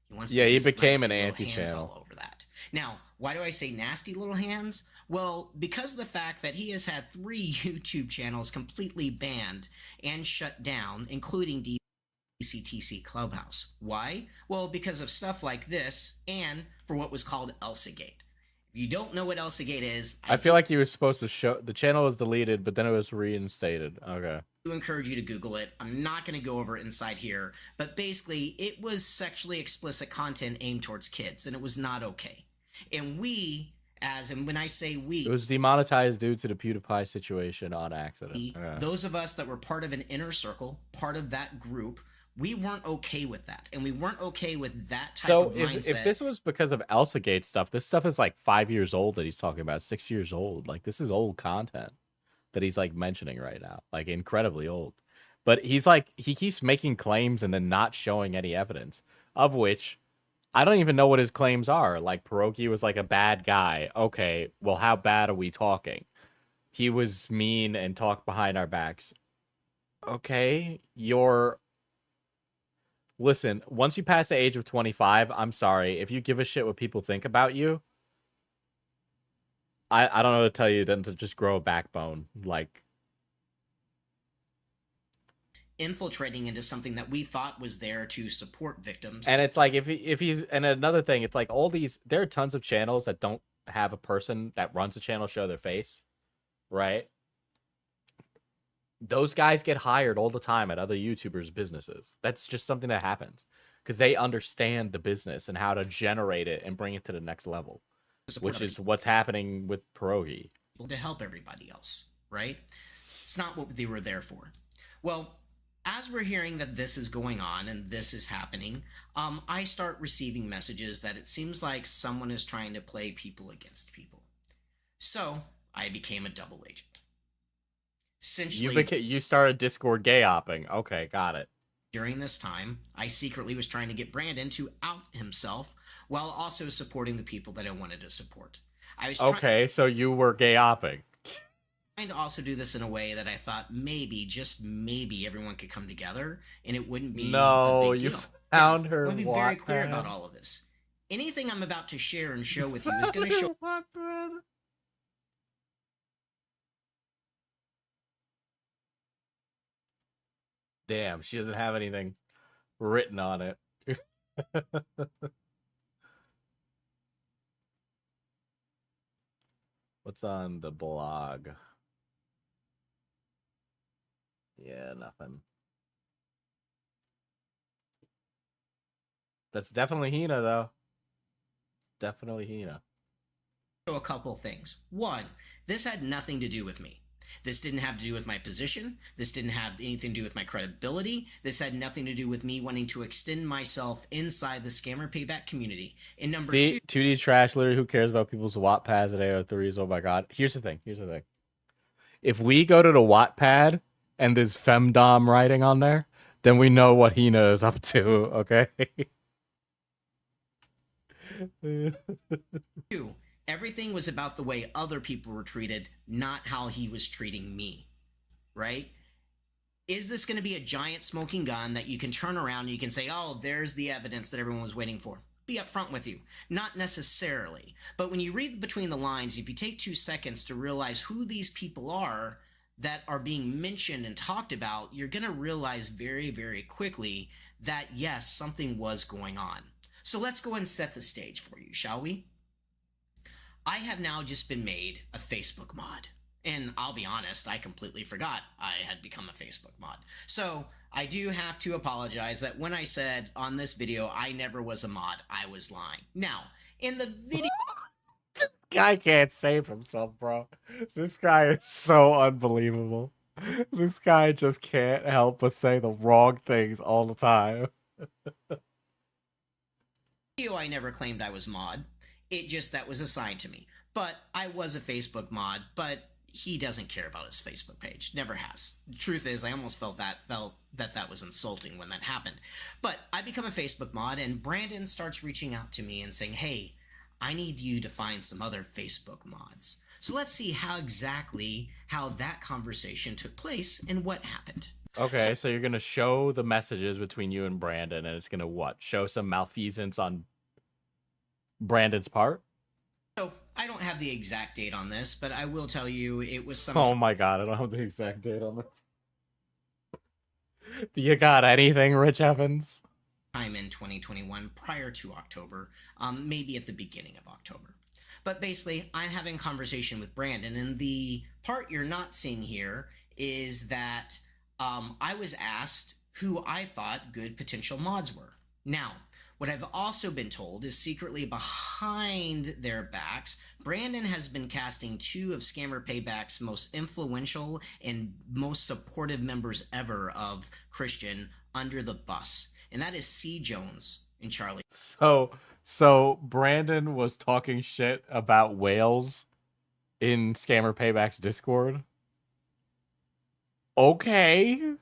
He wants to he became an anti-channel all over that. Now, why do I say nasty little hands? Well, because of the fact that he has had 3 YouTube channels completely banned and shut down, including DCTC Clubhouse. Why? Well, because of stuff like this and for what was called ElsaGate. If you don't know what ElsaGate is... I feel like he was supposed to show... The channel was deleted, but then it was reinstated. Okay. I encourage you to Google it. I'm not going to go over it inside here, but basically it was sexually explicit content aimed towards kids, and it was not okay. And we... and when I say we... It was demonetized due to the PewDiePie situation on accident. Those of us that were part of an inner circle, part of that group, we weren't okay with that. And we weren't okay with that type of mindset. So if this was because of ElsaGate stuff, this stuff is like 5 years old that he's talking about, 6 years old. Like, this is old content that he's like mentioning right now. Like, incredibly old. But he's like, he keeps making claims and then not showing any evidence, of which I don't even know what his claims are. Like, Pierogi was like a bad guy. Okay, well, how bad are we talking? He was mean and talked behind our backs. Okay, listen, once you pass the age of 25, I'm sorry. If you give a shit what people think about you, I don't know to tell you than to just grow a backbone. Like, infiltrating into something that we thought was there to support victims. and it's like, if he's, and another thing, it's like all these, there are tons of channels that don't have a person that runs a channel show their face, right? Those guys get hired all the time at other YouTubers' businesses. That's just something that happens because they understand the business and how to generate it and bring it to the next level, which is what's happening with Pierogi. To help everybody else, right? It's not what they were there for. Well, as we're hearing that this is going on and this is happening, I start receiving messages that it seems like someone is trying to play people against people. So I became a double agent. Essentially, You started Discord gay opping. Okay, got it. During this time, I secretly was trying to get Brandon to out himself while also supporting the people that I wanted to support. I was so you were gay opping. Trying to also do this in a way that I thought maybe, just maybe, everyone could come together and it wouldn't be a big deal. You found her. I want to be very clear about all of this. Anything I'm about to share and show with you is going to show. Damn, she doesn't have anything written on it. What's on the blog? Yeah, nothing. That's definitely Hina, though. Definitely Hina. Show a couple things. One, this had nothing to do with me. This didn't have to do with my position. This didn't have anything to do with my credibility. This had nothing to do with me wanting to extend myself inside the Scammer Payback community. And number two, 2D trash, literally, who cares about people's Wattpads at AO3s? Oh my god. Here's the thing. If we go to the Wattpad and there's femdom writing on there, then we know what Hina is up to, okay? two, everything was about the way other people were treated, not how he was treating me, right? Is this going to be a giant smoking gun that you can turn around and you can say, oh, there's the evidence that everyone was waiting for? Be upfront with you. Not necessarily. But when you read between the lines, if you take 2 seconds to realize who these people are that are being mentioned and talked about, you're going to realize very, very quickly that, yes, something was going on. So let's go and set the stage for you, shall we? I have now just been made a Facebook mod. And I'll be honest, I completely forgot I had become a Facebook mod. So I do have to apologize that when I said on this video I never was a mod, I was lying. Now, in the video... This guy can't save himself, bro. This guy is so unbelievable. This guy just can't help but say the wrong things all the time. I never claimed I was mod. It just that was assigned to me. But I was a Facebook mod, but he doesn't care about his Facebook page. Never has. The truth is, I almost felt that was insulting when that happened. But I become a Facebook mod, and Brandon starts reaching out to me and saying, hey, I need you to find some other Facebook mods. So let's see how that conversation took place and what happened. Okay, so you're going to show the messages between you and Brandon, and it's going to what? Show some malfeasance on Brandon's part? So, I don't have the exact date on this, but I will tell you it was some... Oh my god, I don't have the exact date on this. Do you got anything, Rich Evans? Time in 2021, prior to October, maybe at the beginning of October. But basically, I'm having a conversation with Brandon, and the part you're not seeing here is that I was asked who I thought good potential mods were. Now, what I've also been told is secretly behind their backs, Brandon has been casting 2 of Scammer Payback's most influential and most supportive members ever of Christian under the bus. And that is C. Jones and Charlie. So Brandon was talking shit about whales in Scammer Payback's Discord? Okay.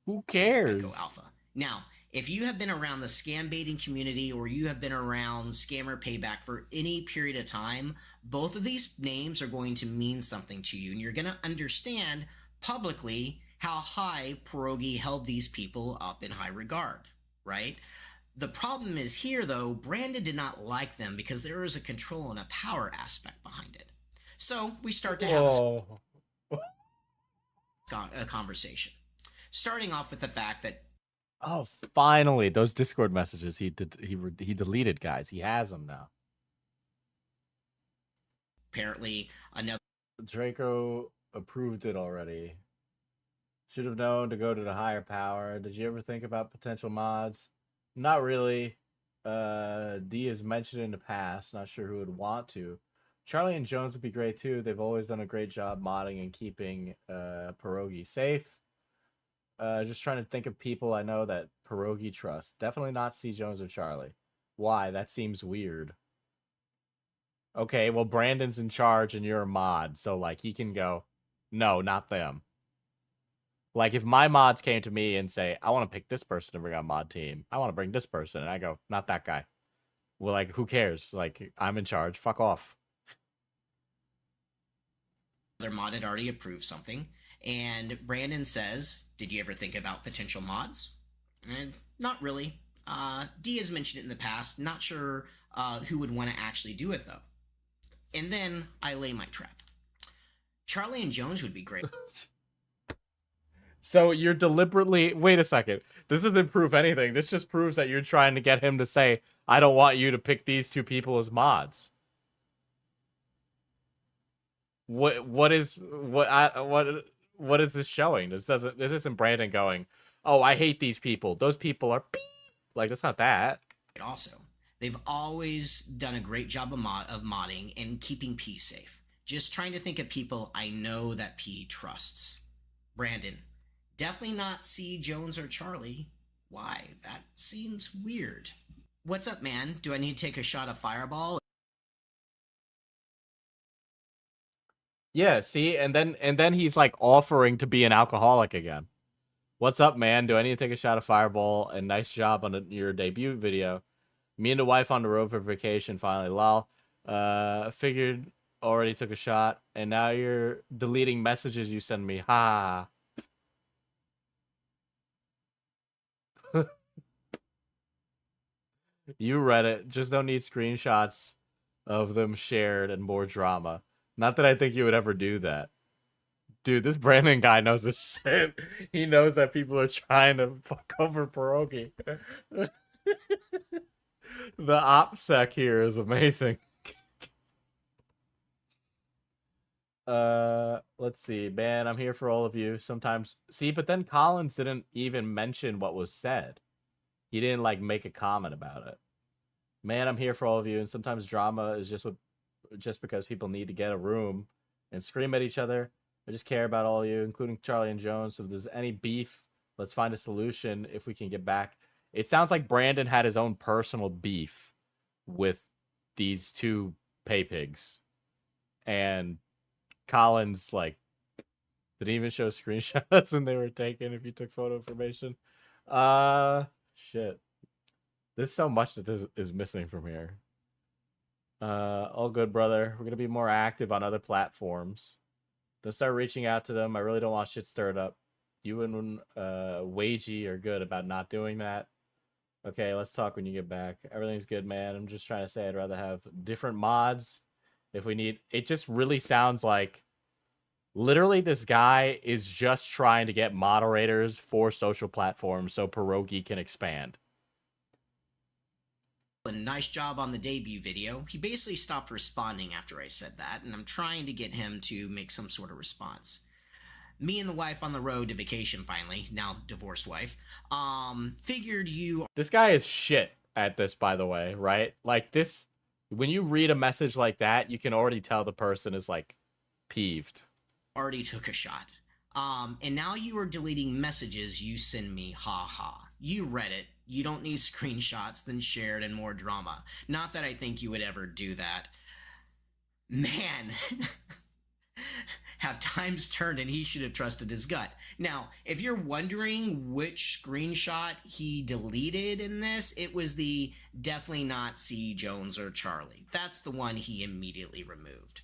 Who cares? Echo Alpha. Now, if you have been around the scam baiting community or you have been around Scammer Payback for any period of time, both of these names are going to mean something to you, and you're going to understand publicly how high Pierogi held these people up in high regard, right? The problem is here, though, Brandon did not like them because there is a control and a power aspect behind it. So we start to have a conversation. Starting off with the fact that finally, those Discord messages he deleted, guys. He has them now. Apparently, another Draco approved it already. Should have known to go to the higher power. Did you ever think about potential mods? Not really. D has mentioned in the past. Not sure who would want to. Charlie and Jones would be great too. They've always done a great job modding and keeping Pierogi safe. Just trying to think of people I know that Pierogi trusts. Definitely not C. Jones or Charlie. Why? That seems weird. Okay, well, Brandon's in charge and you're a mod, so, like, he can go, no, not them. Like, if my mods came to me and say, I want to pick this person to bring on mod team. I want to bring this person. And I go, not that guy. Well, like, who cares? Like, I'm in charge. Fuck off. their mod had already approved something, and Brandon says, did you ever think about potential mods? And not really. D has mentioned it in the past. Not sure who would want to actually do it, though. And then I lay my trap. Charlie and Jones would be great. So you're deliberately... Wait a second. This doesn't prove anything. This just proves that you're trying to get him to say, I don't want you to pick these two people as mods. What is this showing? This isn't Brandon going, oh, I hate these people. Those people are beep. Like, that's not that. Also, they've always done a great job of modding and keeping P safe. Just trying to think of people I know that P trusts. Brandon, definitely not C, Jones, or Charlie. Why? That seems weird. What's up, man? Do I need to take a shot of Fireball? Yeah, see, and then he's like offering to be an alcoholic again. What's up, man? Do I need to take a shot of Fireball? And nice job on your debut video. Me and the wife on the road for vacation finally. Lol. Figured already took a shot, and now you're deleting messages you send me. Ha. You read it. Just don't need screenshots of them shared and more drama. Not that I think you would ever do that. Dude, this Brandon guy knows his shit. He knows that people are trying to fuck over Pierogi. The OPSEC here is amazing. Let's see. Man, I'm here for all of you. Sometimes... See, but then Collins didn't even mention what was said. He didn't, like, make a comment about it. Man, I'm here for all of you. And sometimes drama is just because people need to get a room and scream at each other. I just care about all of you, including Charlie and Jones. So if there's any beef, let's find a solution if we can get back. It sounds like Brandon had his own personal beef with these two pay pigs. And Collins, like, didn't even show screenshots when they were taken if you took photo information. Shit. There's so much that this is missing from here. All good, brother. We're going to be more active on other platforms. Don't start reaching out to them. I really don't want shit stirred up. You and Wagey are good about not doing that. Okay, let's talk when you get back. Everything's good, man. I'm just trying to say I'd rather have different mods if we need. It just really sounds like literally this guy is just trying to get moderators for social platforms so Pierogi can expand. A nice job on the debut video. He basically stopped responding after I said that, and I'm trying to get him to make some sort of response. Me and the wife on the road to vacation finally, now divorced wife, figured you... This guy is shit at this, by the way, right? Like this, when you read a message like that, you can already tell the person is like peeved. Already took a shot. And now you are deleting messages you send me, ha ha. You read it. You don't need screenshots, then shared and more drama. Not that I think you would ever do that. Man. have times turned and he should have trusted his gut. Now, if you're wondering which screenshot he deleted in this, it was the definitely not C. Jones or Charlie. That's the one he immediately removed.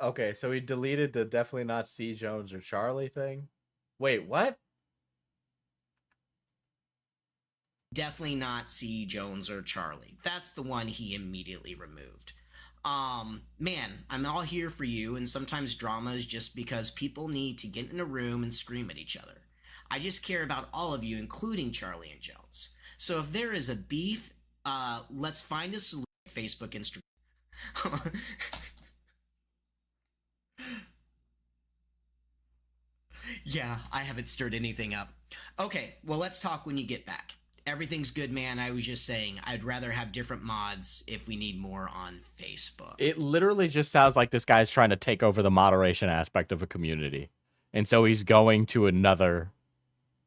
Okay, so he deleted the definitely not C. Jones or Charlie thing? Wait, what? Definitely not C. Jones or Charlie. That's the one he immediately removed. Man, I'm all here for you, and sometimes drama is just because people need to get in a room and scream at each other. I just care about all of you, including Charlie and Jones. So if there is a beef, let's find a solution. Facebook, Instagram. Yeah, I haven't stirred anything up. Okay, well, let's talk when you get back. Everything's good, man. I was just saying, I'd rather have different mods if we need more on Facebook. It literally just sounds like this guy's trying to take over the moderation aspect of a community. And so he's going to another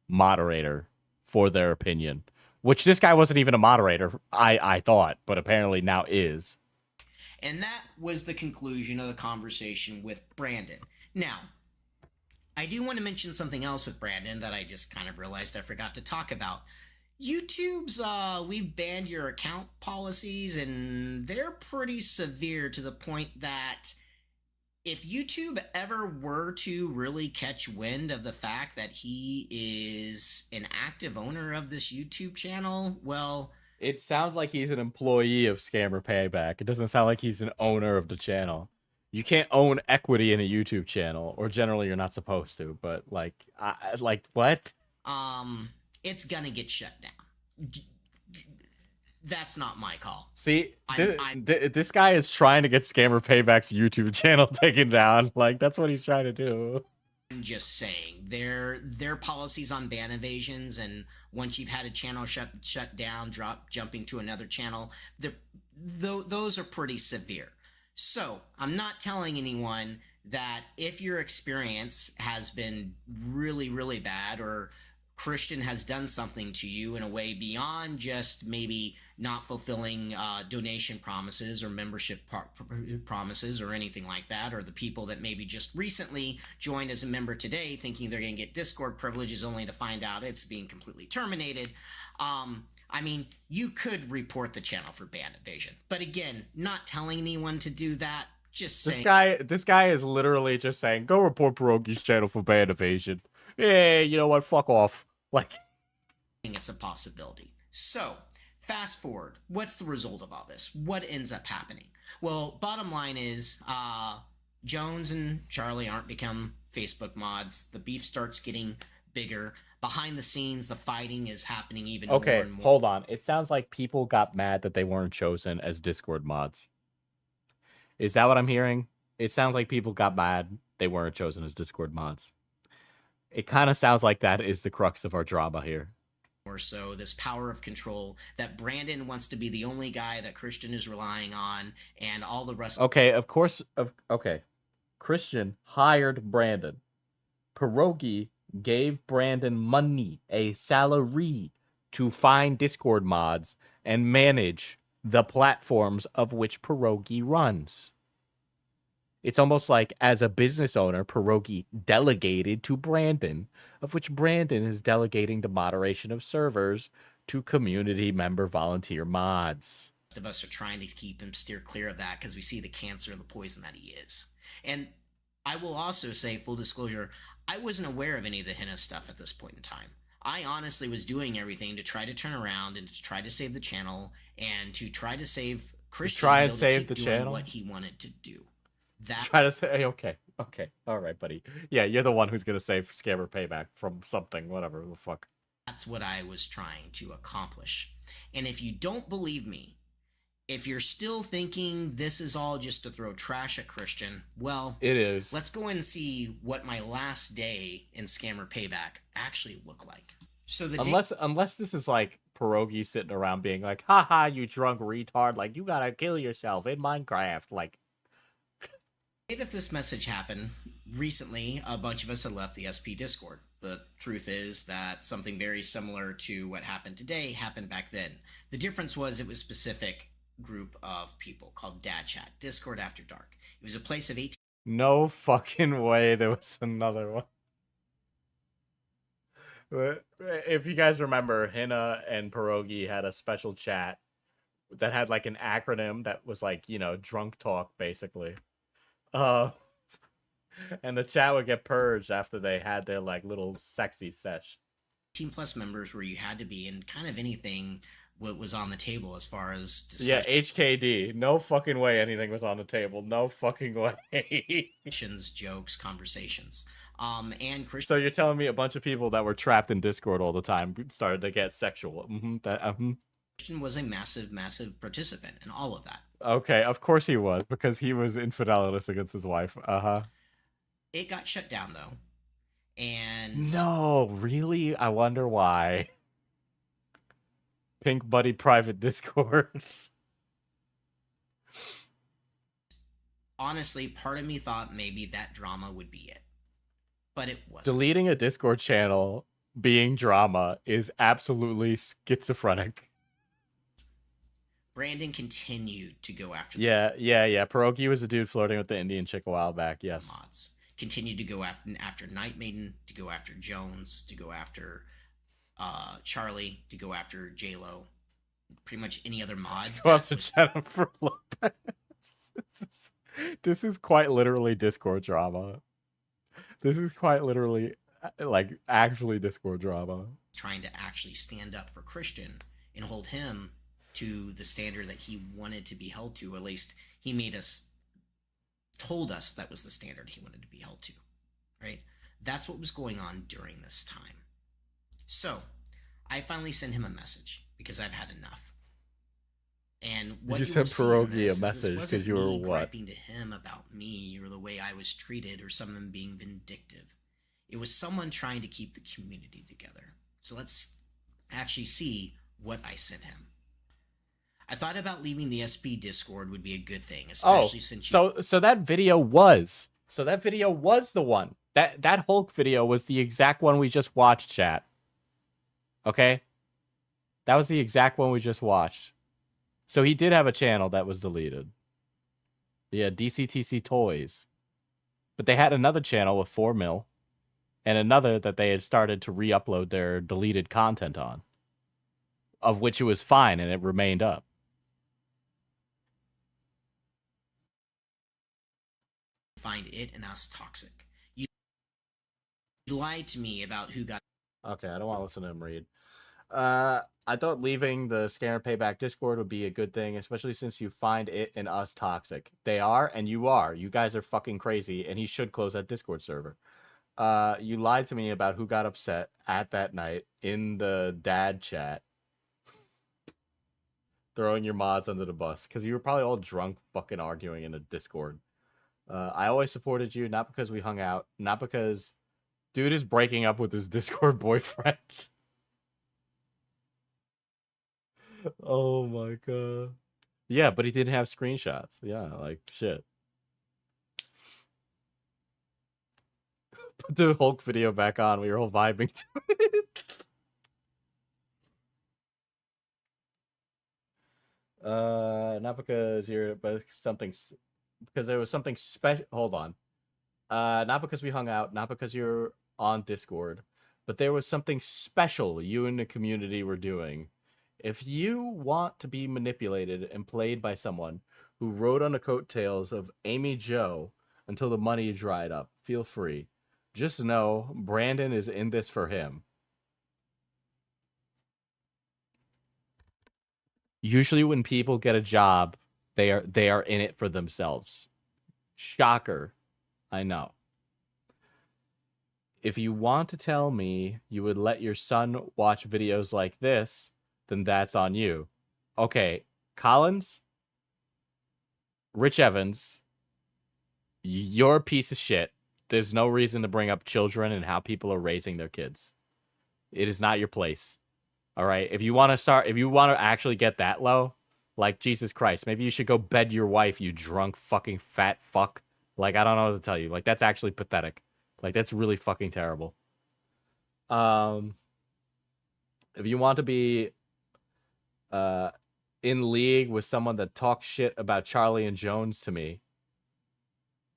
moderator for their opinion. Which this guy wasn't even a moderator, I thought, but apparently now is. And that was the conclusion of the conversation with Brandon. Now, I do want to mention something else with Brandon that I just kind of realized I forgot to talk about. YouTube's, we've banned your account policies, and they're pretty severe to the point that if YouTube ever were to really catch wind of the fact that he is an active owner of this YouTube channel, well... It sounds like he's an employee of Scammer Payback. It doesn't sound like he's an owner of the channel. You can't own equity in a YouTube channel, or generally you're not supposed to, but like what? It's gonna get shut down. That's not my call. See, this guy is trying to get Scammer Payback's YouTube channel taken down. Like, that's what he's trying to do. I'm just saying, their policies on ban evasions, and once you've had a channel shut down, jumping to another channel, those are pretty severe. So, I'm not telling anyone that if your experience has been really, really bad, or Christian has done something to you in a way beyond just maybe not fulfilling donation promises or membership promises or anything like that, or the people that maybe just recently joined as a member today thinking they're going to get Discord privileges only to find out it's being completely terminated. I mean, you could report the channel for ban evasion, but again, not telling anyone to do that. Just saying. This guy is literally just saying, go report Pierogi's channel for ban evasion. Hey, you know what? Fuck off. Like, it's a possibility. So, fast forward. What's the result of all this? What ends up happening? Well, bottom line is, Jones and Charlie aren't become Facebook mods. The beef starts getting bigger. Behind the scenes, the fighting is happening even more and more. Hold on. It sounds like people got mad that they weren't chosen as Discord mods. Is that what I'm hearing? It sounds like people got mad they weren't chosen as Discord mods. It kind of sounds like that is the crux of our drama here. Or so, this power of control that Brandon wants to be the only guy that Christian is relying on, and all the rest... Okay, of course... Okay. Christian hired Brandon. Pierogi gave Brandon money, a salary, to find Discord mods and manage the platforms of which Pierogi runs. It's almost like, as a business owner, Pierogi delegated to Brandon, of which Brandon is delegating the moderation of servers to community member volunteer mods. Most of us are trying to keep him steer clear of that because we see the cancer and the poison that he is. And I will also say, full disclosure, I wasn't aware of any of the Hina stuff at this point in time. I honestly was doing everything to try to turn around and to try to save the channel and to try to save Christian. Try and save the channel? What he wanted to do. Try to say, okay, all right, buddy. Yeah, you're the one who's gonna save Scammer Payback from something, whatever the fuck. That's what I was trying to accomplish. And if you don't believe me, if you're still thinking this is all just to throw trash at Christian, well, it is. Let's go and see what my last day in Scammer Payback actually looked like. So unless this is like Pierogi sitting around being like, haha, you drunk retard, like you gotta kill yourself in Minecraft, like. The day that this message happened, recently, a bunch of us had left the SP Discord. The truth is that something very similar to what happened today happened back then. The difference was it was a specific group of people called Dad Chat, Discord After Dark. It was a place of 18. No fucking way there was another one. If you guys remember, Hina and Pierogi had a special chat that had like an acronym that was like, you know, drunk talk basically. And the chat would get purged after they had their like little sexy sesh. 18+ members where you had to be in kind of anything what was on the table as far as Yeah, HKD. No fucking way anything was on the table. No fucking way. discussions, jokes, conversations. And Christian. So you're telling me a bunch of people that were trapped in Discord all the time started to get sexual? Christian was a massive, massive participant in all of that. Okay, of course he was, because he was infidelitous against his wife. It got shut down though. And no, really? I wonder why. Pink Buddy private Discord. honestly, part of me thought maybe that drama would be it. But it wasn't. Deleting a Discord channel being drama is absolutely schizophrenic. Brandon continued to go after Yeah. Pierogi was a dude flirting with the Indian chick a while back, yes. mods. Continued to go after Night Maiden, to go after Jones, to go after Charlie, to go after J-Lo. Pretty much any other mod. Go after Jennifer Lopez. This is quite literally Discord drama. This is quite literally, like, actually Discord drama. Trying to actually stand up for Christian and hold him to the standard that he wanted to be held to. At least he told us that was the standard he wanted to be held to, right? That's what was going on during this time. So I finally sent him a message because I've had enough. And what you sent Pierogi a message because you were what? Griping to him about me or the way I was treated or someone being vindictive. It was someone trying to keep the community together. So let's actually see what I sent him. I thought about leaving the SP Discord would be a good thing, especially since so that video was the one. That Hulk video was the exact one we just watched, chat. Okay? That was the exact one we just watched. So he did have a channel that was deleted. Yeah, DCTC Toys. But they had another channel with 4 mil and another that they had started to re-upload their deleted content on, of which it was fine and it remained up. Find it and us toxic. You lied to me about who got... Okay, I don't want to listen to him read. I thought leaving the Scammer Payback Discord would be a good thing, especially since you find it and us toxic. They are, and you are. You guys are fucking crazy, and he should close that Discord server. You lied to me about who got upset at that night in the dad chat. Throwing your mods under the bus, because you were probably all drunk fucking arguing in the Discord. I always supported you, not because we hung out, not because dude is breaking up with his Discord boyfriend. Oh my god. Yeah, but he didn't have screenshots. Yeah, like shit. Put the Hulk video back on. We were all vibing to it. Not because you're, but something, because there was something special. Hold on. Not because we hung out, not because you're on Discord, but there was something special you and the community were doing. If you want to be manipulated and played by someone who rode on the coattails of Amy Jo until the money dried up, feel free. Just know Brandon is in this for him. Usually when people get a job, they are in it for themselves. Shocker. I know. If you want to tell me you would let your son watch videos like this, then that's on you. Okay, Collins, Rich Evans, you're a piece of shit. There's no reason to bring up children and how people are raising their kids. It is not your place. All right, if you want to actually get that low, like Jesus Christ, maybe you should go bed your wife, you drunk fucking fat fuck. Like, I don't know what to tell you. Like, that's actually pathetic. Like, that's really fucking terrible. If you want to be in league with someone that talks shit about Charlie and Jones to me,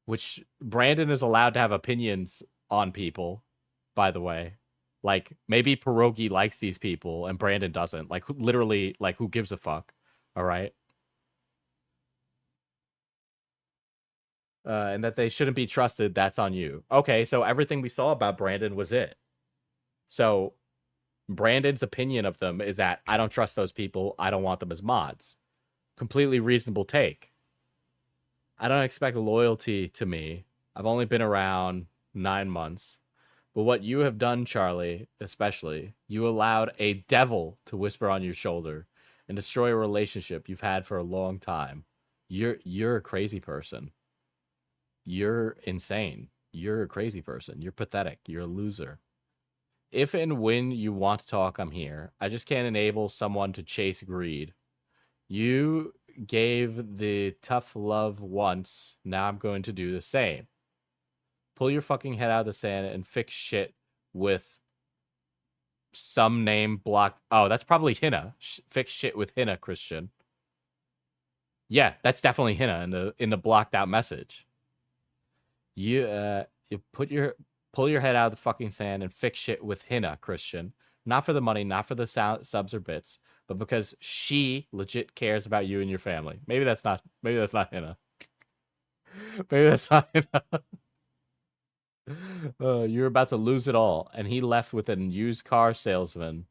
which Brandon is allowed to have opinions on people, by the way. Like, maybe Pierogi likes these people and Brandon doesn't. Like, literally, like, who gives a fuck? All right? And that they shouldn't be trusted, that's on you. Okay, so everything we saw about Brandon was it. So, Brandon's opinion of them is that I don't trust those people. I don't want them as mods. Completely reasonable take. I don't expect loyalty to me. I've only been around 9 months. But what you have done, Charlie, especially, you allowed a devil to whisper on your shoulder and destroy a relationship you've had for a long time. You're a crazy person. You're insane. You're a crazy person. You're pathetic. You're a loser. If and when you want to talk, I'm here. I just can't enable someone to chase greed. You gave the tough love once. Now I'm going to do the same. Pull your fucking head out of the sand and fix shit with some name blocked. Oh, that's probably Hina. Fix shit with Hina, Christian. Yeah, that's definitely Hina in the blocked out message. You pull your head out of the fucking sand and fix shit with Hina, Christian. Not for the money, not for the subs or bits, but because she legit cares about you and your family. Maybe that's not Hina. Maybe that's not Hina. You're about to lose it all, and he left with an used car salesman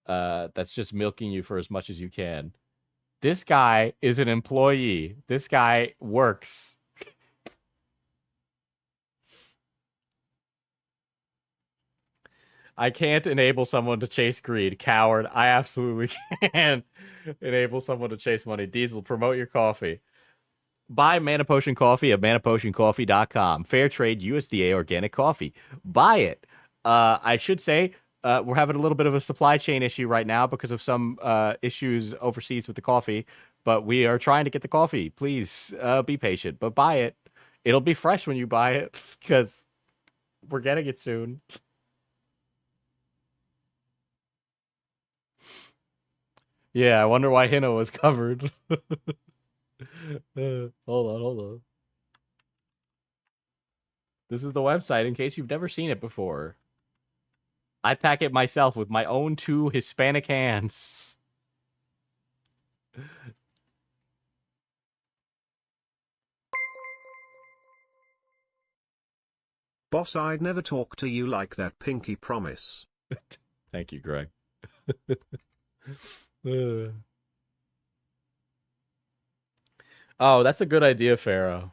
that's just milking you for as much as you can. This guy is an employee. This guy works. I can't enable someone to chase greed. Coward. I absolutely can enable someone to chase money. Diesel, promote your coffee. Buy Mana Potion Coffee at manapotioncoffee.com. Fair trade USDA organic coffee. Buy it. I should say we're having a little bit of a supply chain issue right now because of some issues overseas with the coffee, but we are trying to get the coffee. Please be patient, but buy it. It'll be fresh when you buy it because we're getting it soon. Yeah, I wonder why Hina was covered. Hold on. This is the website in case you've never seen it before. I pack it myself with my own 2 Hispanic hands. Boss, I'd never talk to you like that, pinky promise. Thank you, Greg. Oh, that's a good idea, Pharaoh.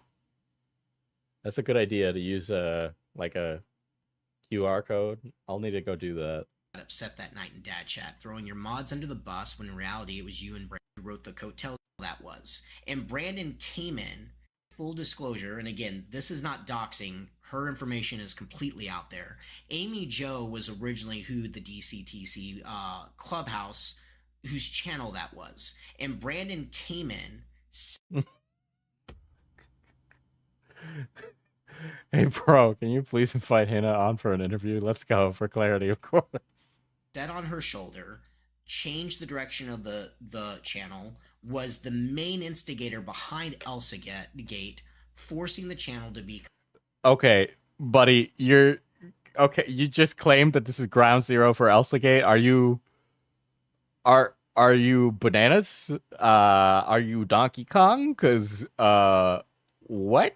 That's a good idea to use like a QR code. I'll need to go do that. Upset that night in dad chat, throwing your mods under the bus when in reality it was you and Brandon who wrote the coattails. That was. And Brandon came in, full disclosure, and again, this is not doxing. Her information is completely out there. Amy Jo was originally who the DCTC Clubhouse, whose channel that was. And Brandon came in. Hey, bro, can you please invite Hina on for an interview? Let's go, for clarity, of course. Set on her shoulder, changed the direction of the channel, was the main instigator behind Elsa Gate, forcing the channel to be... Okay, buddy, okay, you just claimed that this is ground zero for Elsa Gate. Are you bananas? Are you Donkey Kong? Because, what?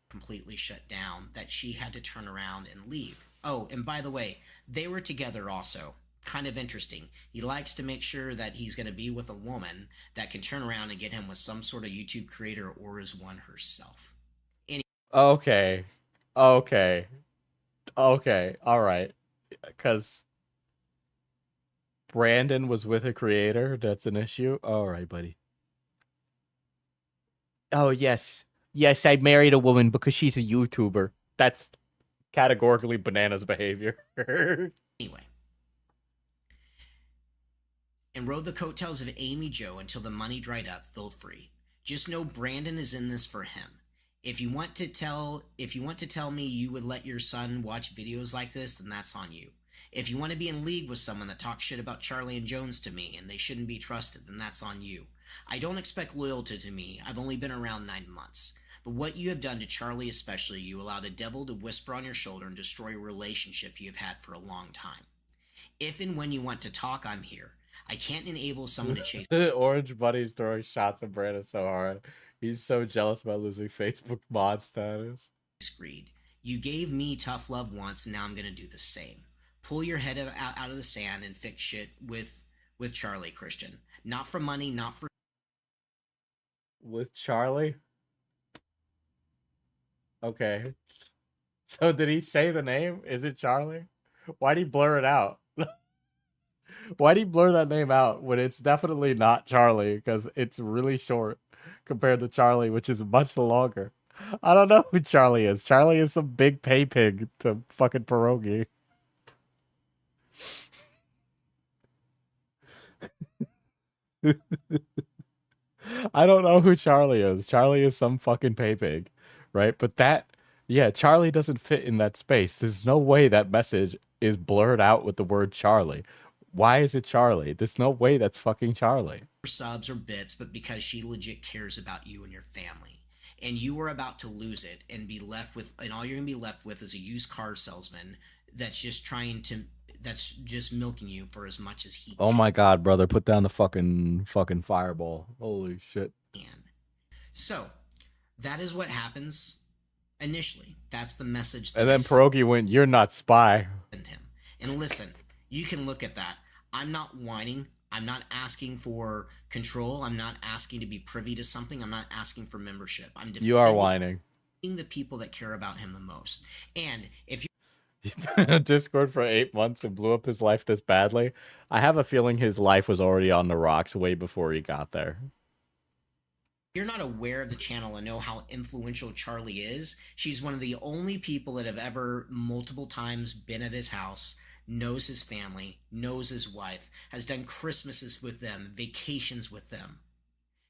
Completely shut down, that she had to turn around and leave. Oh, and by the way, they were together also. Kind of interesting. He likes to make sure that he's going to be with a woman that can turn around and get him with some sort of YouTube creator or is one herself. Okay. All right. Because Brandon was with a creator. That's an issue. All right, buddy. Oh, yes. Yes, I married a woman because she's a YouTuber. That's categorically bananas behavior. Anyway. And rode the coattails of Amy Jo until the money dried up, feel free. Just know Brandon is in this for him. If you want to tell me you would let your son watch videos like this, then that's on you. If you want to be in league with someone that talks shit about Charlie and Jones to me and they shouldn't be trusted, then that's on you. I don't expect loyalty to me. I've only been around 9 months. But what you have done to Charlie especially, you allowed a devil to whisper on your shoulder and destroy a relationship you have had for a long time. If and when you want to talk, I'm here. I can't enable someone to chase Orange Buddy's throwing shots at Brandon so hard. He's so jealous about losing Facebook mod status. greed. You gave me tough love once, and now I'm going to do the same. Pull your head out of the sand and fix shit with Charlie, Christian. Not for money, not for... With Charlie? Okay. So did he say the name? Is it Charlie? Why'd he blur it out? Why'd he blur that name out when it's definitely not Charlie? Because it's really short compared to Charlie, which is much longer. I don't know who Charlie is. Charlie is some big pay pig to fucking pierogi. I don't know who Charlie is. Charlie is some fucking pay pig, right? But that, yeah, Charlie doesn't fit in that space. There's no way that message is blurred out with the word Charlie. Why is it Charlie? There's no way that's fucking Charlie. subs or bits, but because she legit cares about you and your family. And you are about to lose it and be left with, and all you're gonna be left with is a used car salesman that's just trying to, that's just milking you for as much as he Oh my god, brother, put down the fucking fireball. Holy shit. can. So, that is what happens initially. That's the message that And then pierogi went, "You're not spy." send him. And listen, you can look at that. I'm not whining. I'm not asking for control. I'm not asking to be privy to something. I'm not asking for membership. I'm You are whining. the people that care about him the most. And if you Discord for 8 months and blew up his life this badly. I have a feeling his life was already on the rocks way before he got there. you're not aware of the channel and know how influential Charlie is, she's one of the only people that have ever multiple times been at his house, knows his family, knows his wife, has done Christmases with them, vacations with them.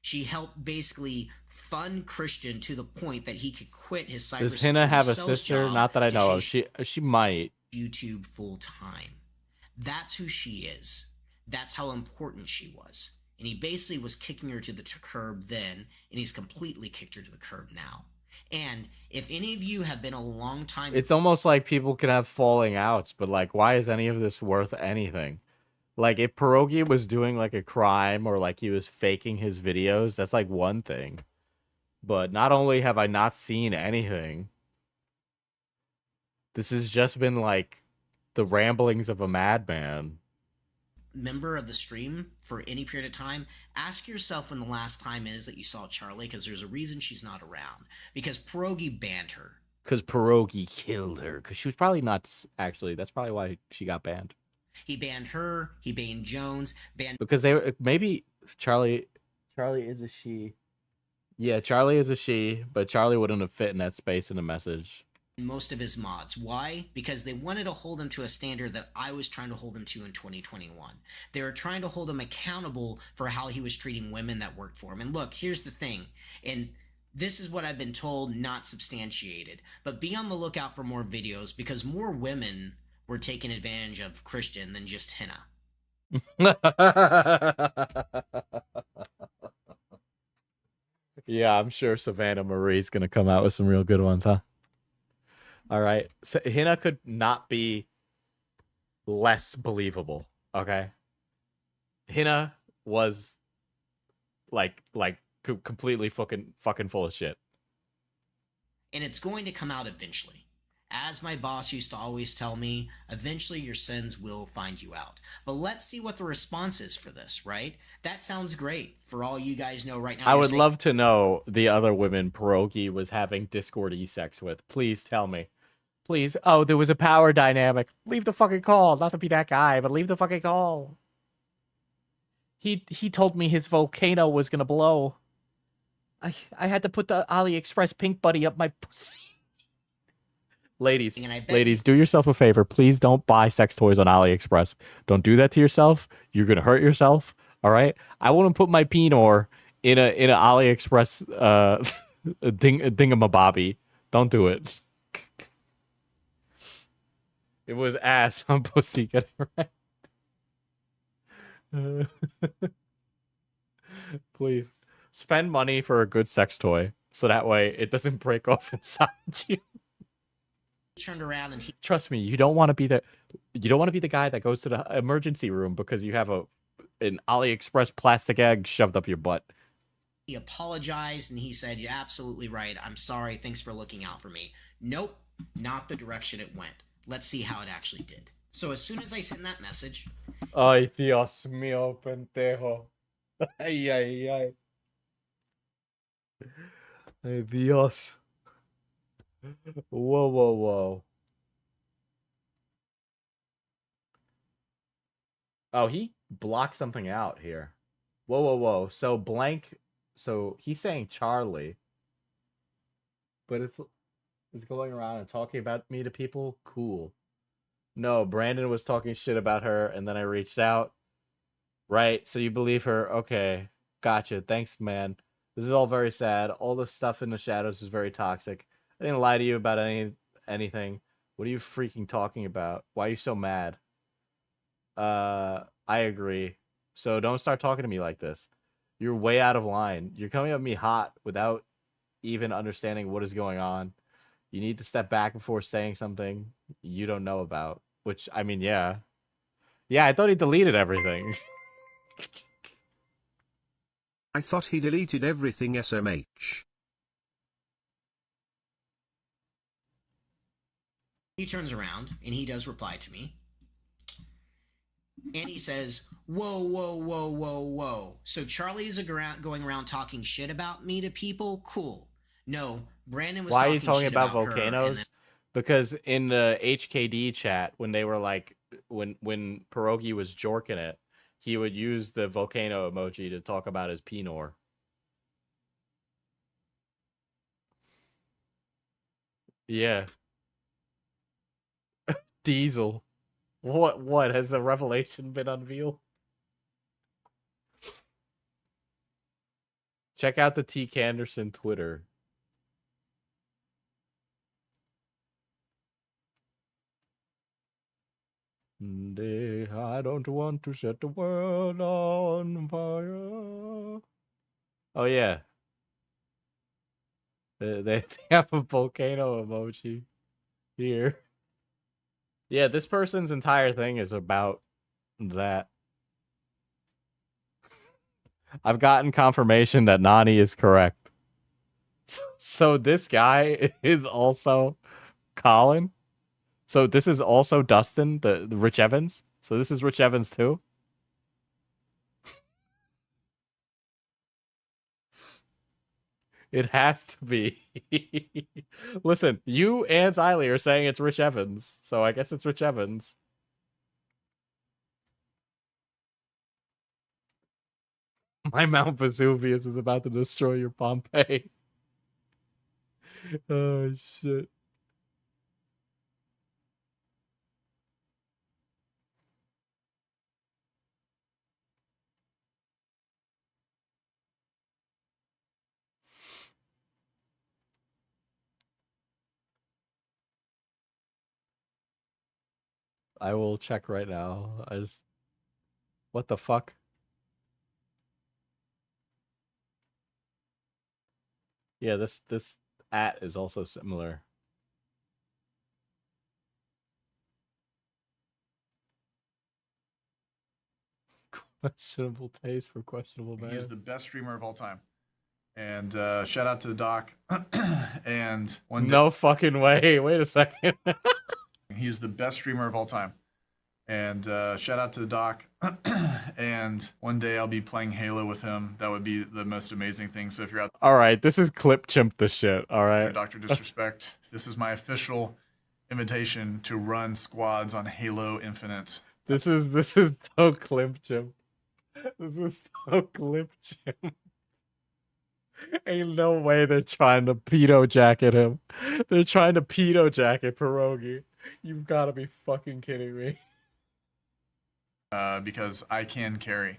She helped basically fund Christian to the point that he could quit his cybersecurity Does Hina have a sales sister? job Not that I to know of. chase She might. YouTube full time. That's who she is. That's how important she was. And he basically was kicking her to the curb then, and he's completely kicked her to the curb now. And if any of you have been a long time... It's almost like people can have falling outs, but like, why is any of this worth anything? Like, if pierogi was doing like a crime or like he was faking his videos, that's like one thing. But not only have I not seen anything, this has just been like the ramblings of a madman. member of the stream for any period of time, ask yourself when the last time is that you saw Charlie, because there's a reason she's not around. Because pierogi banned her. Because pierogi killed her. Because she was probably not... Actually, that's probably why she got banned. He banned her. He banned Jones. Banned... Because they were... Maybe Charlie is a she. Yeah, Charlie is a she, but Charlie wouldn't have fit in that space in the message. most of his mods. Why? Because they wanted to hold him to a standard that I was trying to hold him to in 2021. They were trying to hold him accountable for how he was treating women that worked for him. And look, here's the thing, and this is what I've been told, not substantiated, but be on the lookout for more videos because more women were taking advantage of Christian than just Hina. Yeah, I'm sure Savannah Marie's gonna come out with some real good ones, huh? All right, so Hina could not be less believable. Okay, Hina was like completely fucking full of shit. And it's going to come out eventually. As my boss used to always tell me, eventually your sins will find you out. But let's see what the response is for this, right? That sounds great. For all you guys know right now, I would love to know the other women Pierogi was having Discord sex with. Please tell me. Please. Oh, there was a power dynamic. Leave the fucking call. Not to be that guy, but leave the fucking call. He told me his volcano was gonna blow. I had to put the AliExpress pink buddy up my pussy. Ladies, do yourself a favor. Please don't buy sex toys on AliExpress. Don't do that to yourself. You're gonna hurt yourself. All right. I wouldn't put my penor in a AliExpress dingamabobby. Don't do it. It was ass on pussy. Get it right. Please spend money for a good sex toy. so that way it doesn't break off inside you. Turned around and he Trust me, you don't want to be the guy that goes to the emergency room because you have an AliExpress plastic egg shoved up your butt. He apologized and he said, "You're absolutely right. I'm sorry. Thanks for looking out for me." Nope, not the direction it went. Let's see how it actually did. So as soon as I send that message, Ay, Dios mío, pendejo. Ay, ay, ay. Ay, Dios. Whoa, whoa, whoa. Oh, he blocked something out here. Whoa, whoa, whoa. So blank. So he's saying Charlie, but it's going around and talking about me to people. Cool. No, Brandon was talking shit about her, and then I reached out. Right. So you believe her? Okay, gotcha. Thanks, man. This is all very sad. All the stuff in the shadows is very toxic. I didn't lie to you about anything. What are you freaking talking about? Why are you so mad? I agree. So don't start talking to me like this. You're way out of line. You're coming at me hot without even understanding what is going on. You need to step back before saying something you don't know about. Which, I mean, yeah. Yeah, I thought he deleted everything. I thought he deleted everything SMH. he turns around and he does reply to me. And he says, "Whoa, whoa, whoa, whoa, whoa. So Charlie's going around talking shit about me to people? Cool. No, Brandon was Why are you talking shit about her, volcanoes? then... Because in the HKD chat, when they were like, when Pierogi was jorking it, he would use the volcano emoji to talk about his Pinor. Yeah. Diesel. What? Has the revelation been unveiled? Check out the T. Canderson Twitter. I don't want to set the world on fire. Oh, yeah. They have a volcano emoji here. Yeah, this person's entire thing is about that. I've gotten confirmation that Nani is correct. So this guy is also Colin. So this is also Dustin, the Rich Evans. So this is Rich Evans too. It has to be. Listen, you and Xylee are saying it's Rich Evans, so I guess it's Rich Evans. My Mount Vesuvius is about to destroy your Pompeii. Oh, shit. I will check right now. What the fuck? Yeah, this at is also similar. Questionable taste for questionable man. He's the best streamer of all time. And shout out to the Doc. And one day, no fucking way. Wait a second. He's the best streamer of all time. And shout out to the Doc. And one day I'll be playing Halo with him. That would be the most amazing thing. So if you're out all right, this is clip chimp the shit. All right, Dr. Disrespect, this is my official invitation to run squads on Halo Infinite. This is so clip chimp. This is so clip chimp. Ain't no way they're trying to pedo jacket him. They're trying to pedo jacket Pierogi. You've got to be fucking kidding me. Because I can carry,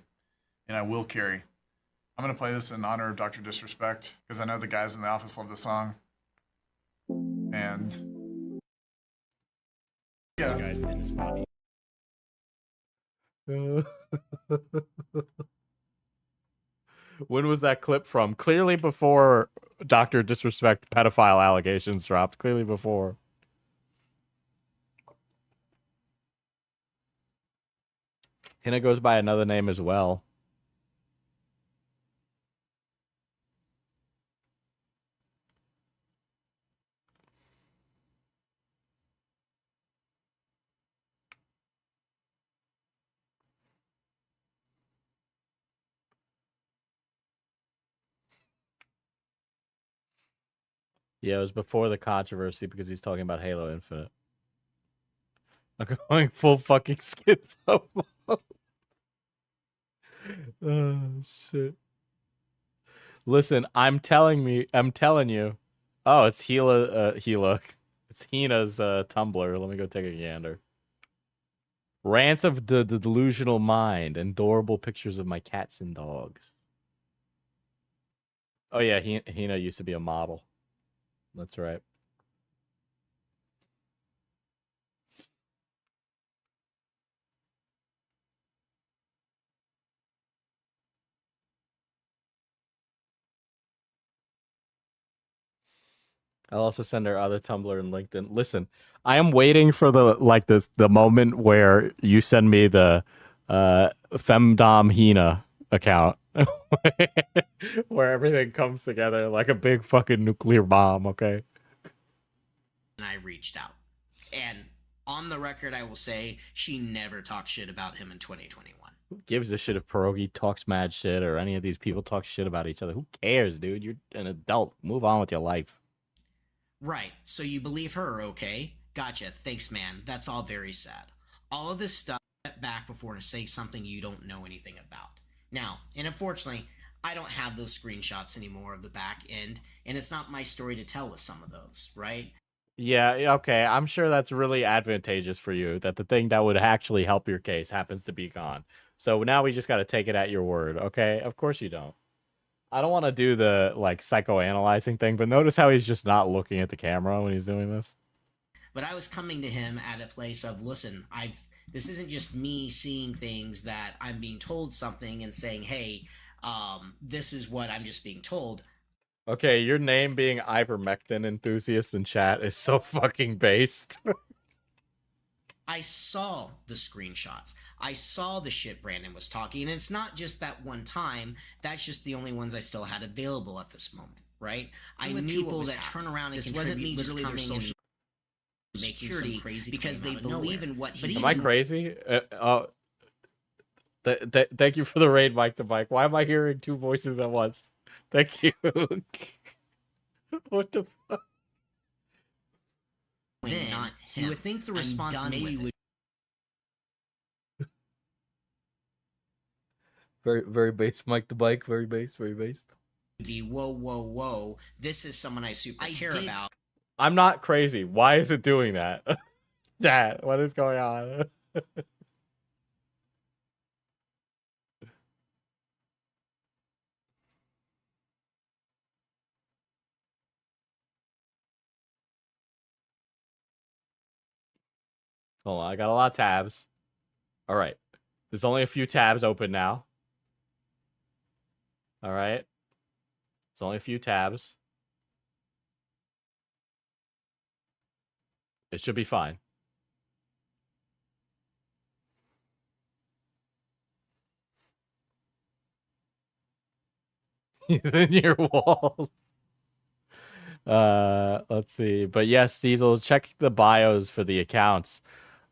and I will carry. I'm going to play this in honor of Dr. Disrespect, because I know the guys in the office love the song. And... yeah. Guys, and it's not... When was that clip from? Clearly before Doctor Disrespect pedophile allegations dropped clearly before. Hina goes by another name as well. Yeah, it was before the controversy because he's talking about Halo Infinite. I'm going full fucking schizo. Oh shit. Listen, I'm telling you. Oh, it's Hila. It's Hina's Tumblr. Let me go take a gander. Rants of the delusional mind and adorable pictures of my cats and dogs. Oh yeah, Hina used to be a model. That's right. I'll also send her other Tumblr and LinkedIn. Listen, I am waiting for the moment where you send me the Femdom Hina account. Where everything comes together like a big fucking nuclear bomb, okay? And I reached out. And on the record, I will say she never talked shit about him in 2021. Who gives a shit if Pierogi talks mad shit or any of these people talk shit about each other? Who cares, dude? You're an adult. Move on with your life. Right, so you believe her, okay? Gotcha, thanks man, that's all very sad. All of this stuff, step back before to say something you don't know anything about. Now, and unfortunately, I don't have those screenshots anymore of the back end, and it's not my story to tell with some of those, right? Yeah, okay, I'm sure that's really advantageous for you, that the thing that would actually help your case happens to be gone. So now we just gotta take it at your word, okay? Of course you don't. I don't want to do the, like, psychoanalyzing thing, but notice how he's just not looking at the camera when he's doing this. But I was coming to him at a place of, listen, this isn't just me seeing things that I'm being told something and saying, hey, this is what I'm just being told. Okay, your name being ivermectin enthusiast in chat is so fucking based. I saw the screenshots. I saw the shit Brandon was talking, and it's not just that one time. That's just the only ones I still had available at this moment, right? I knew people that turn around and contribute literally their social making some crazy because they believe in what he's Am I crazy? Thank you for the raid, Mike the Mike. Why am I hearing two voices at once? Thank you. What the fuck? Then, not him. You would think the response maybe would very base, Mike the Bike. Very base, very based. be whoa. This is someone I super care about. I'm not crazy. Why is it doing that? Chat, what is going on? Hold on, I got a lot of tabs. All right. There's only a few tabs open now. All right. It's only a few tabs. It should be fine. He's in your walls. Let's see. But yes, Diesel, check the bios for the accounts.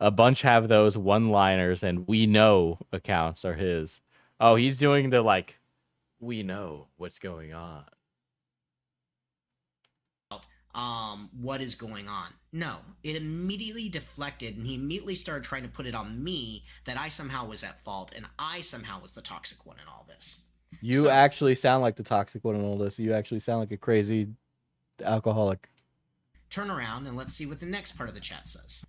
A bunch have those one-liners, and we know accounts are his. Oh, he's doing the, like, we know what's going on. What is going on? No, it immediately deflected, and he immediately started trying to put it on me that I somehow was at fault, and I somehow was the toxic one in all this. You actually sound like the toxic one in all this. You actually sound like a crazy alcoholic. Turn around and let's see what the next part of the chat says.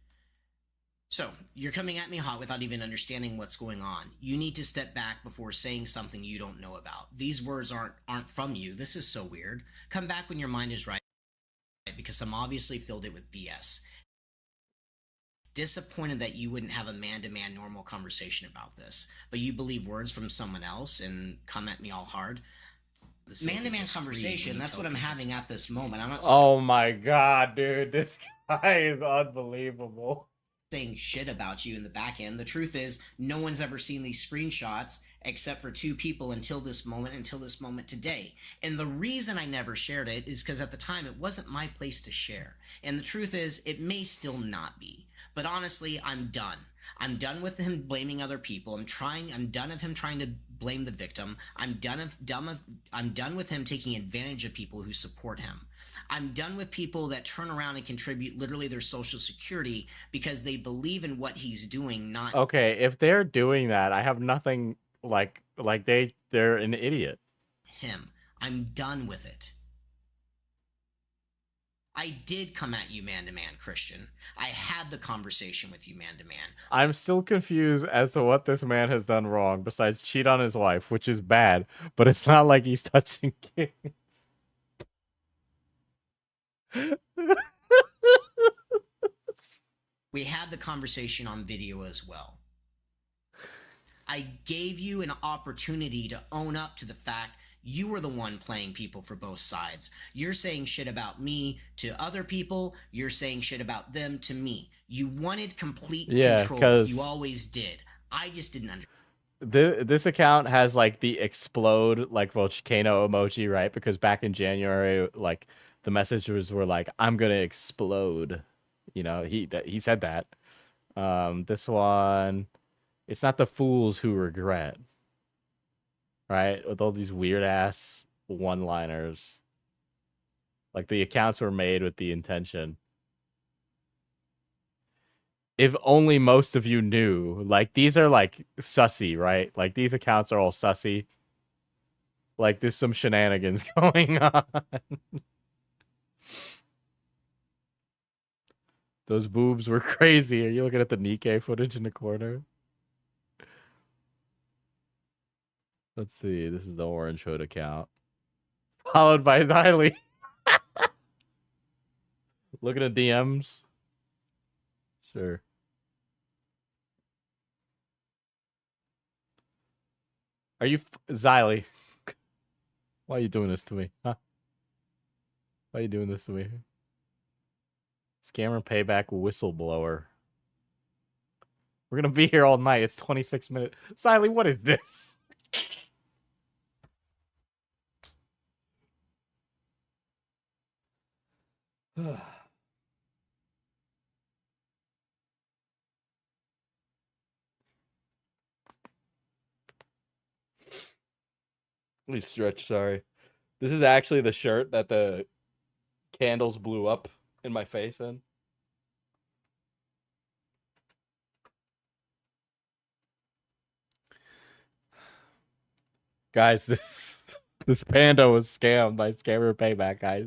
So, you're coming at me hot without even understanding what's going on. You need to step back before saying something you don't know about. These words aren't from you. This is so weird. Come back when your mind is right, because I'm obviously filled it with BS. Disappointed that you wouldn't have a man-to-man normal conversation about this, but you believe words from someone else and come at me all hard. man-to-man conversation. That's what I'm having at this moment. I'm not Oh my god, dude. This guy is unbelievable. saying shit about you in the back end. The truth is, no one's ever seen these screenshots except for 2 people until this moment today. And the reason I never shared it is because at the time it wasn't my place to share. And the truth is, it may still not be. But honestly, I'm done. I'm done with him blaming other people. I'm done of him trying to blame the victim. I'm done with him taking advantage of people who support him. I'm done with people that turn around and contribute literally their social security because they believe in what he's doing, not Okay, if they're doing that, I have nothing like they're an idiot. him. I'm done with it. I did come at you man-to-man, Christian. I had the conversation with you man-to-man. I'm still confused as to what this man has done wrong besides cheat on his wife, which is bad, but it's not like he's touching kids. We had the conversation on video as well. I gave you an opportunity to own up to the fact you were the one playing people for both sides. You're saying shit about me to other people. You're saying shit about them to me. You wanted complete control. 'cause You always did. I just didn't understand. This account has like the explode like volcano emoji, right? Because back in January, like the messages were like, "I'm gonna explode." You know, he said that. This one, it's not the fools who regret, right? With all these weird ass one-liners, like the accounts were made with the intention. If only most of you knew. Like, these are, like, sussy, right? Like, these accounts are all sussy. Like, there's some shenanigans going on. Those boobs were crazy. Are you looking at the Nikkei footage in the corner? Let's see. This is the Orange Hood account. Followed by Xylee. Looking at DMs. Sure. Are you Xylee? Why are you doing this to me? Huh? Why are you doing this to me? Scammer payback whistleblower. We're gonna be here all night. It's 26 minutes. Xylee, what is this? Let me stretch, sorry. This is actually the shirt that the candles blew up in my face in. Guys, this panda was scammed by Scammer Payback, guys.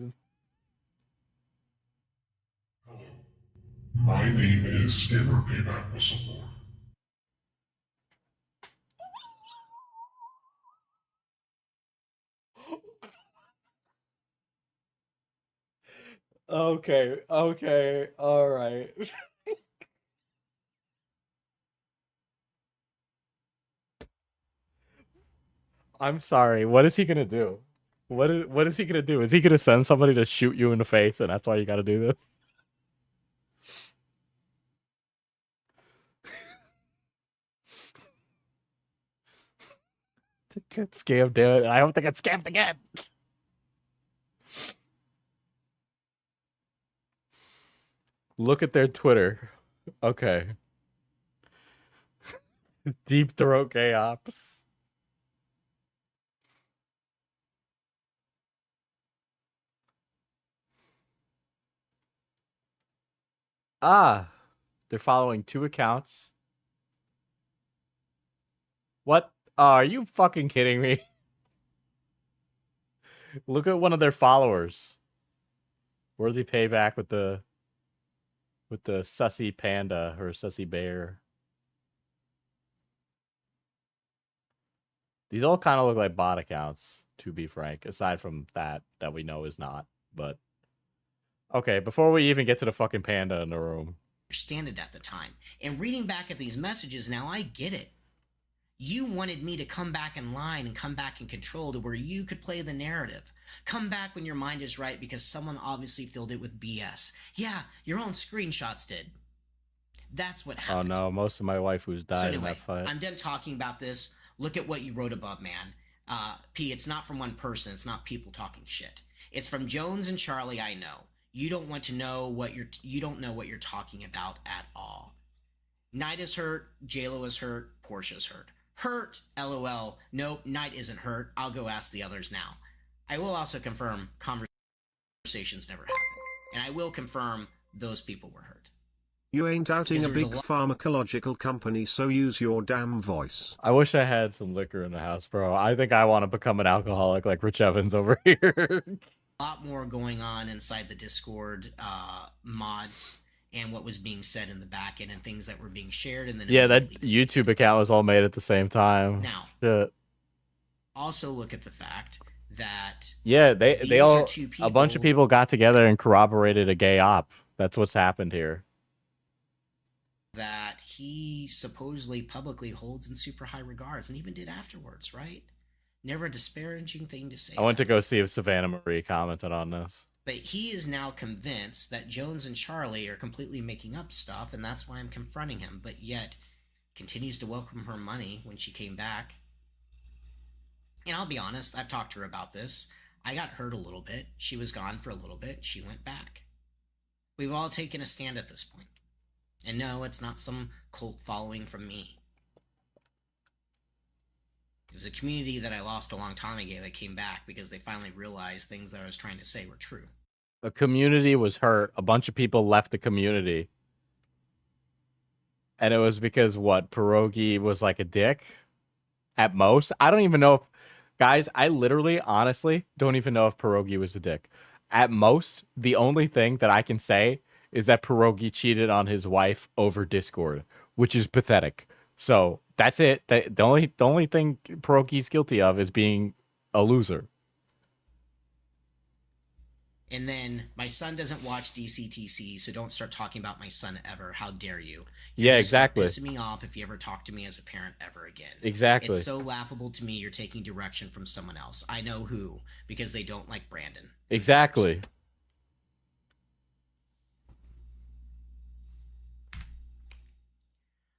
My name is Scammer Payback Whistleblower. Okay, all right. I'm sorry. What is he gonna do? What is he gonna do? Is he gonna send somebody to shoot you in the face, and that's why you gotta do this? Get scammed, damn it. I hope they get scammed again. Look at their Twitter. Okay. Deep throat gay ops. Ah, they're following 2 accounts. What? Are you fucking kidding me? Look at one of their followers. Worthy payback with the sussy panda or sussy bear. These all kind of look like bot accounts, to be frank, aside from that we know is not. But okay, before we even get to the fucking panda in the room. Understand it at the time. And reading back at these messages now, I get it. You wanted me to come back in line and come back in control to where you could play the narrative. Come back when your mind is right because someone obviously filled it with BS. Yeah, your own screenshots did. That's what happened. Oh no, most of my waifus died in that fight. I'm done talking about this. Look at what you wrote above, man. P, it's not from one person. It's not people talking shit. It's from Jones and Charlie. I know. You don't want to know what you don't know what you're talking about at all. Knight is hurt. JLo is hurt. Portia's hurt. Hurt, LOL. Nope, Knight isn't hurt. I'll go ask the others now. I will also confirm conversations never happened. And I will confirm those people were hurt. You ain't outing a big pharmacological company, so use your damn voice. I wish I had some liquor in the house, bro. I think I want to become an alcoholic like Rich Evans over here. A lot more going on inside the Discord mods and what was being said in the back end and things that were being shared. And then yeah, that YouTube account was all made at the same time. Now, shit. Also look at the fact that yeah, they all a bunch of people got together and corroborated a gay op. That's what's happened here. That he supposedly publicly holds in super high regards and even did afterwards, right? Never a disparaging thing to say. I went to go see if Savannah Marie commented on this. But he is now convinced that Jones and Charlie are completely making up stuff, and that's why I'm confronting him, but yet continues to welcome her money when she came back. And I'll be honest, I've talked to her about this. I got hurt a little bit. She was gone for a little bit. She went back. We've all taken a stand at this point. And no, it's not some cult following from me. It was a community that I lost a long time ago that came back because they finally realized things that I was trying to say were true. A community was hurt. A bunch of people left the community. And it was because, what, Pierogi was like a dick? At most? I don't even know if... Guys, I literally, honestly, don't even know if Pierogi was a dick. At most, the only thing that I can say is that Pierogi cheated on his wife over Discord, which is pathetic. So that's it. The only thing Pierogi's guilty of is being a loser. And then my son doesn't watch DCTC, so don't start talking about my son ever. How dare you? Yeah, exactly. Pissing me off if you ever talk to me as a parent ever again. Exactly. It's so laughable to me. You're taking direction from someone else. I know who, because they don't like Brandon. Exactly.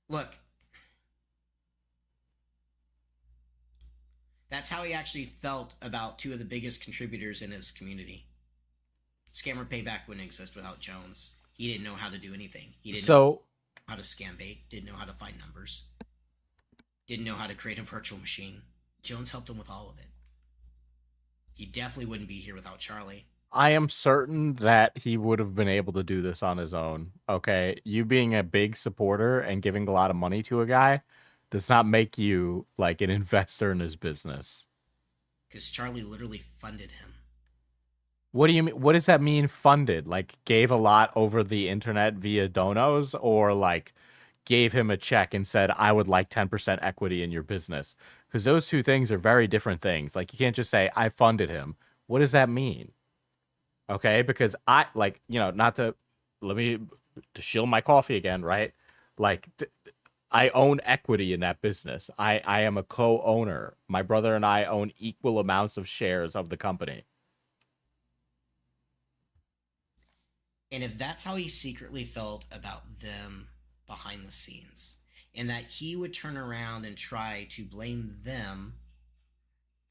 Look, that's how he actually felt about two of the biggest contributors in his community. Scammer Payback wouldn't exist without Jones. He didn't know how to do anything. He didn't know how to scam bait, didn't know how to find numbers, didn't know how to create a virtual machine. Jones helped him with all of it. He definitely wouldn't be here without Charlie. I am certain that he would have been able to do this on his own. Okay, you being a big supporter and giving a lot of money to a guy does not make you like an investor in his business. Because Charlie literally funded him. What do you mean? What does that mean, funded? Like, gave a lot over the internet via donos, or like gave him a check and said, I would like 10% equity in your business? Because those two things are very different things. Like, you can't just say, I funded him. What does that mean? Okay, because I, like, you know, not to, let me, to shill my coffee again, right? Like, I own equity in that business. I am a co-owner. My brother and I own equal amounts of shares of the company. And if that's how he secretly felt about them behind the scenes, and that he would turn around and try to blame them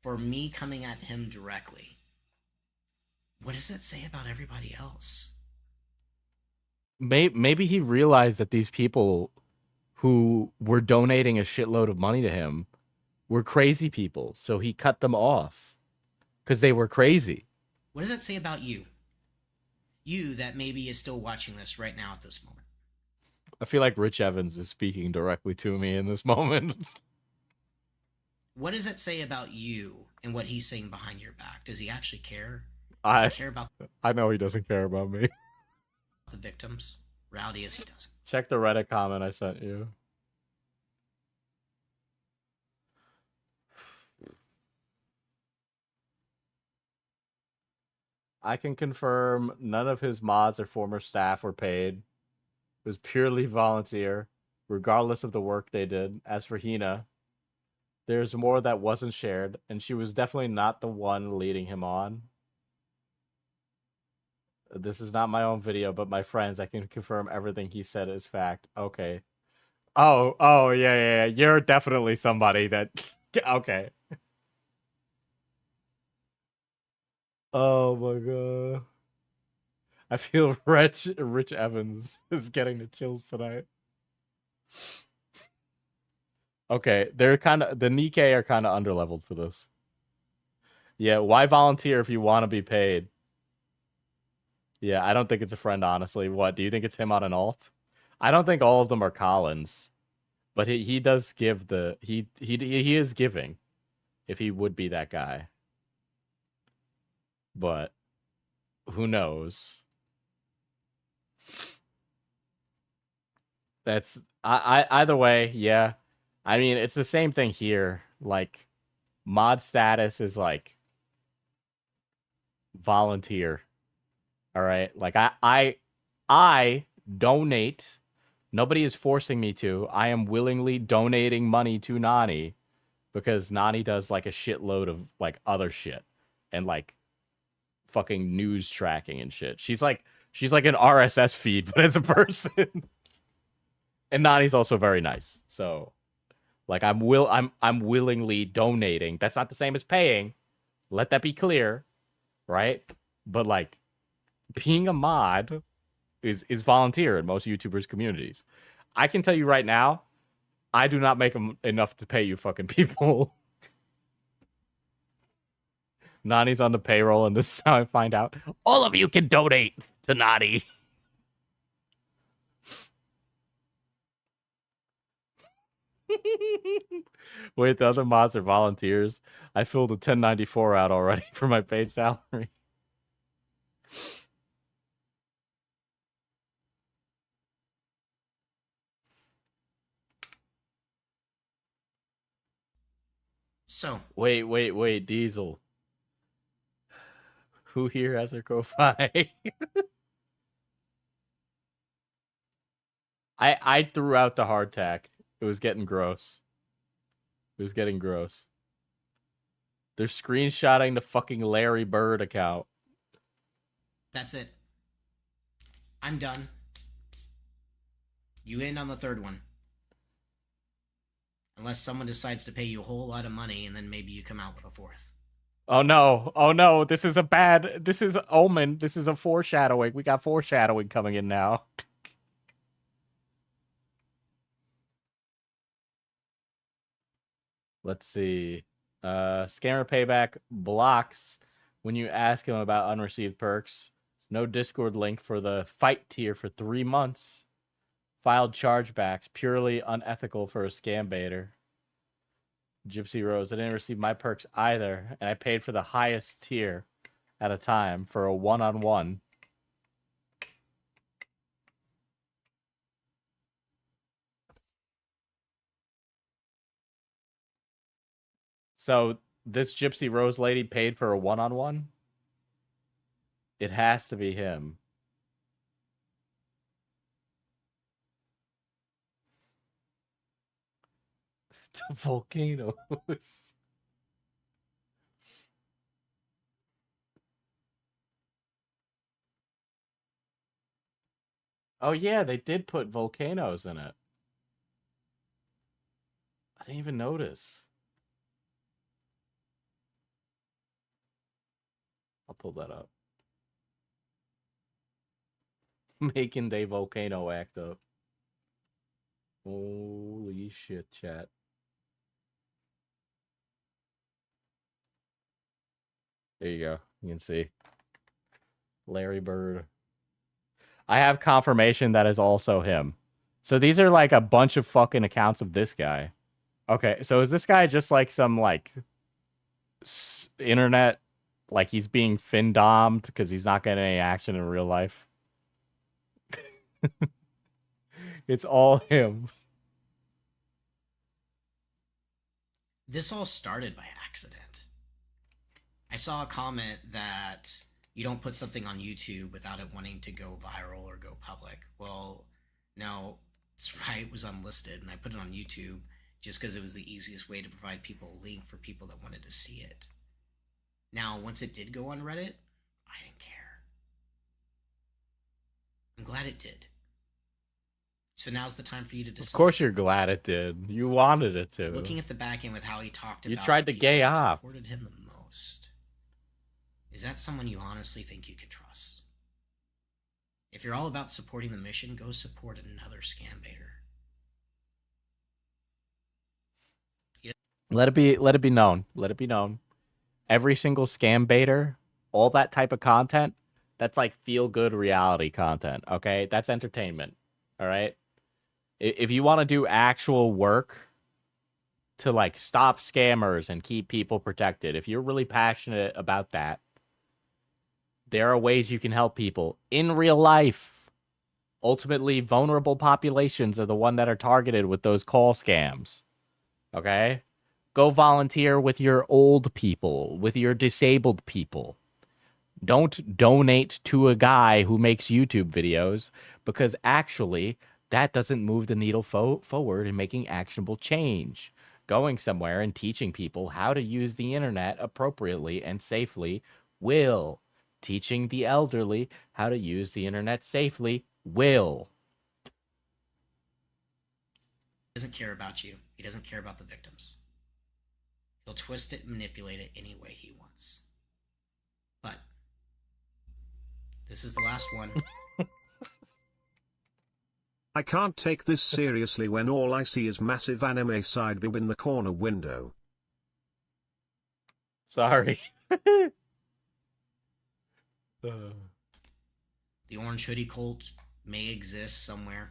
for me coming at him directly, what does that say about everybody else? Maybe he realized that these people who were donating a shitload of money to him were crazy people, so he cut them off because they were crazy. What does that say about you? You that maybe is still watching this right now at this moment. I feel like Rich Evans is speaking directly to me in this moment. What does that say about you and what he's saying behind your back? Does he actually care? Does he care about I know he doesn't care about me. the victims? Rowdy as he doesn't. Check the Reddit comment I sent you. I can confirm none of his mods or former staff were paid. It was purely volunteer, regardless of the work they did. As for Hina, There's more that wasn't shared, and she was definitely not the one leading him on. This is not my own video, but my friends, I can confirm everything he said is fact. Okay. Oh, yeah. You're definitely somebody that... Okay. Oh my god. I feel Rich Evans is getting the chills tonight. Okay, they're kind of... The Nikkei are kind of underleveled for this. Yeah, why volunteer if you want to be paid? Yeah, I don't think it's a friend, honestly. What, do you think it's him on an alt? I don't think all of them are Collins. But he does give the... He is giving. If he would be that guy. But... Who knows? That's... either way, yeah. I mean, it's the same thing here. Like, mod status is like... Volunteer. All right, like I donate. Nobody is forcing me to. I am willingly donating money to Nani because Nani does like a shitload of like other shit and like fucking news tracking and shit. She's like an RSS feed, but as a person. And Nani's also very nice. So like I'm willingly donating. That's not the same as paying. Let that be clear, right? But like being a mod is volunteer in most YouTubers' communities. I can tell you right now, I do not make enough to pay you fucking people. Nani's on the payroll, and this is how I find out. All of you can donate to Nani. Wait, the other mods are volunteers. I filled a 1094 out already for my paid salary. So wait, Diesel. Who here has their Ko-Fi? I threw out the hardtack. It was getting gross. It was getting gross. They're screenshotting the fucking Larry Bird account. That's it. I'm done. You in on the third one. Unless someone decides to pay you a whole lot of money and then maybe you come out with a fourth. Oh no, this is omen. This is a foreshadowing. We got foreshadowing coming in now. Let's see. Scammer Payback blocks when you ask him about unreceived perks. No Discord link for the fight tier for 3 months. Filed chargebacks, purely unethical for a scam baiter. Gypsy Rose, I didn't receive my perks either, and I paid for the highest tier at a time for a one-on-one. So this Gypsy Rose lady paid for a one-on-one? It has to be him. The volcanoes. Oh yeah, they did put volcanoes in it. I didn't even notice. I'll pull that up. Making the volcano act up. Holy shit, chat. There you go. You can see. Larry Bird. I have confirmation that is also him. So these are like a bunch of fucking accounts of this guy. Okay, so is this guy just like some like internet, like he's being fin-dommed because he's not getting any action in real life? It's all him. This all started by accident. I saw a comment that you don't put something on YouTube without it wanting to go viral or go public. Well, no, that's right, it was unlisted, and I put it on YouTube. just because it was the easiest way to provide people a link for people that wanted to see it. Now, once it did go on Reddit, I didn't care. I'm glad it did. So now's the time for you to decide. Of course you're glad it did. You wanted it to. Looking at the back end with how he talked about you tried to gay off. Supported him the most. Is that someone you honestly think you can trust? If you're all about supporting the mission, go support another scam baiter. Let it be known. Let it be known. Every single scam baiter, all that type of content, that's like feel-good reality content, okay? That's entertainment, all right? If you want to do actual work to like stop scammers and keep people protected, if you're really passionate about that, there are ways you can help people in real life. Ultimately, vulnerable populations are the one that are targeted with those call scams, okay? Go volunteer with your old people, with your disabled people. Don't donate to a guy who makes YouTube videos, because actually that doesn't move the needle forward in making actionable change. Going somewhere and teaching people how to use the internet appropriately and safely will. Teaching the elderly how to use the internet safely will. He doesn't care about you. He doesn't care about the victims. He'll twist it and manipulate it any way he wants. But this is the last one. I can't take this seriously when all I see is massive anime side boob in the corner window. Sorry. The orange hoodie cult may exist somewhere.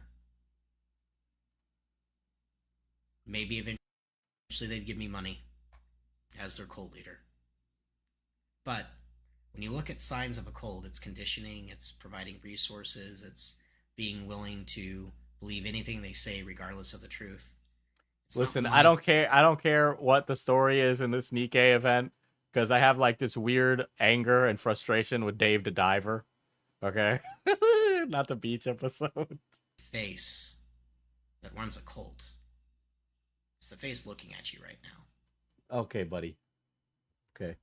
Maybe eventually they'd give me money as their cult leader. But when you look at signs of a cult, it's conditioning, it's providing resources, it's being willing to believe anything they say regardless of the truth. Listen, I don't care what the story is in this Nikkei event, because I have like this weird anger and frustration with Dave the Diver. Okay? Not the beach episode. Face that runs a cult. It's the face looking at you right now. Okay, buddy. Okay.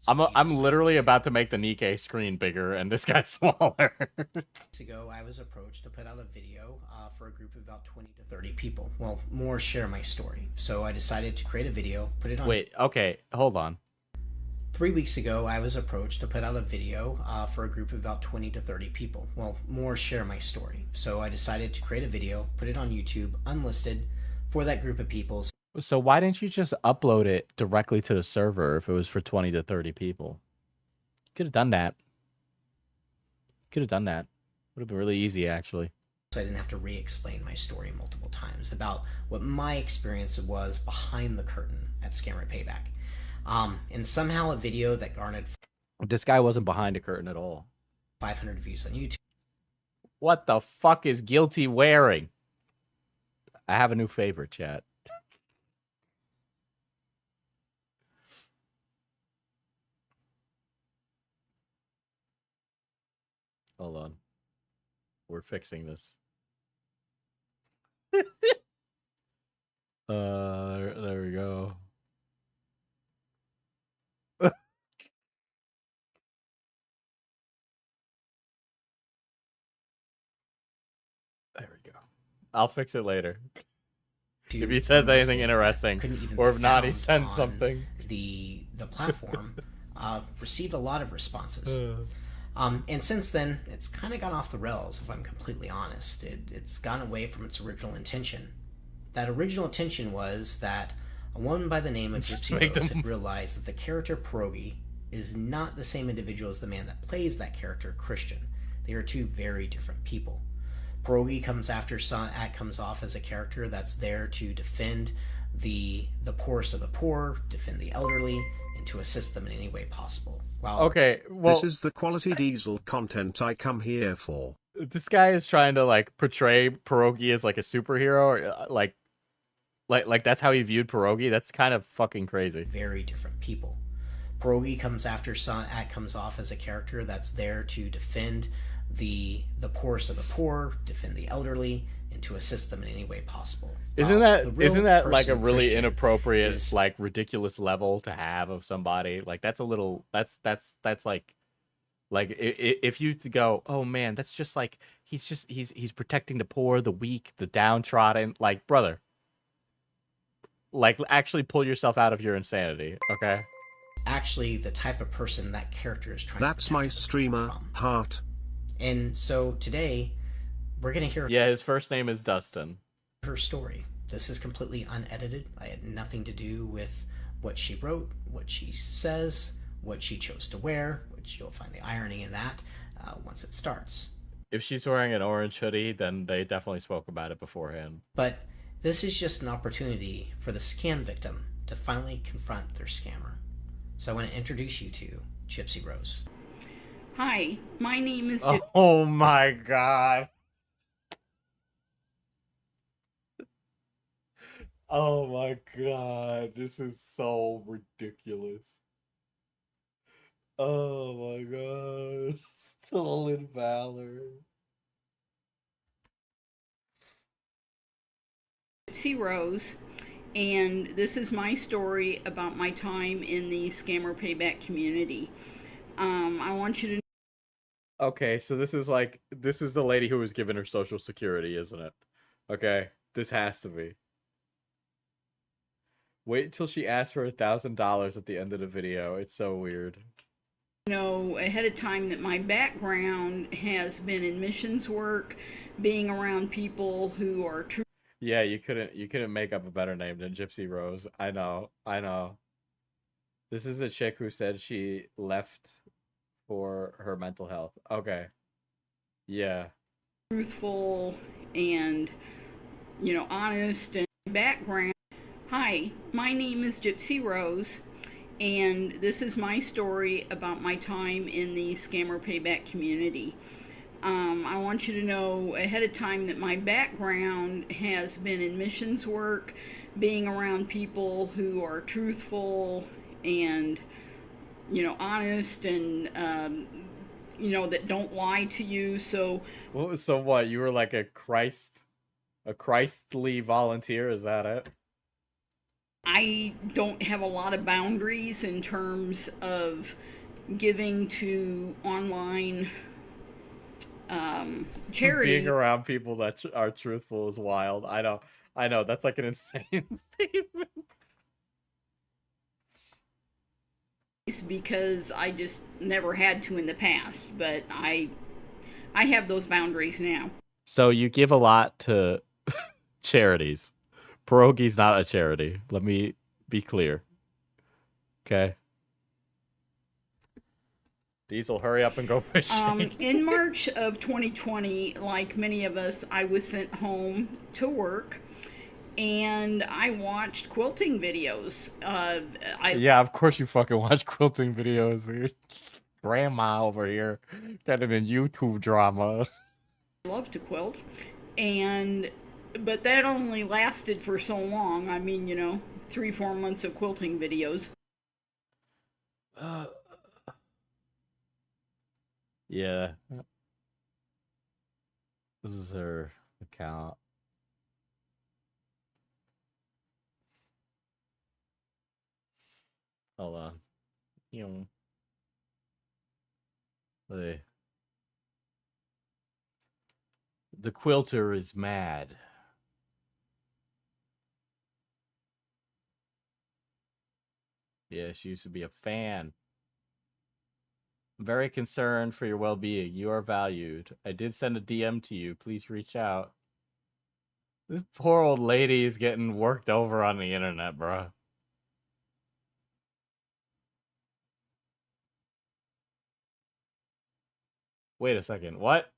I'm literally about to make the Nikkei screen bigger and this guy's smaller. Weeks ago, I was approached to put out a video for a group of about 20 to 30 people. Well, more share my story. So I decided to create a video, put it on. Wait, okay, hold on. 3 weeks ago, I was approached to put out a video for a group of about 20 to 30 people. Well, more share my story. So I decided to create a video, put it on YouTube, unlisted, for that group of people. So why didn't you just upload it directly to the server if it was for 20 to 30 people? Could have done that. Could have done that. Would have been really easy, actually. So I didn't have to re-explain my story multiple times about what my experience was behind the curtain at Scammer Payback. And somehow a video that garnered... This guy wasn't behind a curtain at all. 500 views on YouTube. What the fuck is Guilty wearing? I have a new favorite, chat. Hold on. We're fixing this. There we go. There we go. I'll fix it later. If he says anything interesting, or if not, he sends something. The platform received a lot of responses. And since then, it's kind of gone off the rails, if I'm completely honest. It's gone away from its original intention. That original intention was that a woman by the name of Dustin had realized that the character Pierogi is not the same individual as the man that plays that character, Christian. They are two very different people. Pierogi comes off as a character that's there to defend the poorest of the poor, defend the elderly, and to assist them in any way possible. Wow. Okay, well, this is the quality diesel content I come here for. This guy is trying to like portray Pierogi as like a superhero, or like that's how he viewed Pierogi. That's kind of fucking crazy. Very different people. Pierogi comes off as a character that's there to defend the poorest of the poor, defend the elderly, and to assist them in any way possible. Isn't While the that real isn't that like a person, really Christian, inappropriate, is- like ridiculous level to have of somebody? Like that's a little that's like if you to go, oh man, that's just like he's protecting the poor, the weak, the downtrodden. Like brother, like actually pull yourself out of your insanity, okay? actually the type of person that character is trying That's to my protect them streamer, from. heart. And so today, we're going to hear Yeah, his first name is Dustin. her story. This is completely unedited. I had nothing to do with what she wrote, what she says, what she chose to wear, which you'll find the irony in that once it starts. If she's wearing an orange hoodie, then they definitely spoke about it beforehand. But this is just an opportunity for the scam victim to finally confront their scammer. So I want to introduce you to Gypsy Rose. Hi, my name is... Oh my god. Oh my god, this is so ridiculous. Oh my god. Stolen valor. Gypsy Rose, and this is my story about my time in the Scammer Payback community. I want you to... Okay, so this is the lady who was given her social security, isn't it? Okay, this has to be. Wait until she asks for $1,000 at the end of the video. It's so weird. know ahead of time that my background has been in missions work, being around people who are true. Yeah, you couldn't make up a better name than Gypsy Rose. I know. This is a chick who said she left for her mental health. Okay. Yeah. Truthful and, you know, honest and background. Hi, my name is Gypsy Rose, and this is my story about my time in the Scammer Payback community. I want you to know ahead of time that my background has been in missions work, being around people who are truthful and, you know, honest and, you know, that don't lie to you. So what? You were like a Christly volunteer? Is that it? I don't have a lot of boundaries in terms of giving to online charity. Being around people that are truthful is wild. I know. That's like an insane statement. Because I just never had to in the past, but I have those boundaries now. So you give a lot to charities. Pierogi's not a charity. Let me be clear. Okay. Diesel, hurry up and go fishing. In March of 2020, like many of us, I was sent home to work, and I watched quilting videos. Yeah, of course you fucking watch quilting videos. Dude. Grandma over here getting in YouTube drama. I love to quilt, but that only lasted for so long. I mean, you know, 3-4 months of quilting videos. Yeah. This is her account. Hold on. The quilter is mad. Yeah, she used to be a fan. I'm very concerned for your well-being. You are valued. I did send a DM to you. Please reach out. This poor old lady is getting worked over on the internet, bro. Wait a second. What?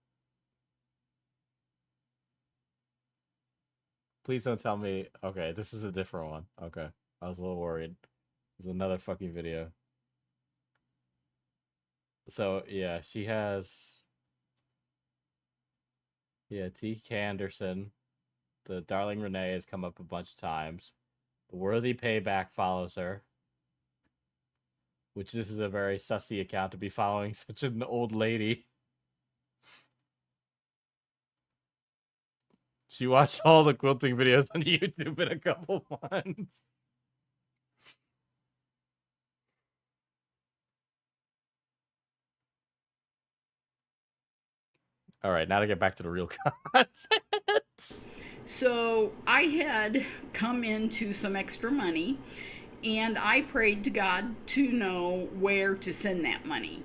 Please don't tell me. Okay, this is a different one. Okay. I was a little worried. There's another fucking video. So, yeah, she has... Yeah, T. Anderson. The Darling Renee has come up a bunch of times. The Worthy Payback follows her. Which this is a very sussy account to be following such an old lady. She watched all the quilting videos on YouTube in a couple months. All right, now to get back to the real content. So I had come into some extra money, and I prayed to God to know where to send that money.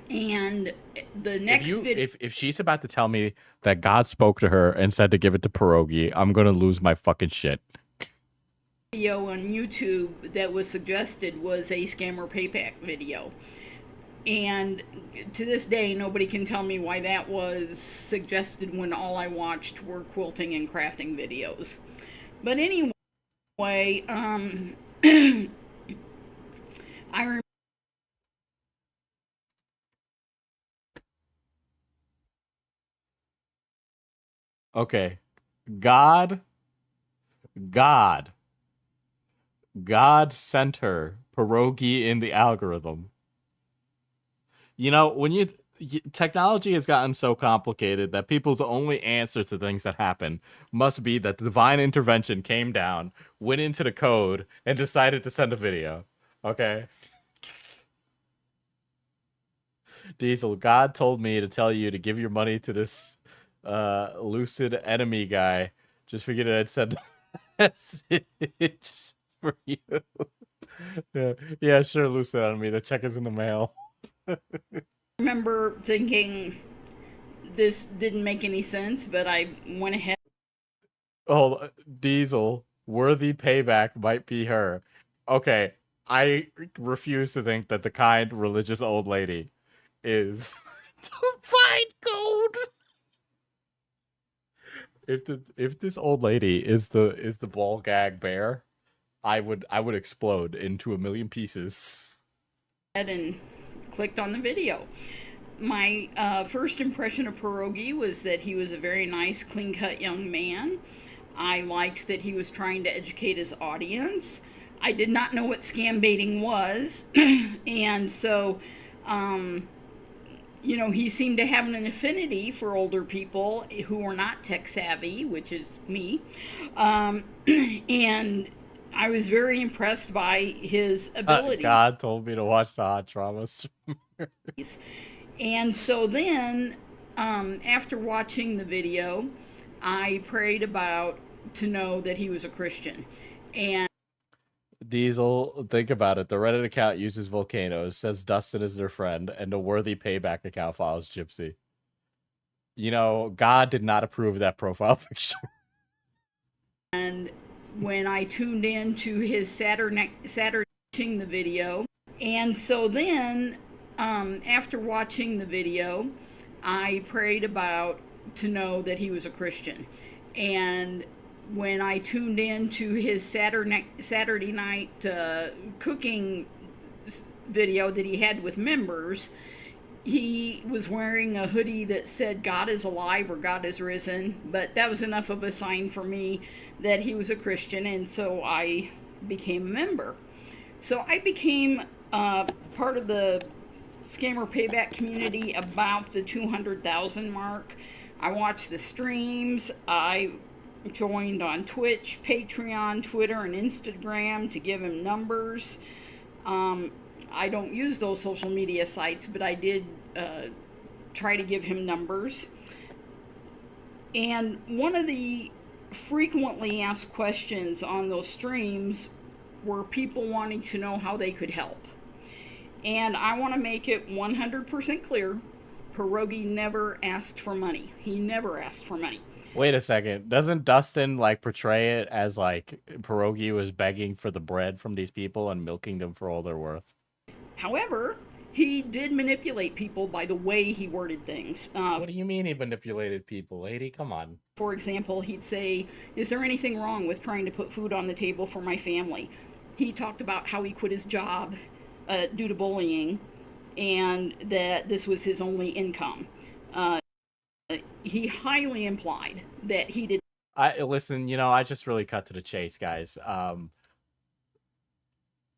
And the next if she's about to tell me that God spoke to her and said to give it to Pierogi, I'm gonna lose my fucking shit. video on YouTube that was suggested was a scammer payback video. And to this day, nobody can tell me why that was suggested when all I watched were quilting and crafting videos. But anyway, I remember. Okay. God sent her pierogi in the algorithm. You know, when technology has gotten so complicated that people's only answer to things that happen must be that the divine intervention came down, went into the code, and decided to send a video. Okay? Diesel, God told me to tell you to give your money to this lucid enemy guy. Just figured I'd send a message for you. Yeah, sure, lucid enemy. The check is in the mail. I remember thinking this didn't make any sense, but I went ahead. Oh, Diesel, worthy payback might be her. Okay, I refuse to think that the kind religious old lady is divine code. If this old lady is the ball gag bear, I would explode into a million pieces. And clicked on the video. My first impression of Pierogi was that he was a very nice, clean-cut young man. I liked that he was trying to educate his audience. I did not know what scam baiting was, and so, you know, he seemed to have an affinity for older people who were not tech-savvy, which is me, and I was very impressed by his ability. God told me to watch the hot trauma. And so then, after watching the video, I prayed to know that he was a Christian. And Diesel, think about it. The Reddit account uses volcanoes, says Dustin is their friend, and a worthy payback account follows Gypsy. You know, God did not approve of that profile picture. And when I tuned in to his Saturday watching the video, and so then, after watching the video, I prayed to know that he was a Christian. And when I tuned in to his Saturday night cooking video that he had with members, he was wearing a hoodie that said God is alive or God is risen, but that was enough of a sign for me that he was a Christian, and so I became a member. So I became part of the Scammer Payback community about the 200,000 mark. I watched the streams. I joined on Twitch, Patreon, Twitter, and Instagram to give him numbers. I don't use those social media sites, but I did try to give him numbers. And one of the frequently asked questions on those streams were people wanting to know how they could help. And I want to make it 100% clear, Pierogi never asked for money. He never asked for money. Wait a second. Doesn't Dustin like portray it as like Pierogi was begging for the bread from these people and milking them for all they're worth? However, he did manipulate people by the way he worded things. What do you mean he manipulated people, lady? Come on. For example, he'd say, is there anything wrong with trying to put food on the table for my family? He talked about how he quit his job due to bullying and that this was his only income. He highly implied that he did. Listen, you know, I just really cut to the chase, guys.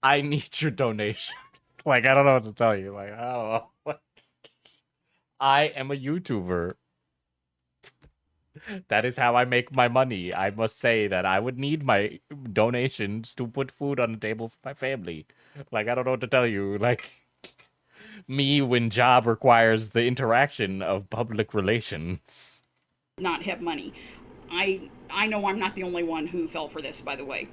I need your donation. Like, I don't know what to tell you. Like, I don't know. I am a YouTuber. That is how I make my money. I must say that I would need my donations to put food on the table for my family. Like, I don't know what to tell you. Like, me when job requires the interaction of public relations. Not have money. I know I'm not the only one who fell for this, by the way.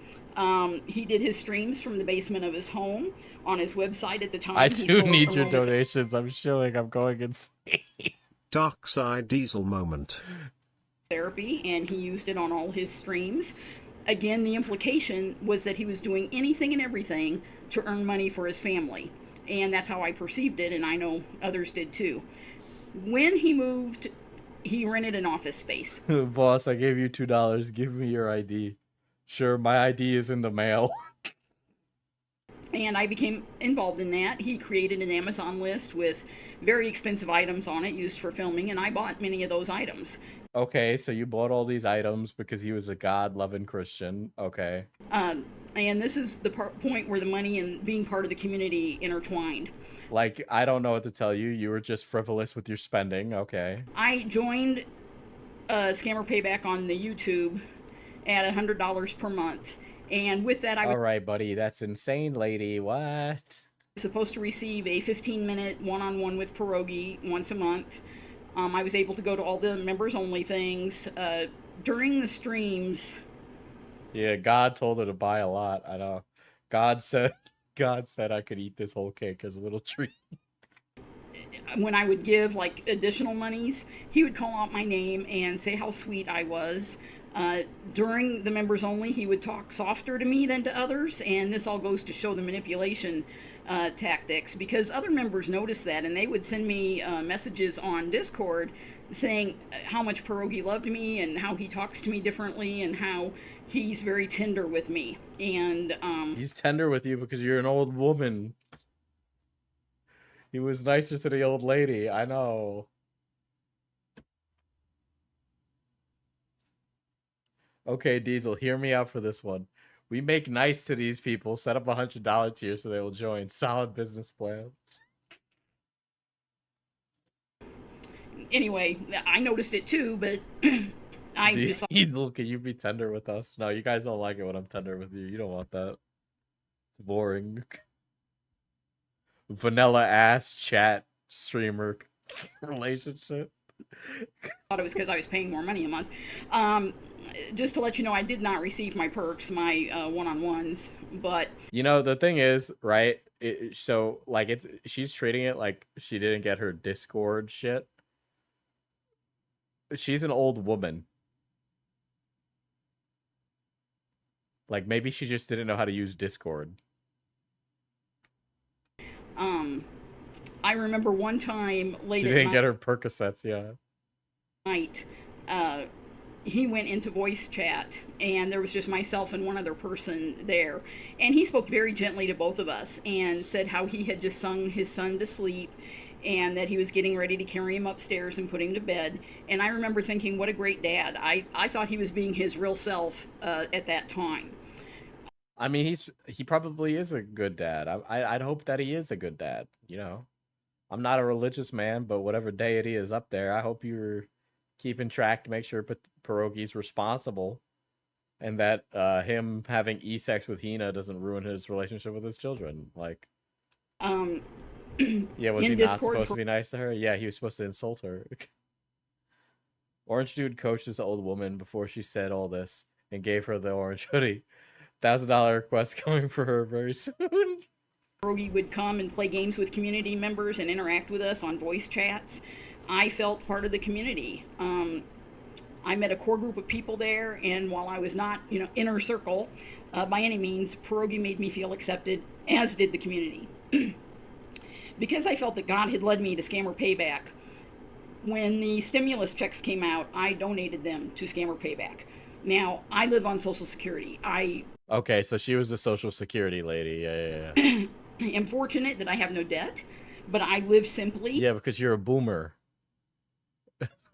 He did his streams from the basement of his home on his website at the time. I do need your donations. I'm shilling. I'm going insane. Dark Side Diesel moment. Therapy, and he used it on all his streams. Again, the implication was that he was doing anything and everything to earn money for his family. And that's how I perceived it, and I know others did too. When he moved, he rented an office space. Boss, I gave you $2. Give me your ID. Sure, my ID is in the mail. And I became involved in that. He created an Amazon list with very expensive items on it used for filming, and I bought many of those items. Okay, so you bought all these items because he was a God-loving Christian. Okay. And this is the point where the money and being part of the community intertwined. Like, I don't know what to tell you. You were just frivolous with your spending. Okay. I joined Scammer Payback on the YouTube at $100 per month. And with that, I was all right, buddy. That's insane, lady. What? supposed to receive a 15-minute one-on-one with Pierogi once a month. I was able to go to all the members-only things. During the streams... Yeah, God told her to buy a lot. I know. God said I could eat this whole cake as a little treat. When I would give, like, additional monies, he would call out my name and say how sweet I was. During the members only, he would talk softer to me than to others, and this all goes to show the manipulation tactics, because other members noticed that, and they would send me messages on Discord saying how much Pierogi loved me and how he talks to me differently and how he's very tender with me. And he's tender with you because you're an old woman. He was nicer to the old lady. I know. Okay, Diesel, hear me out for this one. We make nice to these people, set up $100 tier so they will join. Solid business plan. Anyway, I noticed it too, but I just thought... Diesel, can you be tender with us? No, you guys don't like it when I'm tender with you. You don't want that. It's boring. Vanilla ass chat streamer relationship. I thought it was because I was paying more money a month. Just to let you know, I did not receive my perks, my one-on-ones, but... You know, the thing is, right, so, like, she's treating it like she didn't get her Discord shit. She's an old woman. Like, maybe she just didn't know how to use Discord. I remember one time late she at didn't night... get her Percocets, yeah. ...night, he went into voice chat, and there was just myself and one other person there. And he spoke very gently to both of us and said how he had just sung his son to sleep and that he was getting ready to carry him upstairs and put him to bed. And I remember thinking, what a great dad. I thought he was being his real self at that time. I mean, he probably is a good dad. I'd hope that he is a good dad, you know. I'm not a religious man, but whatever deity is up there, I hope you're keeping track to make sure Pierogi's responsible and that him having e-sex with Hina doesn't ruin his relationship with his children. Like, yeah, was he not supposed to be nice to her? Yeah, he was supposed to insult her. Orange Dude coached this old woman before she said all this and gave her the orange hoodie. $1,000 request coming for her very soon. Pierogi would come and play games with community members and interact with us on voice chats. I felt part of the community. I met a core group of people there, and while I was not, inner circle by any means, Pierogi made me feel accepted, as did the community. Because I felt that God had led me to Scammer Payback, when the stimulus checks came out, I donated them to Scammer Payback. Now, I live on Social Security. Okay, so she was a Social Security lady. Yeah. I'm fortunate that I have no debt, but I live simply. Yeah, because you're a boomer.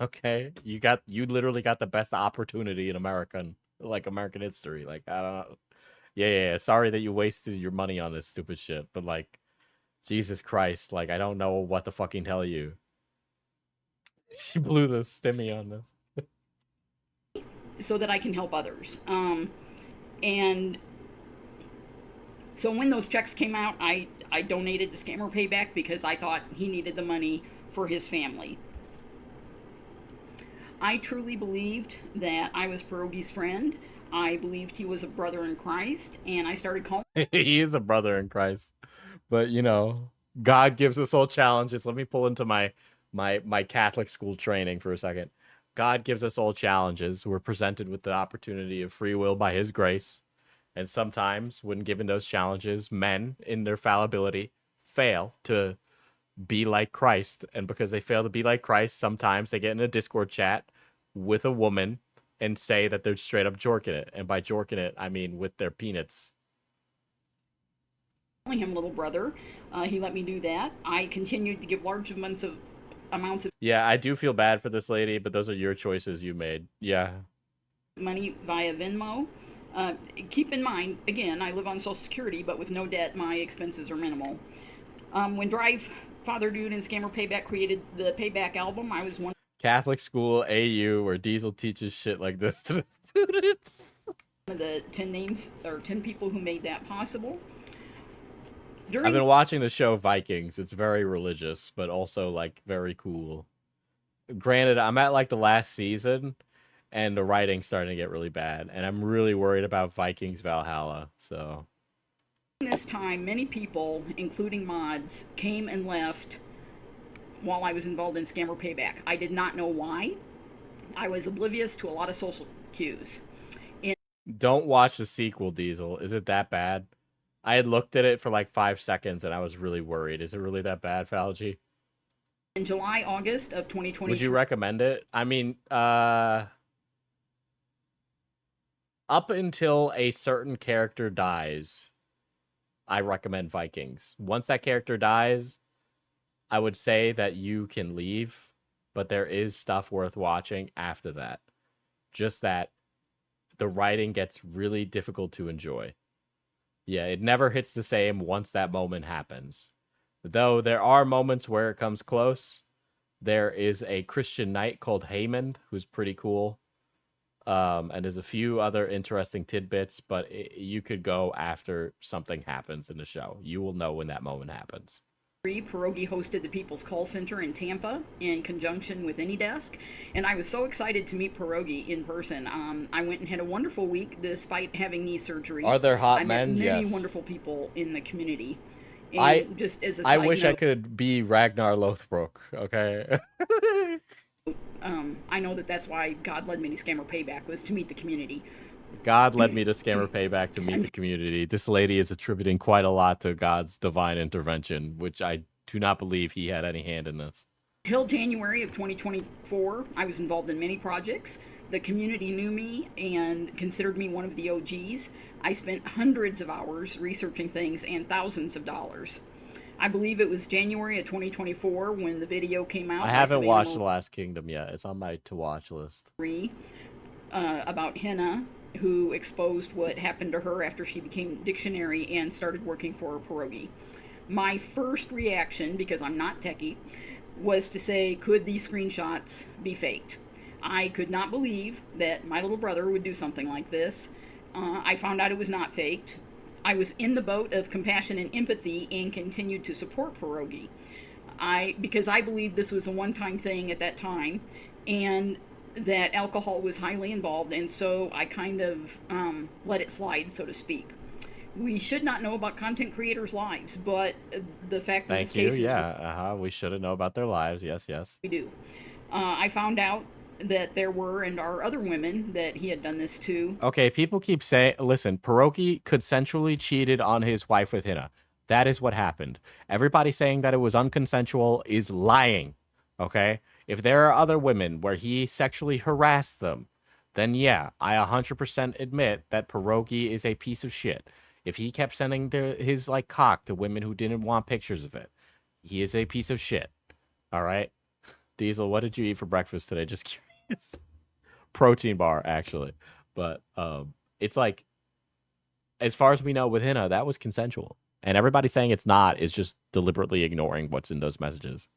Okay, you literally got the best opportunity in American history. Like, I don't know. Yeah. Sorry that you wasted your money on this stupid shit, but like, Jesus Christ, like, I don't know what to fucking tell you. She blew the stimmy on this. so that I can help others. And so when those checks came out, I donated to Scammer Payback because I thought he needed the money for his family. I truly believed that I was Pierogi's friend. I believed he was a brother in Christ, and I started calling. He is a brother in Christ, but you know, God gives us all challenges. Let me pull into my Catholic school training for a second. God gives us all challenges. We're presented with the opportunity of free will by His grace, and sometimes, when given those challenges, men, in their fallibility, fail to be like Christ, and because they fail to be like Christ, sometimes they get in a Discord chat with a woman and say that they're straight up jorking it. And by jorking it, I mean with their peanuts. Calling him little brother. He let me do that. I continued to give large amounts of Yeah, I do feel bad for this lady, but those are your choices you made. Yeah. money via Venmo. Keep in mind, again, I live on Social Security, but with no debt, my expenses are minimal. When Drive, Father Dude, and Scammer Payback created the Payback album, I was one Catholic school AU where Diesel teaches shit like this to the students. of the 10 names or 10 people who made that possible. I've been watching the show Vikings. It's very religious, but also like very cool. Granted, I'm at like the last season and the writing's starting to get really bad, and I'm really worried about Vikings Valhalla. So this time, many people, including mods, came and left while I was involved in Scammer Payback. I did not know why. I was oblivious to a lot of social cues. Don't watch the sequel, Diesel. Is it that bad? I had looked at it for like 5 seconds and I was really worried. Is it really that bad, Falgi? In July, August of 2020. Would you recommend it? I mean, up until a certain character dies, I recommend Vikings. Once that character dies, I would say that you can leave, but there is stuff worth watching after that. Just that the writing gets really difficult to enjoy. Yeah, it never hits the same once that moment happens. Though there are moments where it comes close. There is a Christian knight called Haman, who's pretty cool. And there's a few other interesting tidbits, but you could go after something happens in the show. You will know when that moment happens. Pierogi hosted the People's Call Center in Tampa in conjunction with AnyDesk, and I was so excited to meet Pierogi in person. I went and had a wonderful week despite having knee surgery. Are there hot I men? met many Yes. wonderful people in the community. And just as a I side wish I note, could be Ragnar Lothbrok, okay? I know that's why God led me to Scammer Payback, was to meet the community. God led me to Scammer Payback to meet the community. This lady is attributing quite a lot to God's divine intervention, which I do not believe he had any hand in this. Till January of 2024, I was involved in many projects. The community knew me and considered me one of the OGs. I spent hundreds of hours researching things and thousands of dollars. I believe it was January of 2024 when the video came out. I haven't watched The Last Kingdom yet. It's on my to-watch list. About Hina, who exposed what happened to her after she became dictionary and started working for Pierogi. My first reaction, because I'm not techie, was to say, could these screenshots be faked? I could not believe that my little brother would do something like this. I found out it was not faked. I was in the boat of compassion and empathy and continued to support Pierogi. Because I believed this was a one-time thing at that time, and that alcohol was highly involved, and so I kind of let it slide, so to speak. We should not know about content creators' lives, but the fact that Thank you. Yeah, we shouldn't know about their lives. Yes, yes. We do. I found out that there were and are other women that he had done this to. Okay, people keep saying, listen, Pierogi consensually cheated on his wife with Hina. That is what happened. Everybody saying that it was unconsensual is lying, okay? If there are other women where he sexually harassed them, then yeah, I 100% admit that Pierogi is a piece of shit. If he kept sending his like cock to women who didn't want pictures of it, he is a piece of shit. All right? Diesel, what did you eat for breakfast today? Just curious. Protein bar, actually. But it's like, as far as we know with Hina, that was consensual. And everybody saying it's not is just deliberately ignoring what's in those messages.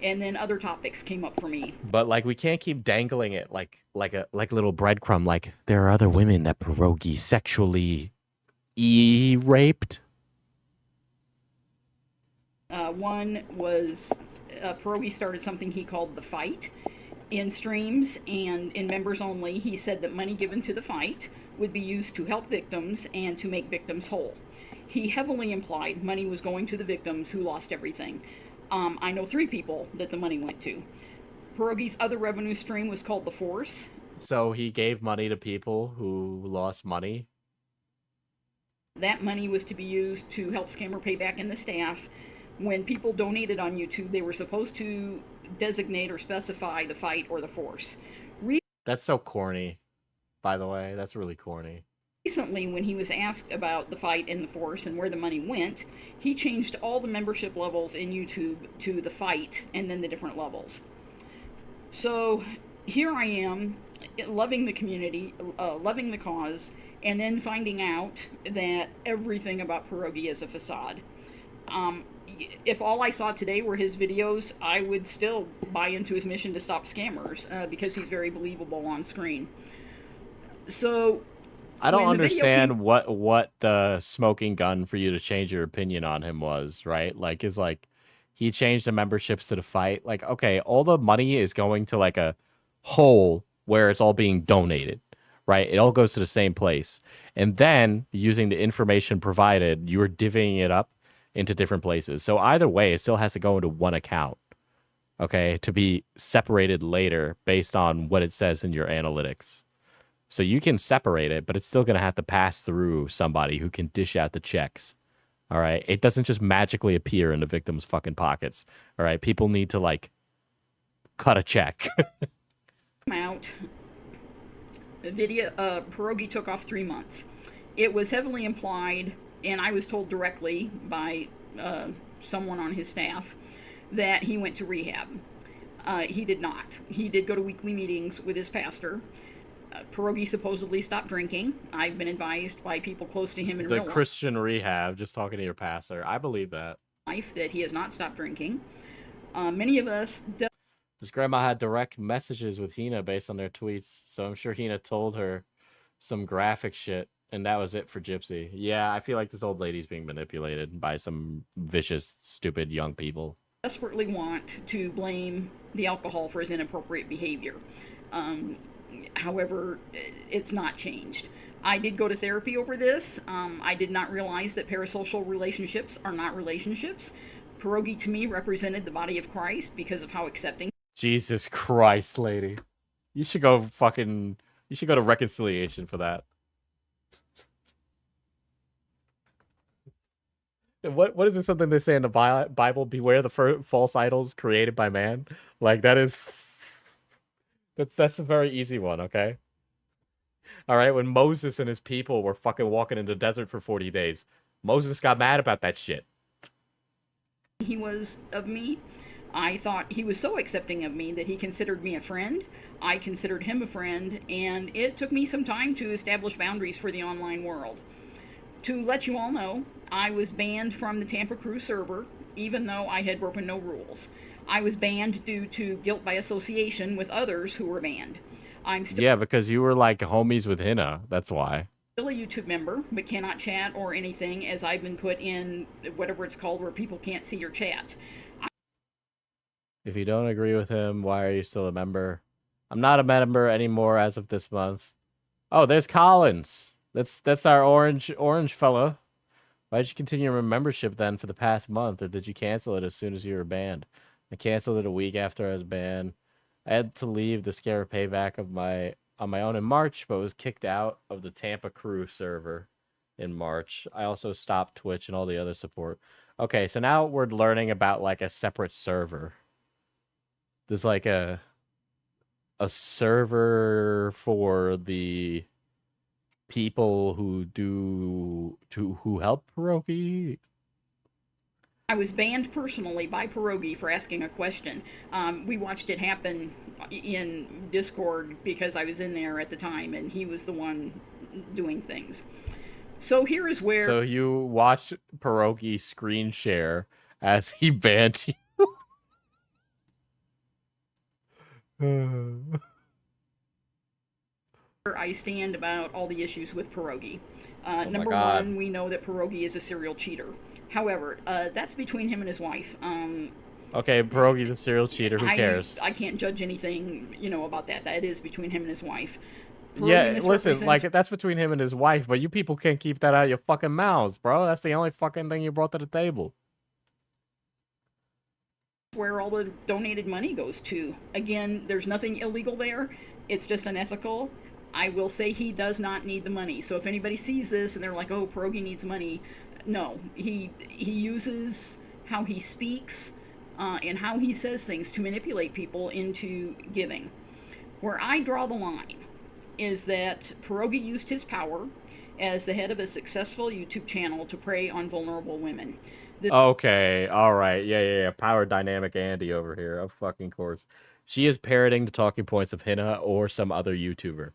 and then other topics came up for me. But like, we can't keep dangling it like a little breadcrumb. Like, there are other women that pierogi sexually raped. One was Pierogi started something he called the fight in streams and in members only. He said that money given to the fight would be used to help victims and to make victims whole. He heavily implied money was going to the victims who lost everything. I know 3 people that the money went to. Pierogi's other revenue stream was called the Force. So he gave money to people who lost money? That money was to be used to help Scammer Payback and the staff. When people donated on YouTube, they were supposed to designate or specify the fight or the Force. That's so corny, by the way. That's really corny. Recently, when he was asked about the fight and the Force and where the money went, he changed all the membership levels in YouTube to the fight and then the different levels. So here I am, loving the community, loving the cause, and then finding out that everything about Pierogi is a facade. If all I saw today were his videos, I would still buy into his mission to stop scammers because he's very believable on screen. So I don't understand what the smoking gun for you to change your opinion on him was, right? Like, is like he changed the memberships to the fight. Like, okay, all the money is going to like a hole where it's all being donated, right? It all goes to the same place. And then using the information provided, you're divvying it up into different places. So either way, it still has to go into one account, okay, to be separated later based on what it says in your analytics. So you can separate it, but it's still going to have to pass through somebody who can dish out the checks. All right. It doesn't just magically appear in the victim's fucking pockets. All right. People need to like cut a check. Out. The video, Pierogi took off 3 months. It was heavily implied, and I was told directly by someone on his staff that he went to rehab. He did not. He did go to weekly meetings with his pastor. Pierogi supposedly stopped drinking. I've been advised by people close to him in real The Christian rehab, just talking to your pastor. I believe that. life that he has not stopped drinking. Many of us... His grandma had direct messages with Hina based on their tweets, so I'm sure Hina told her some graphic shit, and that was it for Gypsy. Yeah, I feel like this old lady's being manipulated by some vicious, stupid young people. Desperately want to blame the alcohol for his inappropriate behavior. However, it's not changed. I did go to therapy over this. I did not realize that parasocial relationships are not relationships. Pierogi to me represented the body of Christ because of how accepting. Jesus Christ, lady. You should go to reconciliation for that. What is it, something they say in the Bible? Beware the false idols created by man. Like, that is... That's a very easy one, okay? All right, when Moses and his people were fucking walking in the desert for 40 days, Moses got mad about that shit. He was of me. I thought he was so accepting of me that he considered me a friend. I considered him a friend, and it took me some time to establish boundaries for the online world. To let you all know, I was banned from the Tampa Crew server, even though I had broken no rules. I was banned due to guilt by association with others who were banned. I'm still Yeah, because you were like homies with Hina. That's why. Still a YouTube member, but cannot chat or anything, as I've been put in whatever it's called where people can't see your chat. If you don't agree with him, why are you still a member? I'm not a member anymore as of this month. Oh, there's Collins. That's our orange fella. Why did you continue your membership then for the past month, or did you cancel it as soon as you were banned? I canceled it a week after I was banned. I had to leave the Scare Payback on my own in March, but was kicked out of the Tampa Crew server in March. I also stopped Twitch and all the other support. Okay, so now we're learning about like a separate server. There's like a server for the people who help Pierogi. I was banned personally by Pierogi for asking a question. We watched it happen in Discord because I was in there at the time, and he was the one doing things. So here is where... So you watched Pierogi screen share as he banned you? I stand about all the issues with Pierogi. Number God. one, we know that Pierogi is a serial cheater. However, that's between him and his wife. Okay, Pierogi's a serial cheater. Who cares? I can't judge anything, about that. That is between him and his wife. Yeah, listen, like, that's between him and his wife, but you people can't keep that out of your fucking mouths, bro. That's the only fucking thing you brought to the table. Where all the donated money goes to. Again, there's nothing illegal there. It's just unethical. I will say he does not need the money. So if anybody sees this and they're like, oh, Pierogi needs money, no. He uses how he speaks and how he says things to manipulate people into giving. Where I draw the line is that Pierogi used his power as the head of a successful YouTube channel to prey on vulnerable women. Okay, all right, yeah. Power dynamic Andy over here, of fucking course. She is parroting the talking points of Hina or some other YouTuber.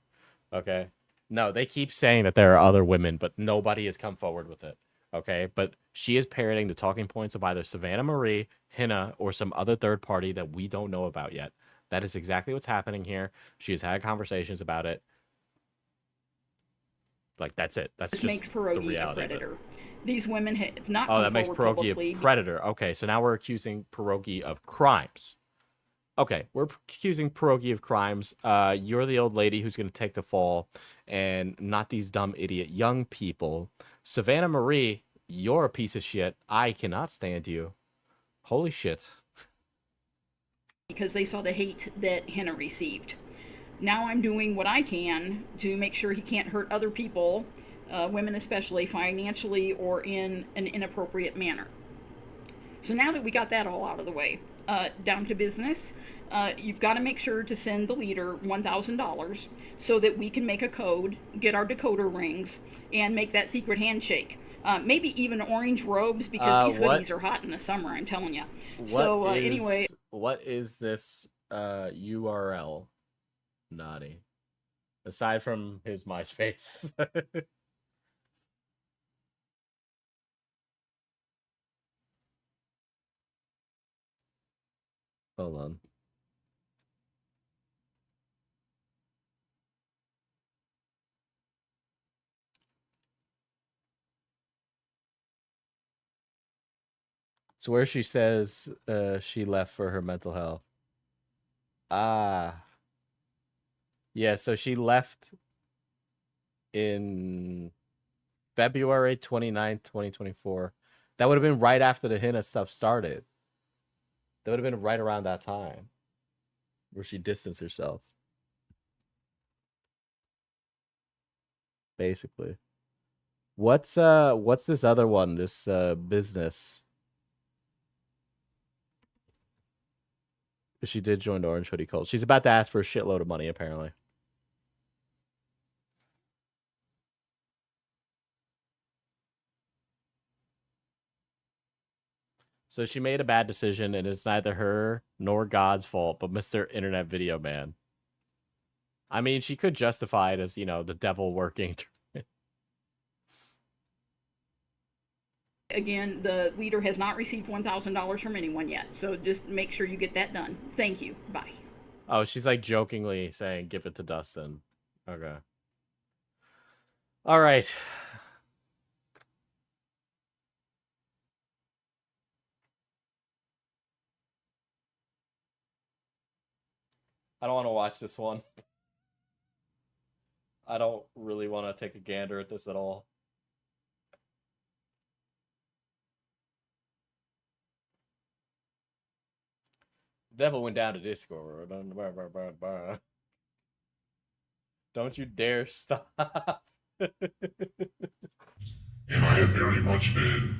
Okay, no, they keep saying that there are other women, but nobody has come forward with it. Okay, but she is parroting the talking points of either Savannah Marie, Hina, or some other third party that we don't know about yet. That is exactly what's happening here. She has had conversations about it. Like, that's it. That's just makes Pierogi the reality a predator. of it. These women have not. Oh, that makes Pierogi a predator. Okay, so now we're accusing Pierogi of crimes. Okay, we're accusing Pierogi of crimes. You're the old lady who's going to take the fall, and not these dumb idiot young people. Savannah Marie, you're a piece of shit. I cannot stand you. Holy shit. Because they saw the hate that Hina received. Now I'm doing what I can to make sure he can't hurt other people, women especially, financially or in an inappropriate manner. So now that we got that all out of the way, down to business, you've got to make sure to send the leader $1,000 so that we can make a code, get our decoder rings, and make that secret handshake. Maybe even orange robes, because these hoodies are hot in the summer, I'm telling you. Anyway. What is this URL? Naughty. Aside from his MySpace. Hold on. So where she says she left for her mental health. Ah. Yeah, so she left in February 29th, 2024. That would have been right after the Hina stuff started. That would have been right around that time where she distanced herself. Basically. What's this other one? This business. She did join the Orange Hoodie cult. She's about to ask for a shitload of money, apparently. So she made a bad decision, and it's neither her nor God's fault, but Mr. Internet Video Man. I mean, she could justify it as, the devil working. Again, the leader has not received $1,000 from anyone yet, so just make sure you get that done. Thank you. Bye. Oh, she's like jokingly saying, give it to Dustin. Okay. All right. I don't want to watch this one. I don't really want to take a gander at this at all. The devil went down to Discord. Don't you dare stop. And I have very much been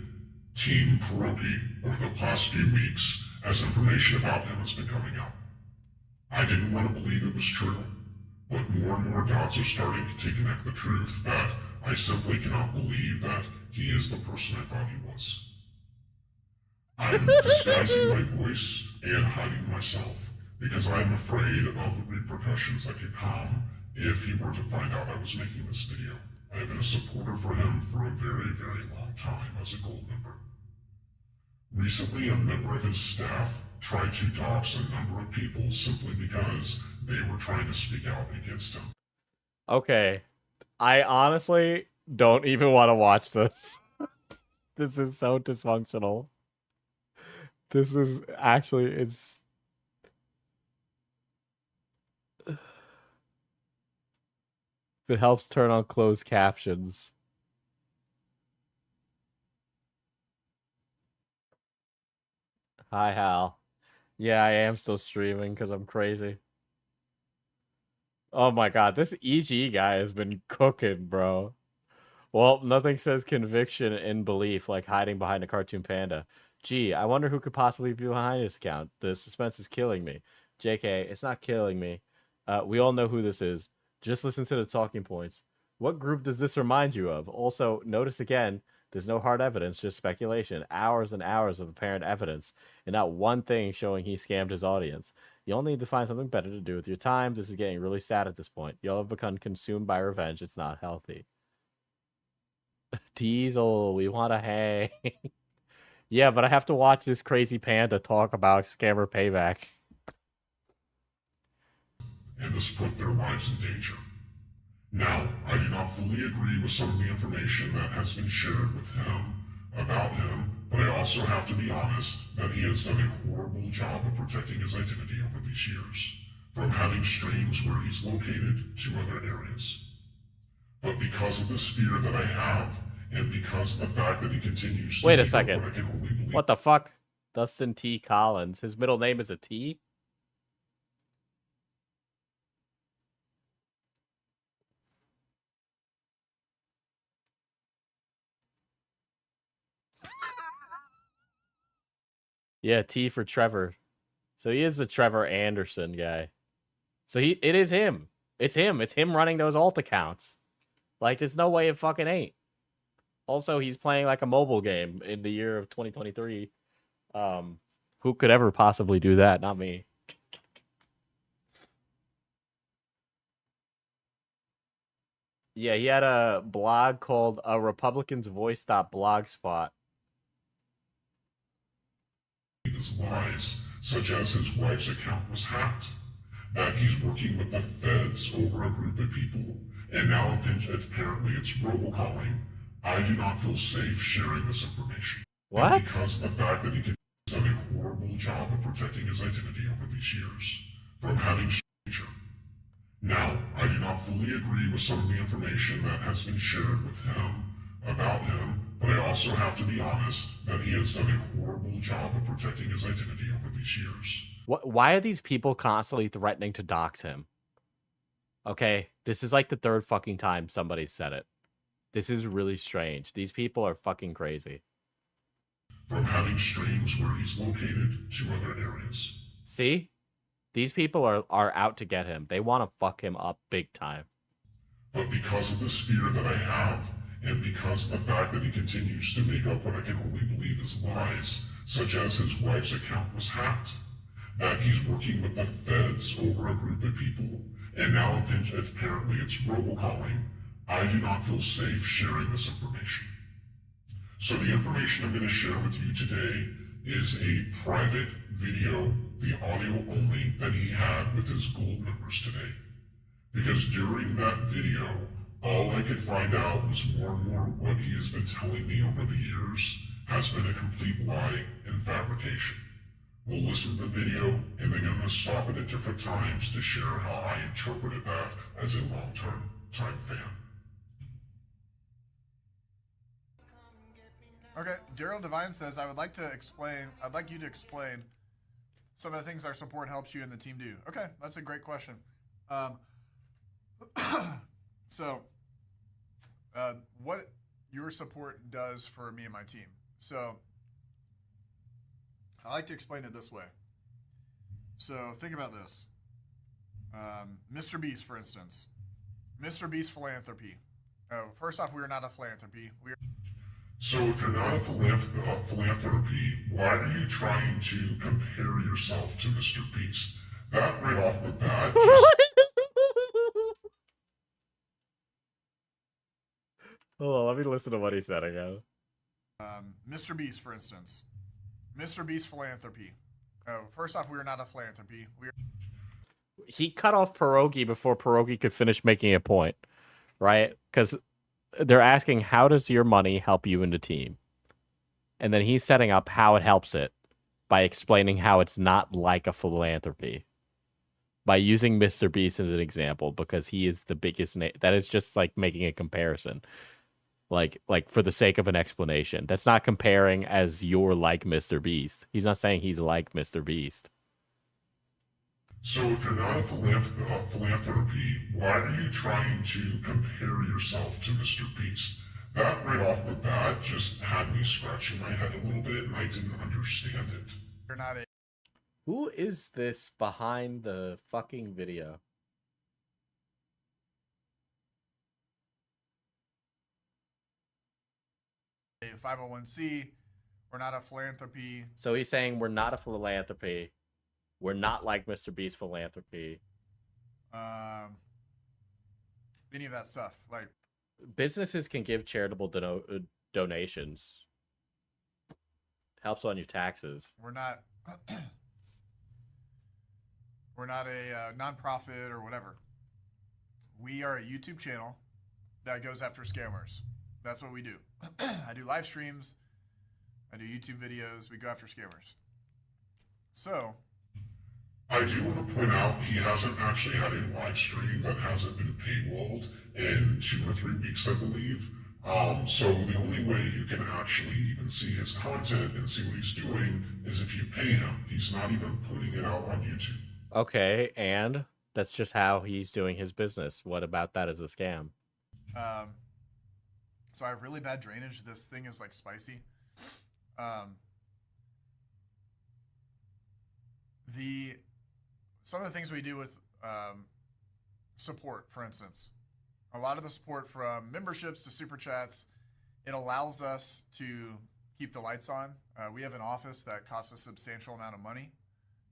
Team Pierogi over the past few weeks as information about him has been coming out. I didn't want to believe it was true, but more and more dots are starting to connect the truth that I simply cannot believe that he is the person I thought he was. I'm disguising my voice and hiding myself because I am afraid of the repercussions that could come if he were to find out I was making this video. I have been a supporter for him for a very, very long time as a gold member. Recently, a member of his staff tried to dox a number of people simply because they were trying to speak out against him. Okay. I honestly don't even want to watch this. This is so dysfunctional. This is actually, it's... If it helps, turn on closed captions. Hi, Hal. Yeah, I am still streaming because I'm crazy. Oh my god, this EG guy has been cooking, bro. Well, nothing says conviction in belief like hiding behind a cartoon panda. Gee, I wonder who could possibly be behind this account. The suspense is killing me. JK, it's not killing me. We all know who this is. Just listen to the talking points. What group does this remind you of? Also, notice again, there's no hard evidence, just speculation. Hours and hours of apparent evidence, and not one thing showing he scammed his audience. You'll need to find something better to do with your time. This is getting really sad at this point. Y'all have become consumed by revenge. It's not healthy. Diesel, we want to hang. Yeah, but I have to watch this crazy panda talk about scammer Payback. And this put their lives in danger. Now, I do not fully agree with some of the information that has been shared with him, about him, but I also have to be honest that he has done a horrible job of protecting his identity over these years, from having streams where he's located to other areas. But because of this fear that I have, and because of the fact that he continues to Wait a make up second. what I can only believe. What the fuck? Dustin T. Collins. His middle name is a T? Yeah, T for Trevor. So he is the Trevor Anderson guy. So it is him. It's him. It's him running those alt accounts. Like, there's no way it fucking ain't. Also, he's playing like a mobile game in the year of 2023. Who could ever possibly do that? Not me. Yeah, he had a blog called A Republican's Voice Blogspot. His lies, such as his wife's account was hacked, that he's working with the feds over a group of people, and now apparently it's robocalling. I do not feel safe sharing this information. What? And because of the fact that he has done a horrible job of protecting his identity over these years, from having danger. Now, I do not fully agree with some of the information that has been shared with him, about him, but I also have to be honest that he has done a horrible job of protecting his identity over these years. Why are these people constantly threatening to dox him? Okay, this is like the third fucking time somebody said it. This is really strange. These people are fucking crazy. From having streams where he's located to other areas. See? These people are out to get him. They want to fuck him up big time. But because of this fear that I have, and because of the fact that he continues to make up what I can only believe is lies, such as his wife's account was hacked, that he's working with the feds over a group of people, and now apparently it's robocalling, I do not feel safe sharing this information. So the information I'm going to share with you today is a private video, the audio only, that he had with his gold members today. Because during that video, all I could find out was more and more what he has been telling me over the years has been a complete lie and fabrication. We'll listen to the video, and then I'm going to stop it at different times to share how I interpreted that as a long-term time fan. Okay, Daryl Devine says, I'd like you to explain some of the things our support helps you and the team do. Okay, that's a great question. What your support does for me and my team. So, I like to explain it this way. So, think about this. Mr. Beast, for instance. Mr. Beast philanthropy. Oh, first off, we are not a philanthropy. So if you're not a philanthropy, why are you trying to compare yourself to Mr. Beast? That right off the bat Hold on, let me listen to what he said again. Mr. Beast, for instance. Mr. Beast philanthropy. First off, we are not a philanthropy. He cut off Pierogi before Pierogi could finish making a point, right? Because they're asking, how does your money help you in the team? And then he's setting up how it helps it by explaining how it's not like a philanthropy. By using Mr. Beast as an example, because he is the biggest name. That is just like making a comparison. Like for the sake of an explanation. That's not comparing as you're like Mr. Beast. He's not saying he's like Mr. Beast. So if you're not a philanthropy, why are you trying to compare yourself to Mr. Beast? That right off the bat just had me scratching my head a little bit, and I didn't understand it. You're not a... Who is this behind the fucking video? A 501c. We're not a philanthropy. So he's saying we're not a philanthropy. We're not like Mr. Beast philanthropy. Any of that stuff. Like, businesses can give charitable donations. Helps on your taxes. We're not we're not a nonprofit or whatever. We are a YouTube channel that goes after scammers. That's what we do. I do live streams. I do YouTube videos. We go after scammers. So I do want to point out he hasn't actually had a live stream that hasn't been paywalled in 2 or 3 weeks, I believe. So the only way you can actually even see his content and see what he's doing is if you pay him. He's not even putting it out on YouTube. Okay, and that's just how he's doing his business. What about that as a scam? So I have really bad drainage. This thing is like spicy. Some of the things we do with support, for instance, a lot of the support from memberships to super chats, it allows us to keep the lights on. We have an office that costs a substantial amount of money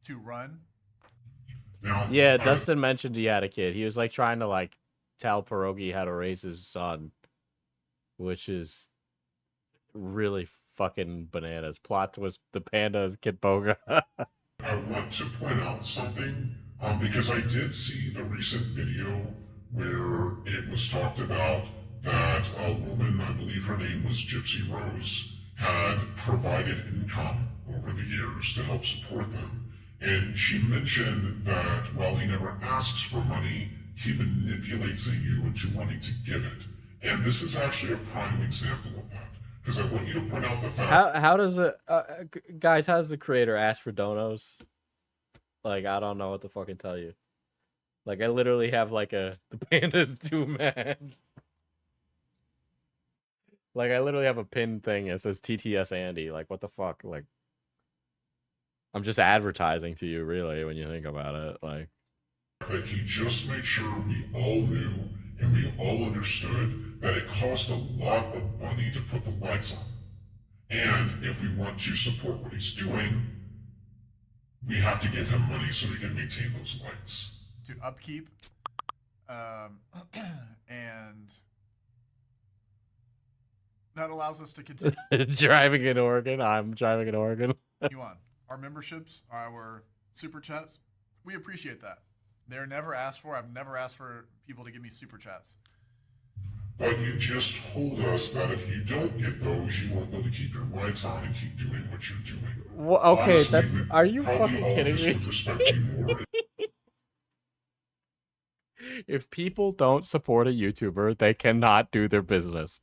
to run. Yeah, Dustin mentioned he had a kid. He was like trying to like tell Pierogi how to raise his son, which is really fucking bananas. Plot twist: the panda is Kid Boga. I want to point out something, because I did see the recent video where it was talked about that a woman, I believe her name was Gypsy Rose, had provided income over the years to help support them. And she mentioned that while he never asks for money, he manipulates you into wanting to give it. And this is actually a prime example of that. Because I want you to point out the fact... How does it... guys, how does the creator ask for donos? Like, I don't know what to fucking tell you. Like, I literally have, like, the pandas do man. Like, I literally have a pin thing that says TTS Andy. Like, what the fuck? Like, I'm just advertising to you, really, when you think about it. Like, that he just made sure we all knew and we all understood that it cost a lot of money to put the lights on. And if we want to support what he's doing, we have to give him money so we can maintain those lights. To upkeep, and that allows us to continue. driving in Oregon. I'm driving in Oregon. You on our memberships, our super chats, we appreciate that. They're never asked for. I've never asked for people to give me super chats. But you just told us that if you don't get those, you won't be able to keep your lights on and keep doing what you're doing. Well, okay, honestly, that's... Are you fucking kidding me? If people don't support a YouTuber, they cannot do their business.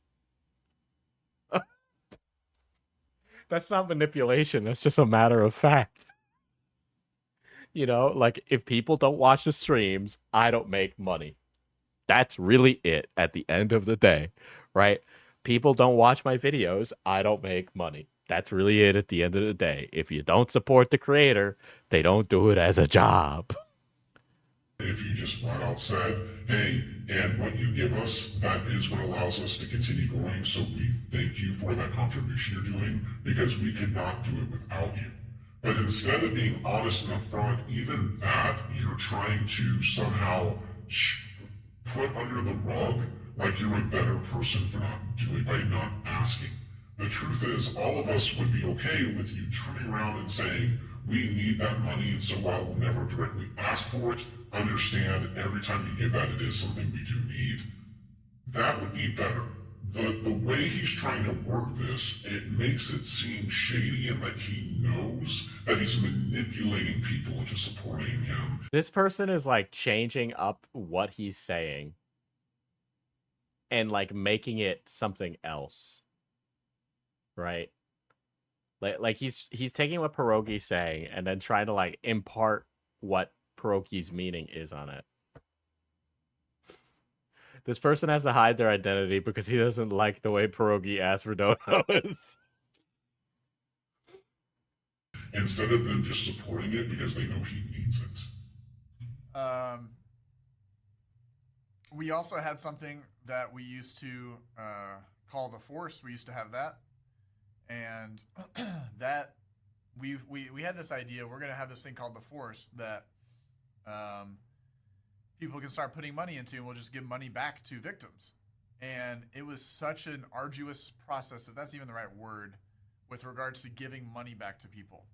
That's not manipulation. That's just a matter of fact. You know, like, if people don't watch the streams, I don't make money. That's really it at the end of the day, right? People don't watch my videos, I don't make money. That's really it at the end of the day. If you don't support the creator, they don't do it as a job. If you just flat out said, hey, and what you give us, that is what allows us to continue going, so we thank you for that contribution you're doing, because we could not do it without you. But instead of being honest and upfront, even that, you're trying to somehow put under the rug like you're a better person for not doing, by not asking. The truth is, all of us would be okay with you turning around and saying, we need that money, and so while we'll never directly ask for it, understand every time you give that it is something we do need. That would be better. The way he's trying to word this, it makes it seem shady and like he knows that he's manipulating people into supporting him. This person is like changing up what he's saying and like making it something else. Right? Like he's taking what Pierogi's saying and then trying to like impart what Pierogi's meaning is on it. This person has to hide their identity because he doesn't like the way Pierogi asks for donos. Instead of them just supporting it because they know he needs it. We also had something that we used to call the Force. We used to have that. And that we had this idea, we're going to have this thing called the Force that people can start putting money into, and we'll just give money back to victims. And it was such an arduous process, if that's even the right word, with regards to giving money back to people.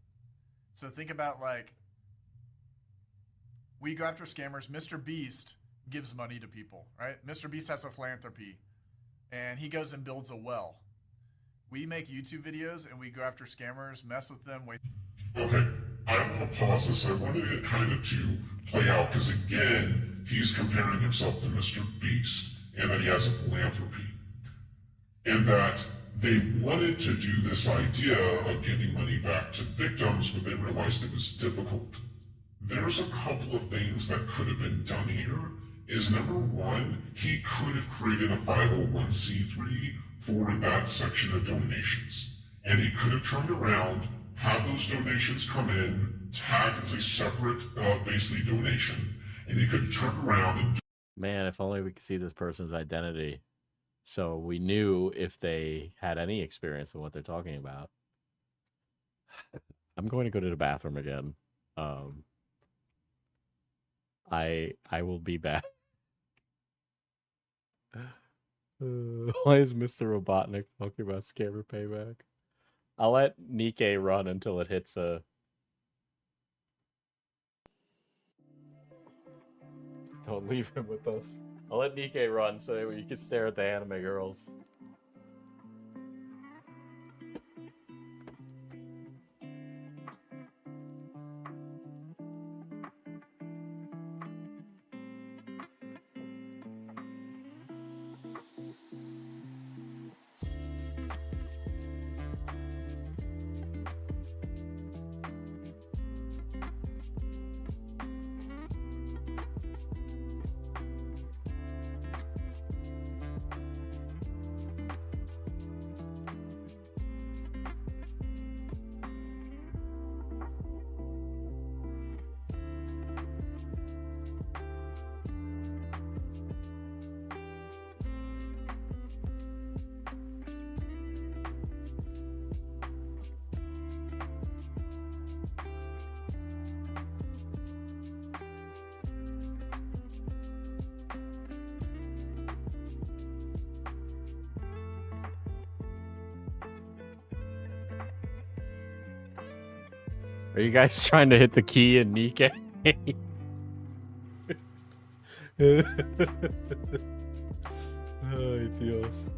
So think about, like, we go after scammers. Mr. Beast gives money to people, right? Mr. Beast has a philanthropy, and he goes and builds a well. We make YouTube videos, and we go after scammers, mess with them. Okay, I want to pause this. I wanted it kind of to play out, because again, he's comparing himself to Mr. Beast, and that he has a philanthropy. And that they wanted to do this idea of giving money back to victims, but they realized it was difficult. There's a couple of things that could have been done here. Is number one, he could have created a 501c3 for that section of donations. And he could have turned around, had those donations come in, tagged as a separate, basically, donation, and he could turn around and... Man, if only we could see this person's identity, so we knew if they had any experience of what they're talking about. I'm going to go to the bathroom again. I will be back. Why is Mr. Robotnik talking about scammer payback? I'll let Nikkei run until it hits a... Don't leave him with us. I'll let Nikkei run so you can stare at the anime girls. Are you guys trying to hit the key in Nikkei? Ay, Dios.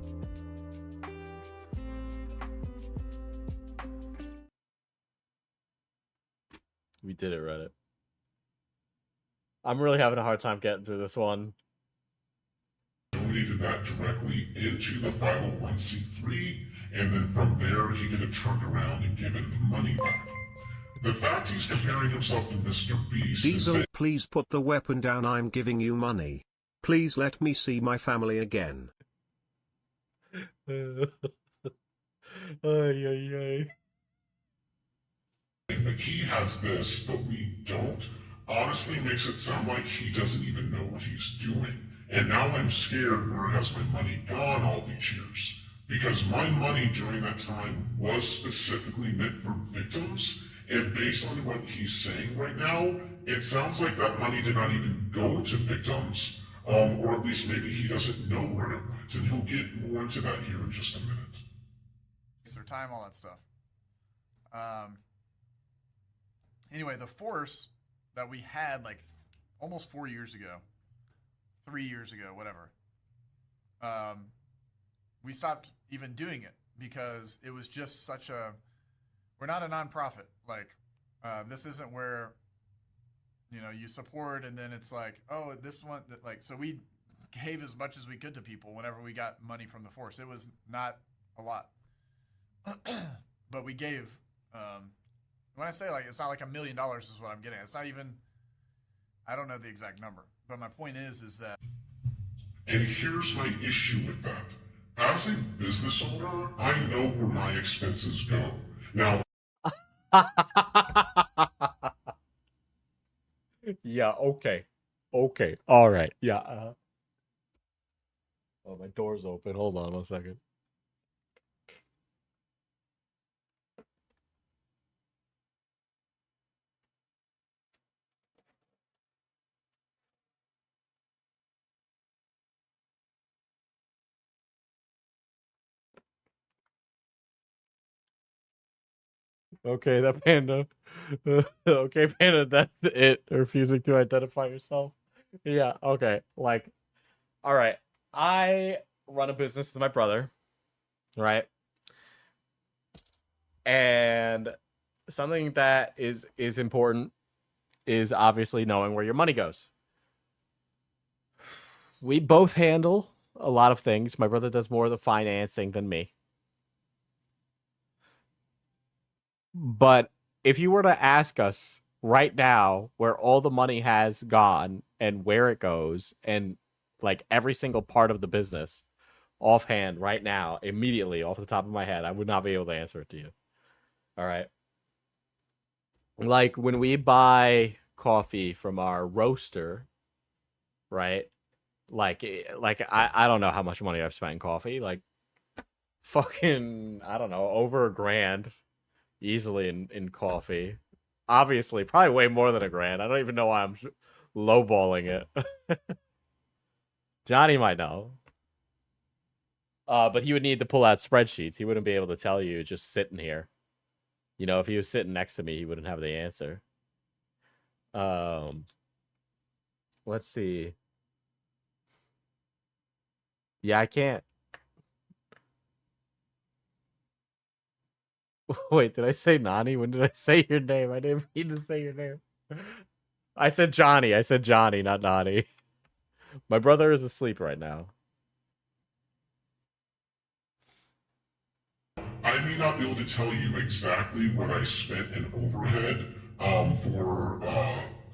We did it, Reddit. I'm really having a hard time getting through this one. Donated that directly into the 501c3, and then from there he could have turned around and given the money back. The fact he's comparing himself to Mr. Beast... Diesel, please put the weapon down. I'm giving you money. Please let me see my family again. Like he has this, but we don't, honestly makes it sound like he doesn't even know what he's doing. And now I'm scared, where has my money gone all these years? Because my money during that time was specifically meant for victims, and based on what he's saying right now, it sounds like that money did not even go to victims, or at least maybe he doesn't know where it went, and he'll get more into that here in just a minute. their time, all that stuff. Anyway, the force that we had like almost 4 years ago, 3 years ago, whatever, we stopped even doing it because it was just such a, we're not a nonprofit. Like, this isn't where, you know, you support and then it's like, oh, this one, like, so we gave as much as we could to people whenever we got money from the force. It was not a lot, but we gave, when I say like, it's not like $1 million is what I'm getting. It's not even, I don't know the exact number, but my point is that. And here's my issue with that. As a business owner, I know where my expenses go. Now, yeah, okay. Okay. All right. Yeah. Oh, my door's open. Hold on 1 second. Okay, that panda. Okay, panda, that's it. Refusing to identify yourself. Yeah, okay. Like, all right. I run a business with my brother, right? And something that is important is obviously knowing where your money goes. We both handle a lot of things. My brother does more of the financing than me. But if you were to ask us right now where all the money has gone and where it goes and like every single part of the business offhand right now, immediately off the top of my head, I would not be able to answer it to you. All right. Like when we buy coffee from our roaster, right? Like I don't know how much money I've spent in coffee. Like fucking, I don't know, over $1,000 easily in coffee. Obviously, probably way more than $1,000. I don't even know why I'm lowballing it. Johnny might know. But he would need to pull out spreadsheets. He wouldn't be able to tell you just sitting here. You know, if he was sitting next to me, he wouldn't have the answer. Let's see. Yeah, I can't. Wait, did I say Nani? When did I say your name? I didn't mean to say your name. I said Johnny. I said Johnny, not Nani. My brother is asleep right now. I may not be able to tell you exactly what I spent in overhead for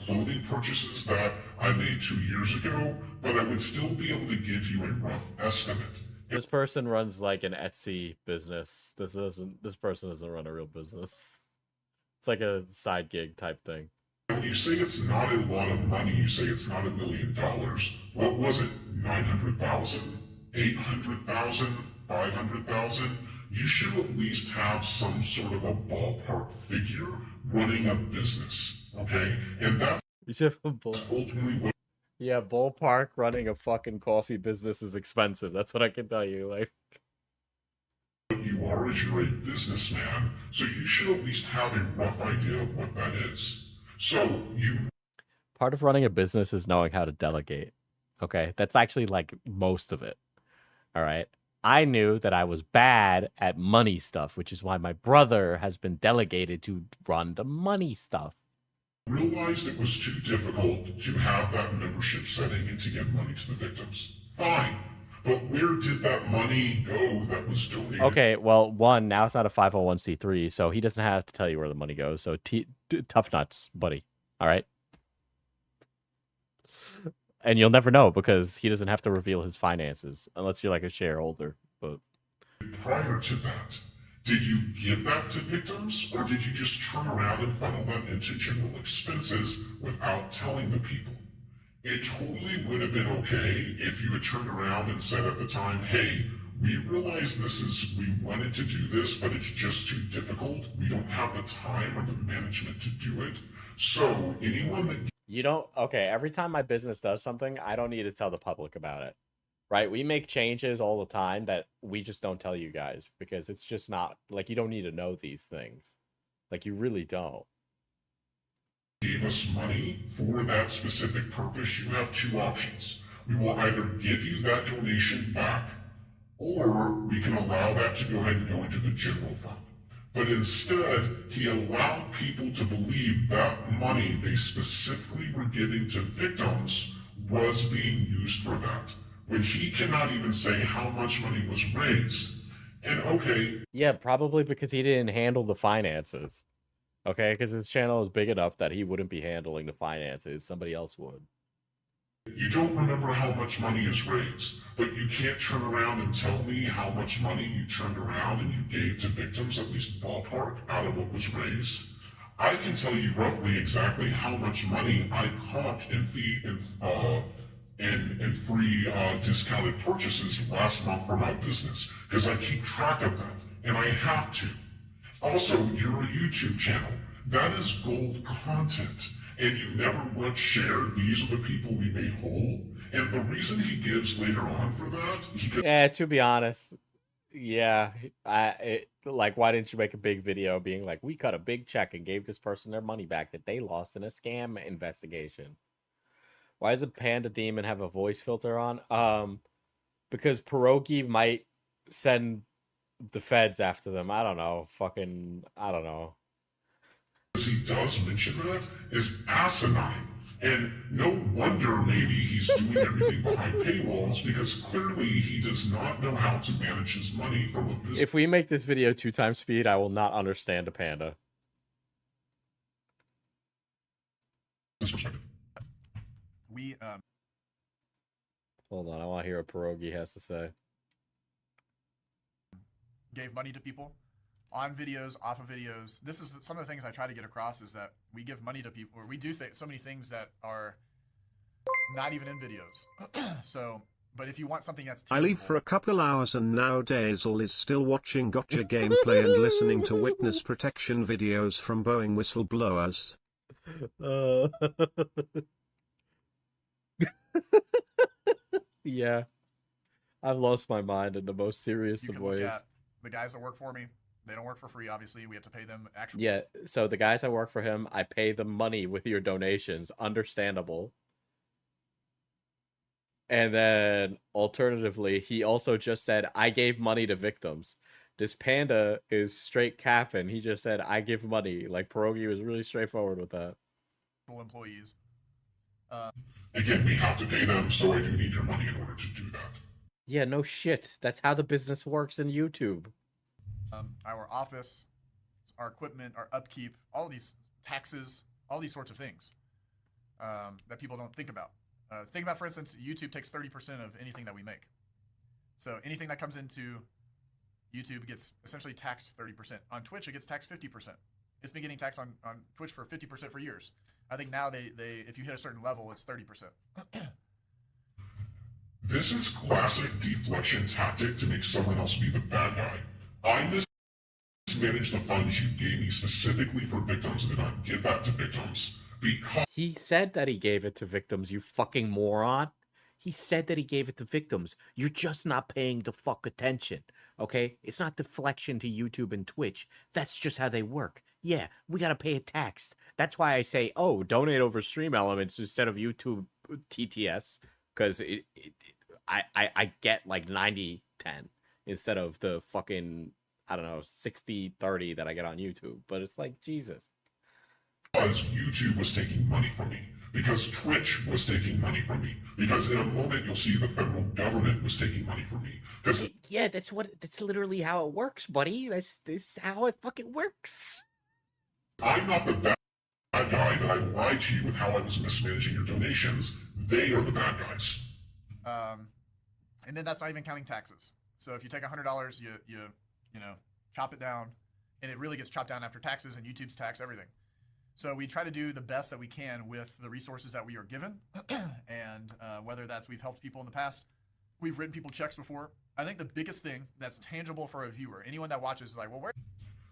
clothing purchases that I made 2 years ago, but I would still be able to give you a rough estimate. This person runs like an Etsy business. This person doesn't run a real business. It's like a side gig type thing. When you say it's not a lot of money, you say it's not $1 million. What was it? 900,000? 800,000? 500,000? You should at least have some sort of a ballpark figure running a business, okay? And that's ultimately what. Yeah, ballpark running a fucking coffee business is expensive. That's what I can tell you. Like, you are is you're a businessman, so you should at least have a rough idea of what that is. So part of running a business is knowing how to delegate. Okay, that's actually like most of it. All right. I knew that I was bad at money stuff, which is why my brother has been delegated to run the money stuff. Realized it was too difficult to have that membership setting and to give money to the victims. Fine. But where did that money go that was donated? Okay, well, one, now it's not a 501c3, so he doesn't have to tell you where the money goes. So tough nuts, buddy. All right? And you'll never know because he doesn't have to reveal his finances unless you're like a shareholder. But prior to that, did you give that to victims, or did you just turn around and funnel them into general expenses without telling the people? It totally would have been okay if you had turned around and said at the time, hey, we realize we wanted to do this, but it's just too difficult. We don't have the time or the management to do it. So anyone that... You don't... Okay, every time my business does something, I don't need to tell the public about it. right? We make changes all the time that we just don't tell you guys because it's just not like you don't need to know these things. Like you really don't. Gave us money for that specific purpose, you have two options. We will either give you that donation back, or we can allow that to go ahead and go into the general fund. But instead, he allowed people to believe that money they specifically were giving to victims was being used for that, when he cannot even say how much money was raised. And okay. Yeah, probably because he didn't handle the finances. Okay, because his channel is big enough that he wouldn't be handling the finances. Somebody else would. You don't remember how much money is raised, but you can't turn around and tell me how much money you turned around and you gave to victims, at least ballpark, out of what was raised. I can tell you roughly exactly how much money I caught in free discounted purchases last month for my business, because I keep track of that, and I have to. Also, you're a YouTube channel. That is gold content. And you never once shared, these are the people we made whole. And the reason he gives later on for that... Yeah, to be honest, yeah. Like, why didn't you make a big video being like, we cut a big check and gave this person their money back that they lost in a scam investigation? Why does a Panda Demon have a voice filter on? Because Pierogi might send the feds after them. I don't know. I don't know. He does mention that is asinine. And no wonder maybe he's doing everything behind paywalls, because clearly he does not know how to manage his money from a business. If we make this video 2x speed, I will not understand a panda. Perspective. Hold on, I want to hear what Pierogi has to say. Gave money to people on videos, off of videos. This is some of the things I try to get across, is that we give money to people, or we do so many things that are not even in videos. So, but if you want something that's I leave for a couple hours and now Daisel is still watching gotcha gameplay and listening to witness protection videos from Boeing whistleblowers. Yeah. I've lost my mind in the most serious of ways. The guys that work for me, they don't work for free, obviously. We have to pay them actually. Yeah, so the guys that work for him, I pay them money with your donations. Understandable. And then, alternatively, he also just said, I gave money to victims. This panda is straight capping. He just said, I give money. Like, Pierogi was really straightforward with that. Employees. Again, we have to pay them, so I do need your money in order to do that. Yeah, no shit. That's how the business works in YouTube. Our office, our equipment, our upkeep, all these taxes, all these sorts of things that people don't think about. Think about, for instance, YouTube takes 30% of anything that we make. So anything that comes into YouTube gets essentially taxed 30%. On Twitch, it gets taxed 50%. It's been getting taxed on Twitch for 50% for years. I think now they if you hit a certain level, it's 30%. This is classic deflection tactic to make someone else be the bad guy. I mismanaged the funds you gave me specifically for victims and did not give that to victims because... He said that he gave it to victims, you fucking moron. He said that he gave it to victims. You're just not paying the fuck attention, okay? It's not deflection to YouTube and Twitch. That's just how they work. Yeah, we gotta pay a tax. That's why I say, oh, donate over Stream Elements instead of YouTube TTS, because I get like 90-10 instead of the fucking, I don't know, 60-30 that I get on YouTube. But it's like, Jesus. Because YouTube was taking money from me. Because Twitch was taking money from me. Because in a moment you'll see the federal government was taking money from me. Yeah, that's literally how it works, buddy. That's how it fucking works. I'm not the bad guy that I lied to you with how I was mismanaging your donations. They are the bad guys. And then that's not even counting taxes. So if you take $100, you know, chop it down, and it really gets chopped down after taxes, and YouTube's tax everything. So we try to do the best that we can with the resources that we are given, and whether that's we've helped people in the past, we've written people checks before. I think the biggest thing that's tangible for a viewer, anyone that watches, is like, well, where?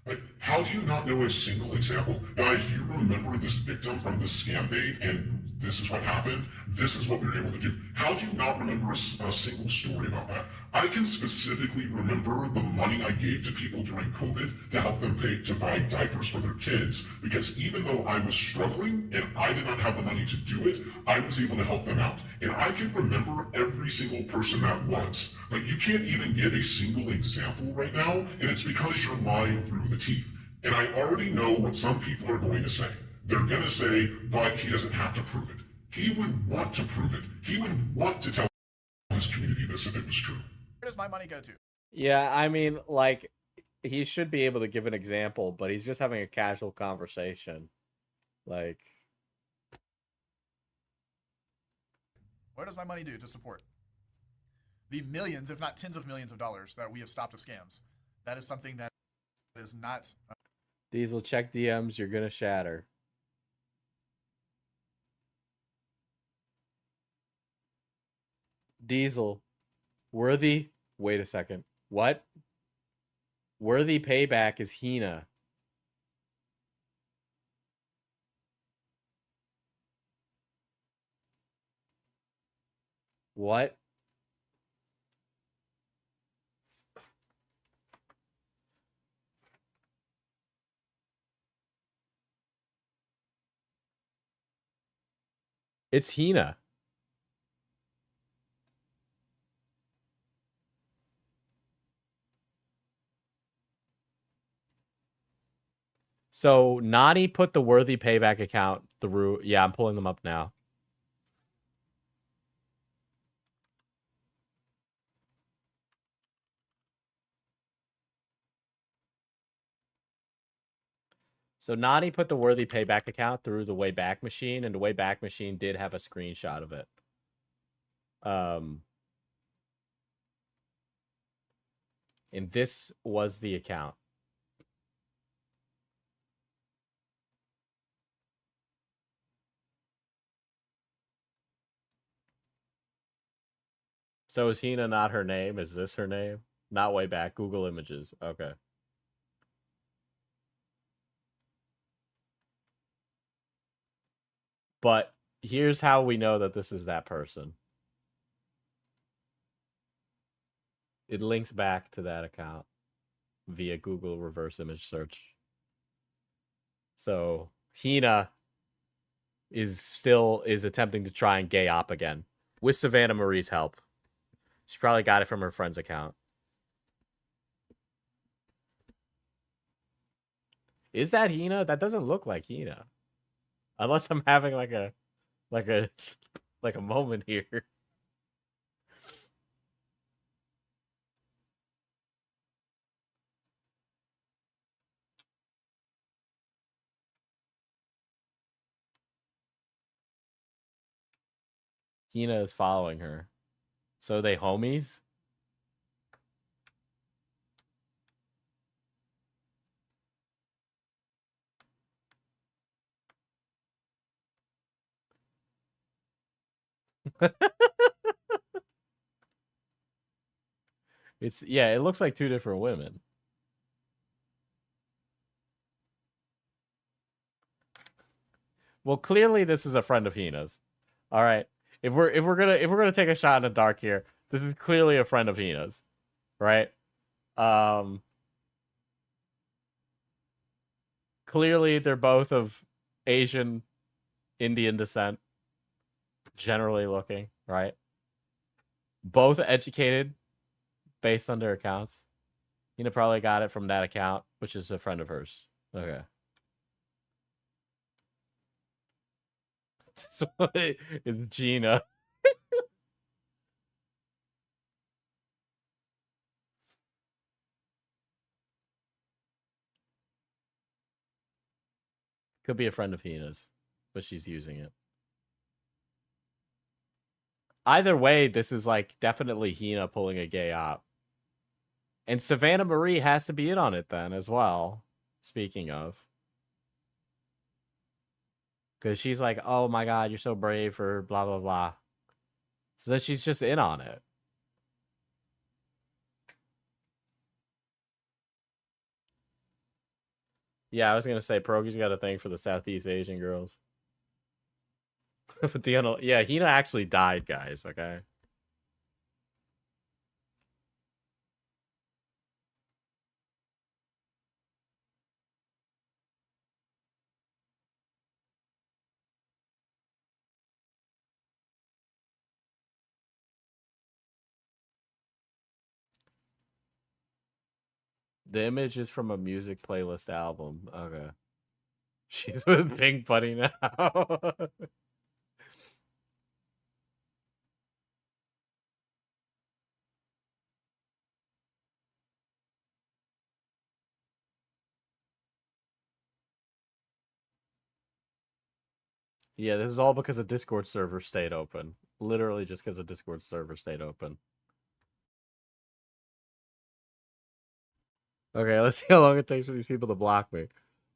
Like, how do you not know a single example? Guys, do you remember this victim from this scam bait? And this is what happened, this is what we were able to do. How do you not remember a single story about that? I can specifically remember the money I gave to people during COVID to help them pay to buy diapers for their kids, because even though I was struggling and I did not have the money to do it, I was able to help them out. And I can remember every single person that was. Like, you can't even give a single example right now, and it's because you're lying through the teeth. And I already know what some people are going to say. They're going to say, but he doesn't have to prove it. He would want to prove it. He would want to tell his community this if it was true. Where does my money go to? Yeah, I mean, like, he should be able to give an example, but he's just having a casual conversation. Like, What does my money do to support the millions, if not tens of millions of dollars that we have stopped of scams? That is something that is not... Diesel, check DMs, you're gonna shatter. Diesel, worthy... Wait a second. What? Worthy Payback is Hina. What? It's Hina. So Nani put the Worthy Payback account through. Yeah, I'm pulling them up now. So Nani put the Worthy Payback account through the Wayback Machine, and the Wayback Machine did have a screenshot of it. And this was the account. So is Hina not her name? Is this her name? Not Wayback. Google Images. Okay. But here's how we know that this is that person. It links back to that account via Google reverse image search. So Hina is attempting to try and gay op again with Savannah Marie's help. She probably got it from her friend's account. Is that Hina? That doesn't look like Hina. Unless I'm having like a moment here. Hina is following her. So they homies? It looks like two different women. Well, clearly this is a friend of Hina's. All right. If we're gonna take a shot in the dark here, this is clearly a friend of Hina's, right? Clearly they're both of Asian, Indian descent, generally looking, right? Both educated, based on their accounts. Hina probably got it from that account, which is a friend of hers. Okay. So it's Gina. Could be a friend of Hina's, but she's using it. Either way, this is like definitely Hina pulling a gay op. And Savannah Marie has to be in on it then as well. Speaking of. Because she's like, oh my god, you're so brave for blah, blah, blah. So then she's just in on it. Yeah, I was going to say, Pierogi's got a thing for the Southeast Asian girls. But yeah, Hina actually died, guys. Okay. The image is from a music playlist album. Okay. She's with Pink Bunny now. Yeah, this is all because a Discord server stayed open. Literally just because a Discord server stayed open. Okay, let's see how long it takes for these people to block me.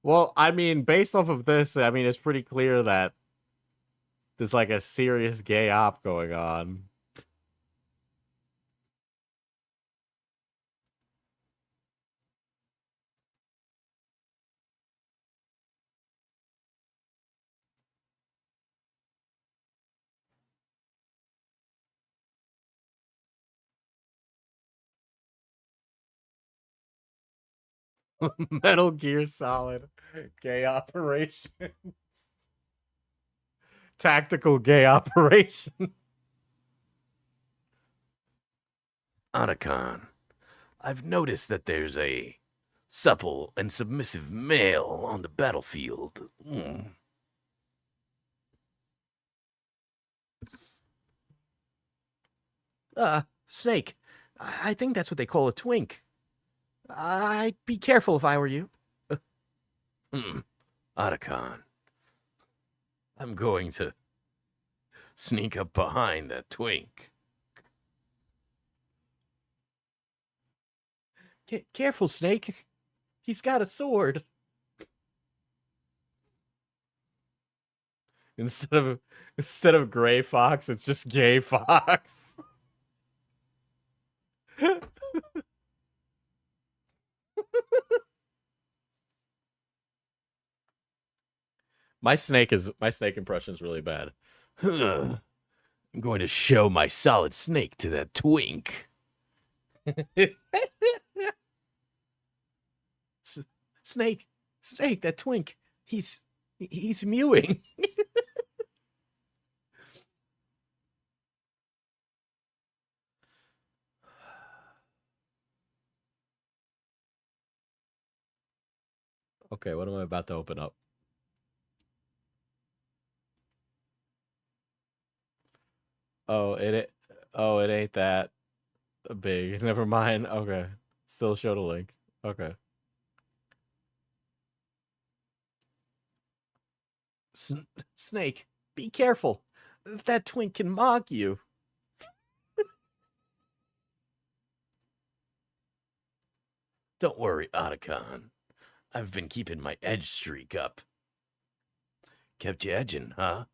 Well, I mean, based off of this, I mean, it's pretty clear that there's like a serious gay op going on. Metal Gear Solid gay operations. Tactical gay operation. Otacon, I've noticed that there's a supple and submissive male on the battlefield. Snake. I think that's what they call a twink. I'd be careful if I were you. Otacon, I'm going to sneak up behind that twink. Careful, Snake. He's got a sword. Instead of Gray Fox, it's just Gay Fox. My snake impression is really bad. I'm going to show my solid snake to that twink. Snake, that twink. He's mewing. Okay, what am I about to open up? Oh, it ain't that big. Never mind. Okay. Still show the link. Okay. Snake, be careful. That twink can mock you. Don't worry, Otacon. I've been keeping my edge streak up. Kept you edging, huh?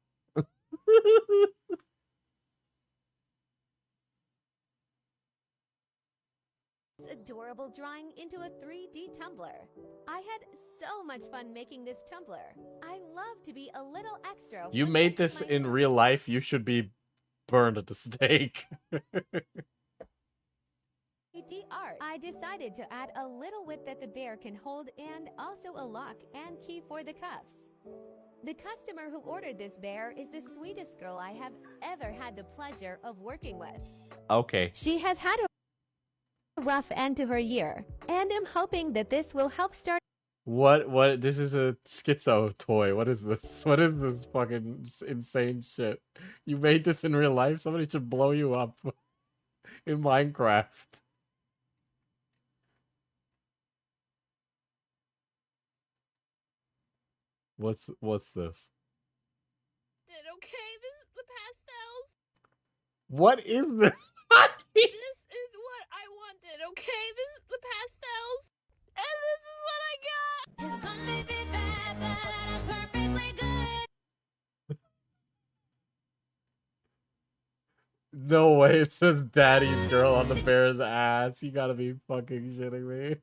Adorable drawing into a 3D tumbler. I had so much fun making this tumbler. I love to be a little extra. You made this in real life, you should be burned at the stake. 3D art. I decided to add a little width that the bear can hold and also a lock and key for the cuffs. The customer who ordered this bear is the sweetest girl I have ever had the pleasure of working with. Okay. She has had a rough end to her year, and I'm hoping that this will help start. What? This is a schizo toy. What is this? What is this fucking insane shit? You made this in real life? Somebody should blow you up in Minecraft. What's this? Okay, this is the pastels. What is this? This is what I wanted, okay? This is the pastels. And this is what I got. Some may be bad, but I'm perfectly good. No way, it says daddy's girl on the bear's ass. You gotta be fucking shitting me.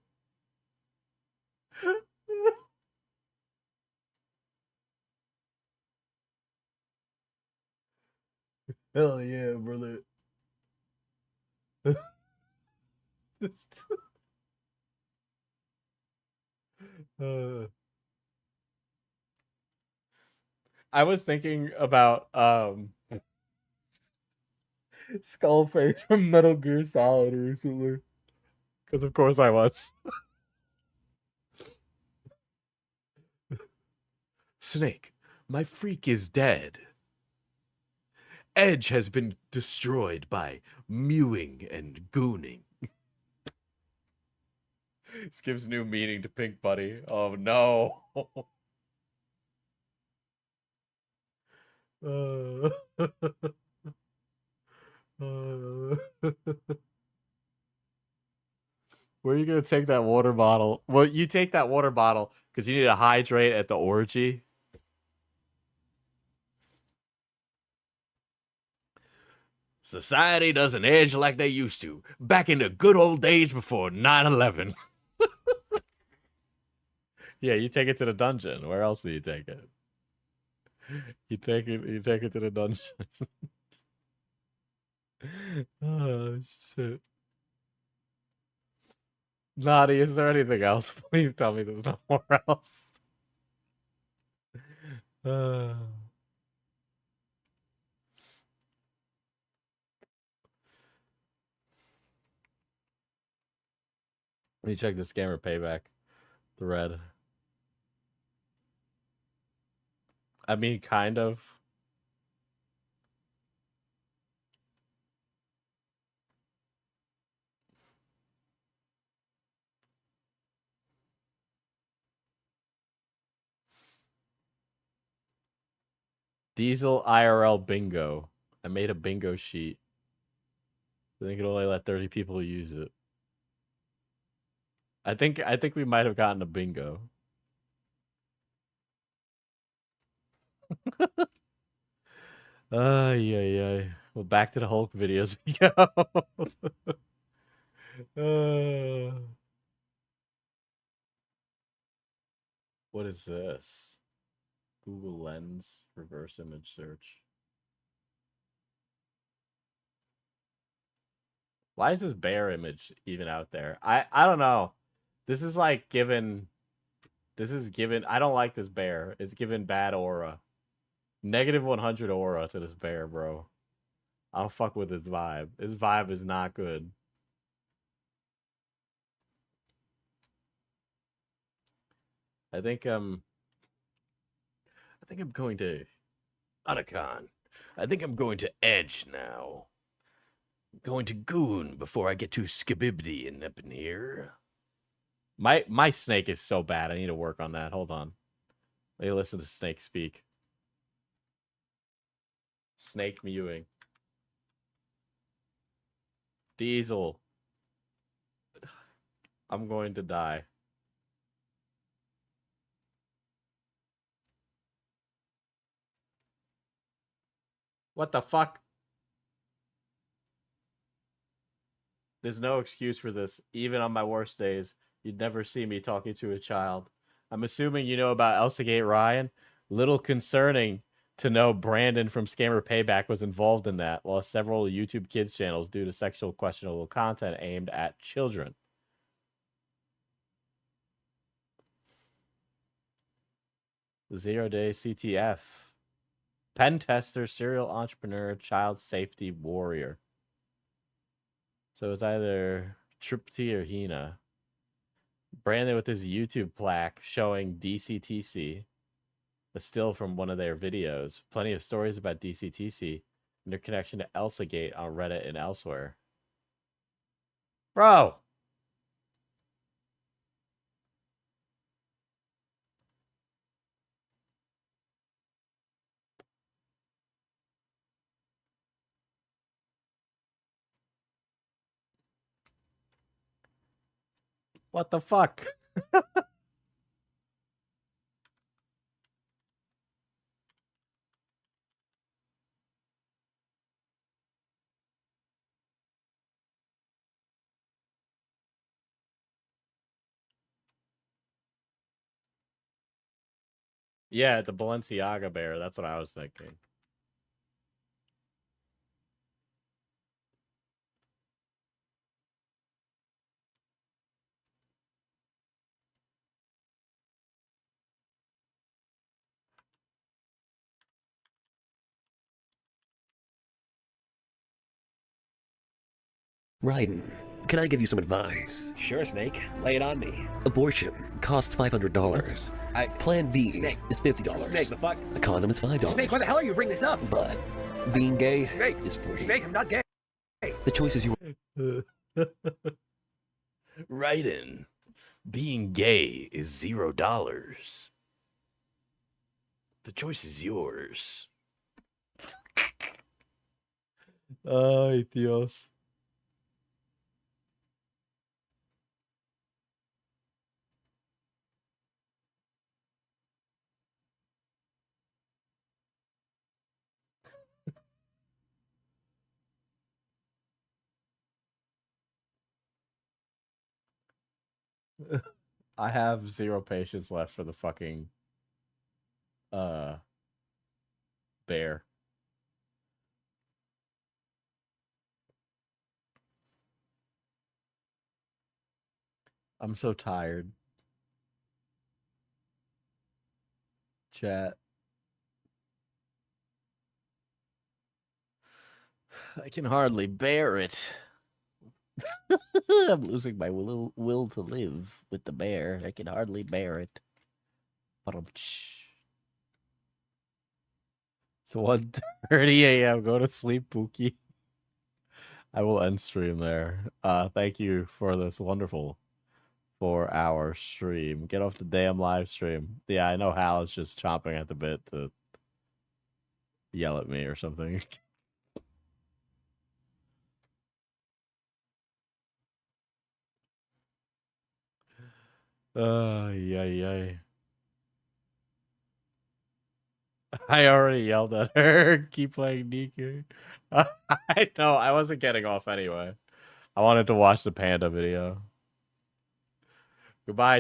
Hell yeah, brother. I was thinking about Skullface from Metal Gear Solid recently. Because of course I was. Snake, my freak is dead. Edge has been destroyed by mewing and gooning. This gives new meaning to Pink Buddy. Oh no. Where are you gonna take that water bottle? Well, you take that water bottle because you need to hydrate at the orgy. Society doesn't edge like they used to, back in the good old days before 9/11. Yeah, you take it to the dungeon. Where else do you take it? You take it to the dungeon. Oh shit. Naughty, is there anything else? Please tell me there's no more else. Let me check the scammer payback thread. I mean, kind of. Diesel IRL bingo. I made a bingo sheet. I think it'll only let 30 people use it. I think we might have gotten a bingo. Yeah. Well, back to the Hulk videos we go. What is this? Google Lens reverse image search. Why is this bear image even out there? I don't know. This is like given. This is given. I don't like this bear. It's given bad aura. Negative 100 aura to this bear, bro. I don't fuck with his vibe. His vibe is not good. I think I'm going to Otacon, I think I'm going to edge now. Going to goon before I get too skibibity in up in here. My snake is so bad. I need to work on that. Hold on. Let me listen to Snake speak. Snake mewing. Diesel. I'm going to die. What the fuck? There's no excuse for this. Even on my worst days, you'd never see me talking to a child. I'm assuming you know about Elsagate Ryan. Little concerning to know Brandon from Scammer Payback was involved in that, while several YouTube kids channels due to sexual questionable content aimed at children. Zero Day CTF. Pen tester, serial entrepreneur, child safety warrior. So it's either Tripty or Hina. Brandon with his YouTube plaque showing DCTC. A still from one of their videos. Plenty of stories about DCTC and their connection to Elsagate on Reddit and elsewhere. Bro! What the fuck? Yeah, the Balenciaga bear. That's what I was thinking. Raiden, can I give you some advice? Sure, Snake. Lay it on me. Abortion costs $500. Plan B Snake. is $50. Snake, the fuck? A condom is $5. Snake, why the hell are you bringing this up? But being gay Snake. is free. Snake, I'm not gay. The choice is yours. Raiden, being gay is $0. The choice is yours. Ay, Dios. I have 0 patience left for the fucking bear. I'm so tired. Chat. I can hardly bear it. I'm losing my will to live with the bear. I can hardly bear it. It's 1:30 a.m. Go to sleep, Pookie. I will end stream there. Thank you for this wonderful 4-hour stream. Get off the damn live stream. Yeah, I know Hal is just chomping at the bit to yell at me or something. Yay. I already yelled at her. Keep playing Niku. I know, I wasn't getting off anyway. I wanted to watch the panda video. Goodbye.